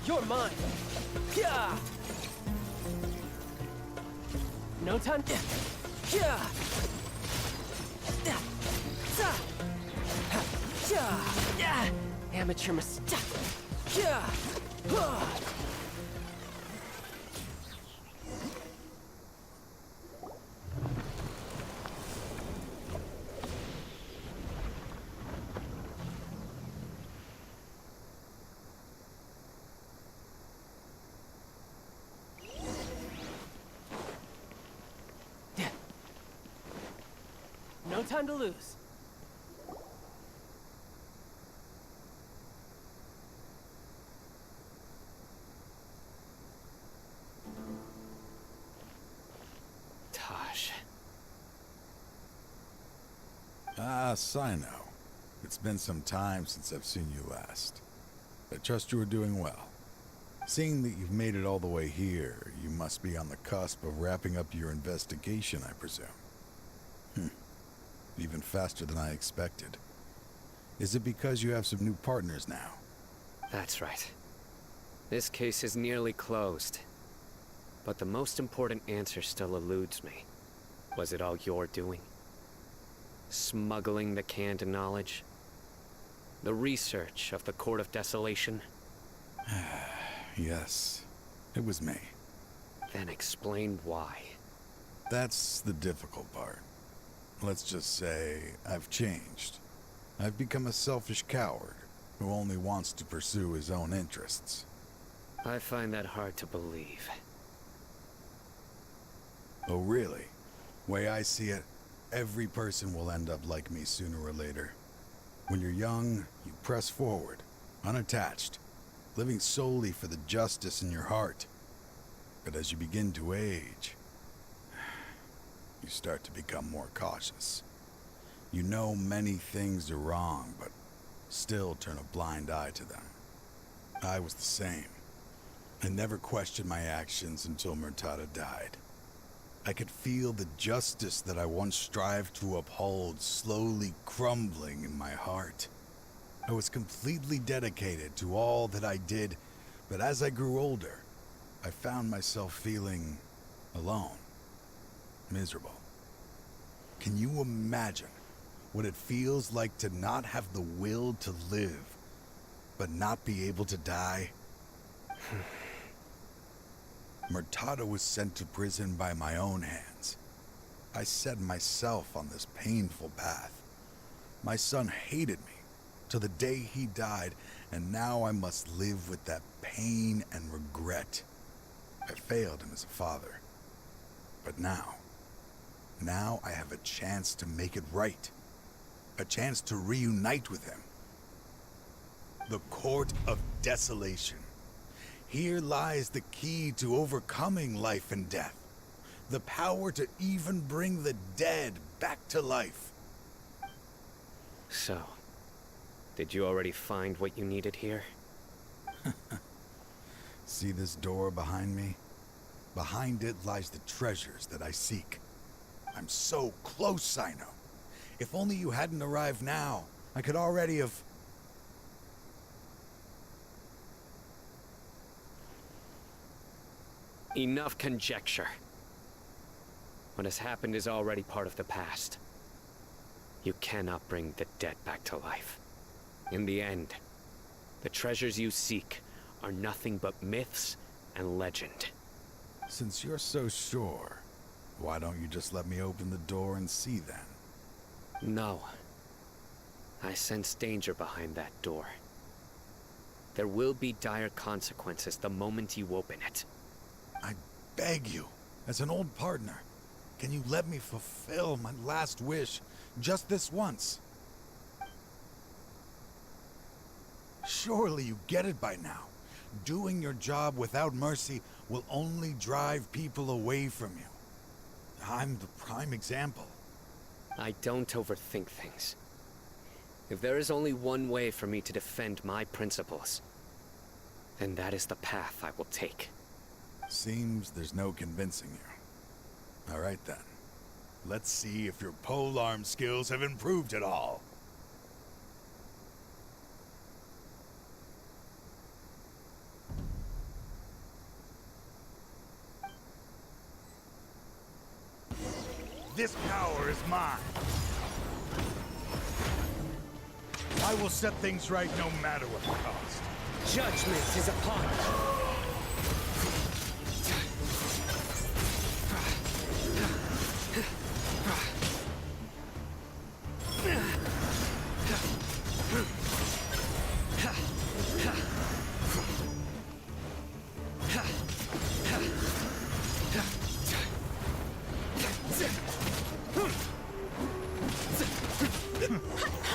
G: You're mine. Yeah. No time. Yeah. Yeah. Amateur mistake. Yeah. No time to lose.
M: Taj.
B: Ah, Sino. It's been some time since I've seen you last. I trust you are doing well. Seeing that you've made it all the way here, you must be on the cusp of wrapping up your investigation, I presume. Even faster than I expected. Is it because you have some new partners now?
M: That's right. This case is nearly closed. But the most important answer still eludes me. Was it all your doing? Smuggling the canned knowledge? The research of the Court of Desolation?
B: Yes, it was me.
M: Then explain why.
B: That's the difficult part. Let's just say I've changed. I've become a selfish coward who only wants to pursue his own interests.
M: I find that hard to believe.
B: Oh, really? Way I see it, every person will end up like me sooner or later. When you're young, you press forward, unattached, living solely for the justice in your heart. But as you begin to age, you start to become more cautious. You know many things are wrong, but still turn a blind eye to them. I was the same. I never questioned my actions until Murtada died. I could feel the justice that I once strived to uphold slowly crumbling in my heart. I was completely dedicated to all that I did, but as I grew older, I found myself feeling alone, miserable. Can you imagine what it feels like to not have the will to live, but not be able to die? Murtada was sent to prison by my own hands. I set myself on this painful path. My son hated me till the day he died, and now I must live with that pain and regret. I failed him as a father. But now I have a chance to make it right. A chance to reunite with him. The Court of Desolation. Here lies the key to overcoming life and death. The power to even bring the dead back to life.
M: So, did you already find what you needed here?
B: See this door behind me? Behind it lies the treasures that I seek. I'm so close, Sino. If only you hadn't arrived now, I could already have...
M: Enough conjecture. What has happened is already part of the past. You cannot bring the dead back to life. In the end, the treasures you seek are nothing but myths and legend.
B: Since you're so sure, why don't you just let me open the door and see then?
M: No. I sense danger behind that door. There will be dire consequences the moment you open it.
B: I beg you, as an old partner, can you let me fulfill my last wish just this once? Surely you get it by now. Doing your job without mercy will only drive people away from you. I'm the prime example.
M: I don't overthink things. If there is only one way for me to defend my principles, then that is the path I will take.
B: Seems there's no convincing you. All right then. Let's see if your polearm skills have improved at all.
U: This power is mine. I will set things right no matter what the cost.
M: Judgment is upon us.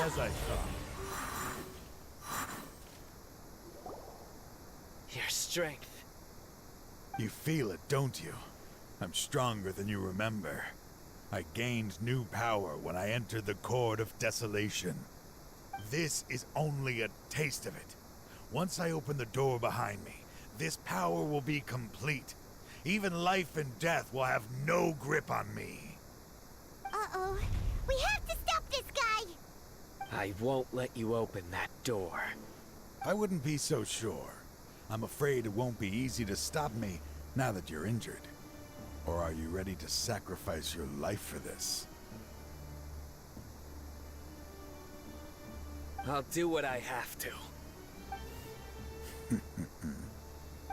U: As I thought.
M: Your strength.
U: You feel it, don't you? I'm stronger than you remember. I gained new power when I entered the Court of Desolation. This is only a taste of it. Once I open the door behind me, this power will be complete. Even life and death will have no grip on me.
A: Uh-oh. We have to stop this guy!
M: I won't let you open that door.
U: I wouldn't be so sure. I'm afraid it won't be easy to stop me now that you're injured. Or are you ready to sacrifice your life for this?
M: I'll do what I have to.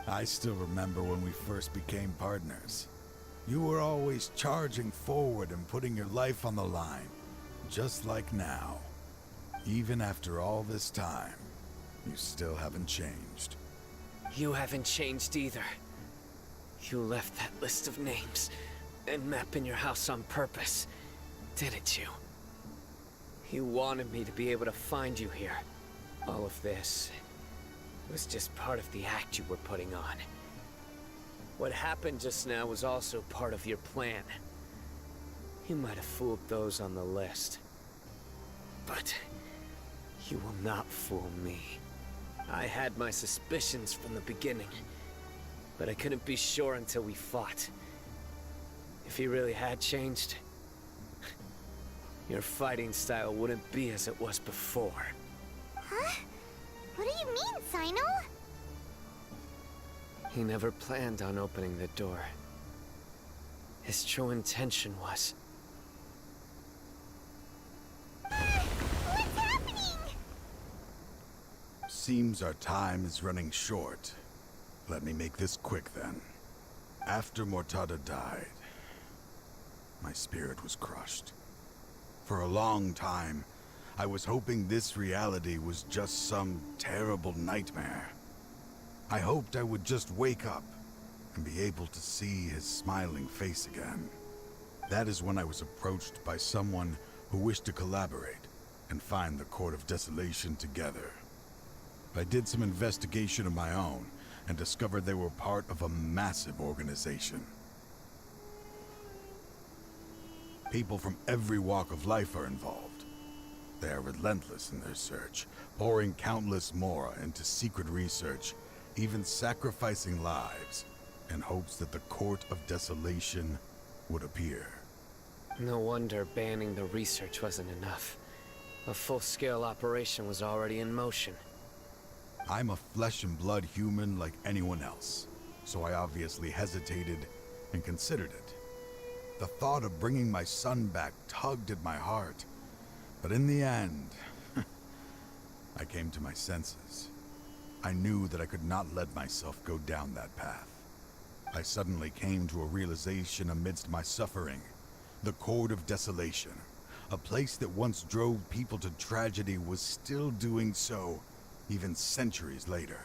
U: I still remember when we first became partners. You were always charging forward and putting your life on the line, just like now. Even after all this time, you still haven't changed.
M: You haven't changed either. You left that list of names and map in your house on purpose, didn't you? You wanted me to be able to find you here. All of this was just part of the act you were putting on. What happened just now was also part of your plan. You might have fooled those on the list. But you will not fool me. I had my suspicions from the beginning, but I couldn't be sure until we fought. If he really had changed, your fighting style wouldn't be as it was before.
A: Huh? What do you mean, Sino?
M: He never planned on opening the door. His true intention was...
A: What's happening?
U: Seems our time is running short. Let me make this quick then. After Mortada died, my spirit was crushed. For a long time, I was hoping this reality was just some terrible nightmare. I hoped I would just wake up and be able to see his smiling face again. That is when I was approached by someone who wished to collaborate and find the Court of Desolation together. I did some investigation of my own and discovered they were part of a massive organization. People from every walk of life are involved. They are relentless in their search, pouring countless Mora into secret research, even sacrificing lives in hopes that the Court of Desolation would appear.
M: No wonder banning the research wasn't enough. A full-scale operation was already in motion.
U: I'm a flesh and blood human like anyone else, so I obviously hesitated and considered it. The thought of bringing my son back tugged at my heart, but in the end, I came to my senses. I knew that I could not let myself go down that path. I suddenly came to a realization amidst my suffering. The Court of Desolation, a place that once drove people to tragedy, was still doing so, even centuries later.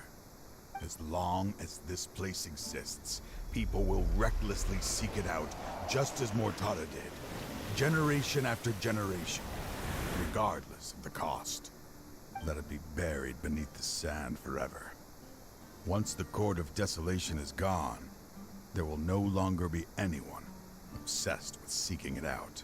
U: As long as this place exists, people will recklessly seek it out, just as Mortada did, generation after generation, regardless of the cost. Let it be buried beneath the sand forever. Once the Court of Desolation is gone, there will no longer be anyone obsessed with seeking it out.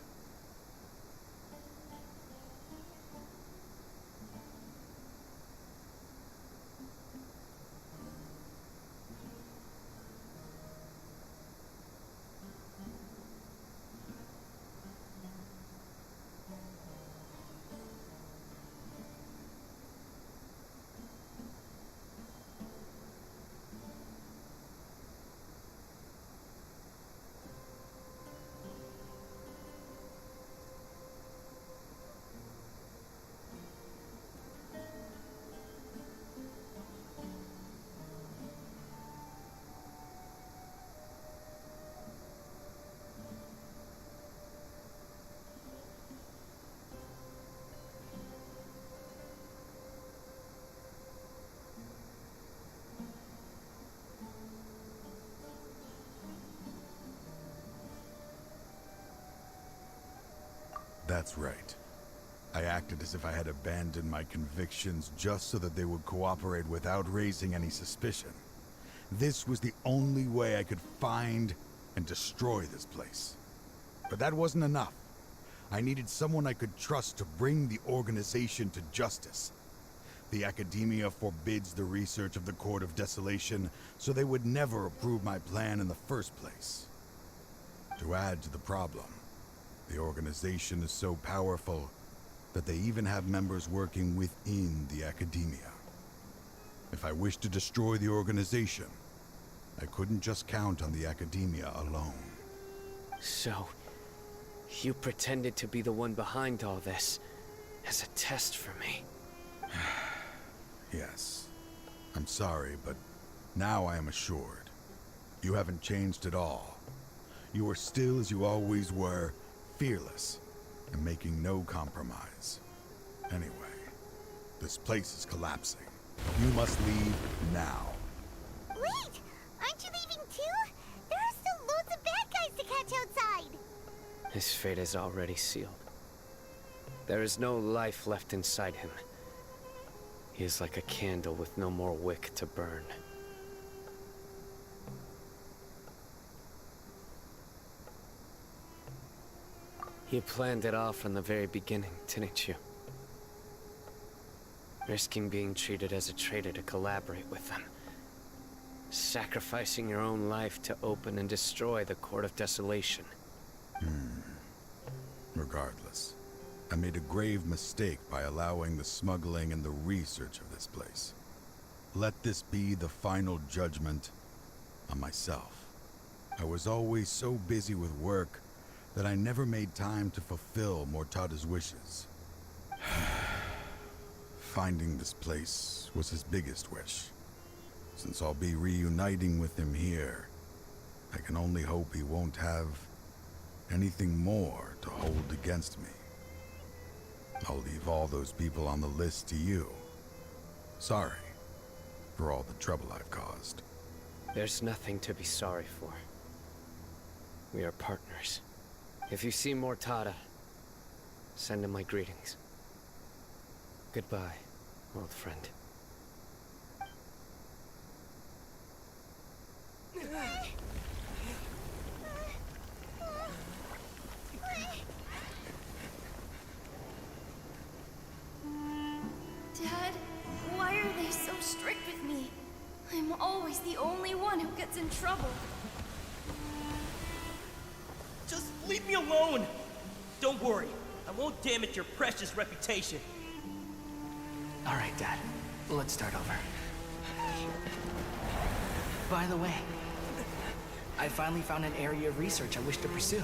U: That's right. I acted as if I had abandoned my convictions just so that they would cooperate without raising any suspicion. This was the only way I could find and destroy this place. But that wasn't enough. I needed someone I could trust to bring the organization to justice. The Academia forbids the research of the Court of Desolation, so they would never approve my plan in the first place. To add to the problem, the organization is so powerful that they even have members working within the Academia. If I wished to destroy the organization, I couldn't just count on the Academia alone.
M: So, you pretended to be the one behind all this, as a test for me.
U: Yes. I'm sorry, but now I am assured. You haven't changed at all. You are still as you always were, fearless, and making no compromise. Anyway, this place is collapsing. You must leave now.
A: Wait! Aren't you leaving too? There are still loads of bad guys to catch outside!
M: His fate is already sealed. There is no life left inside him. He is like a candle with no more wick to burn. You planned it all from the very beginning, didn't you? Risking being treated as a traitor to collaborate with them. Sacrificing your own life to open and destroy the Court of Desolation.
U: Regardless, I made a grave mistake by allowing the smuggling and the research of this place. Let this be the final judgment on myself. I was always so busy with work that I never made time to fulfill Mortada's wishes. Finding this place was his biggest wish. Since I'll be reuniting with him here, I can only hope he won't have anything more to hold against me. I'll leave all those people on the list to you. Sorry for all the trouble I've caused.
M: There's nothing to be sorry for. We are partners. If you see Mortada, send him my greetings. Goodbye, old friend.
H: Dad, why are they so strict with me? I'm always the only one who gets in trouble.
V: Just leave me alone! Don't worry, I won't damage your precious reputation.
E: All right, Dad. Let's start over. By the way, I finally found an area of research I wish to pursue.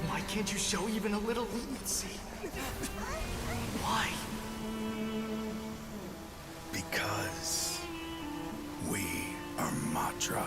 E: Why can't you show even a little leniency? Why?
U: Because we are Matra.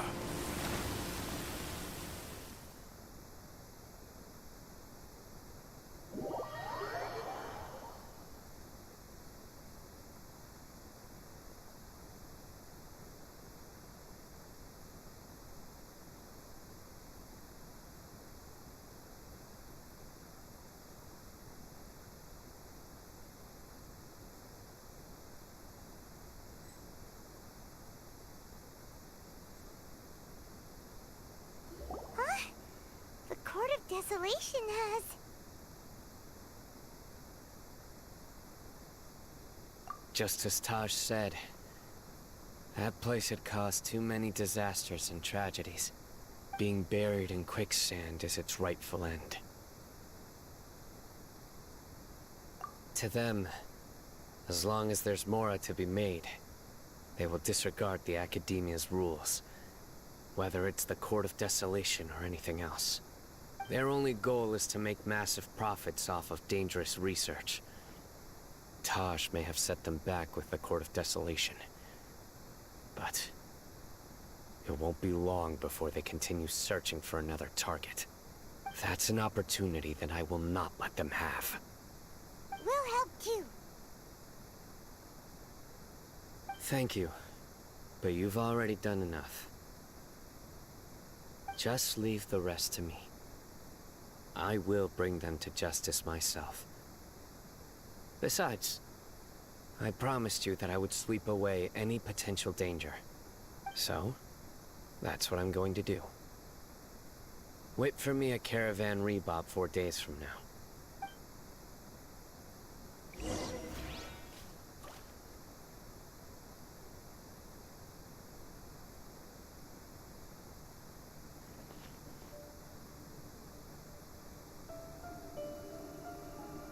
A: Huh? The Court of Desolation has...
M: Just as Taj said, that place had caused too many disasters and tragedies. Being buried in quicksand is its rightful end. To them, as long as there's more to be made, they will disregard the Academia's rules, whether it's the Court of Desolation or anything else. Their only goal is to make massive profits off of dangerous research. Taj may have set them back with the Court of Desolation, but it won't be long before they continue searching for another target. That's an opportunity that I will not let them have.
A: We'll help too.
M: Thank you, but you've already done enough. Just leave the rest to me. I will bring them to justice myself. Besides, I promised you that I would sweep away any potential danger. So, that's what I'm going to do. Wait for me at Caravan Rebob 4 days from now.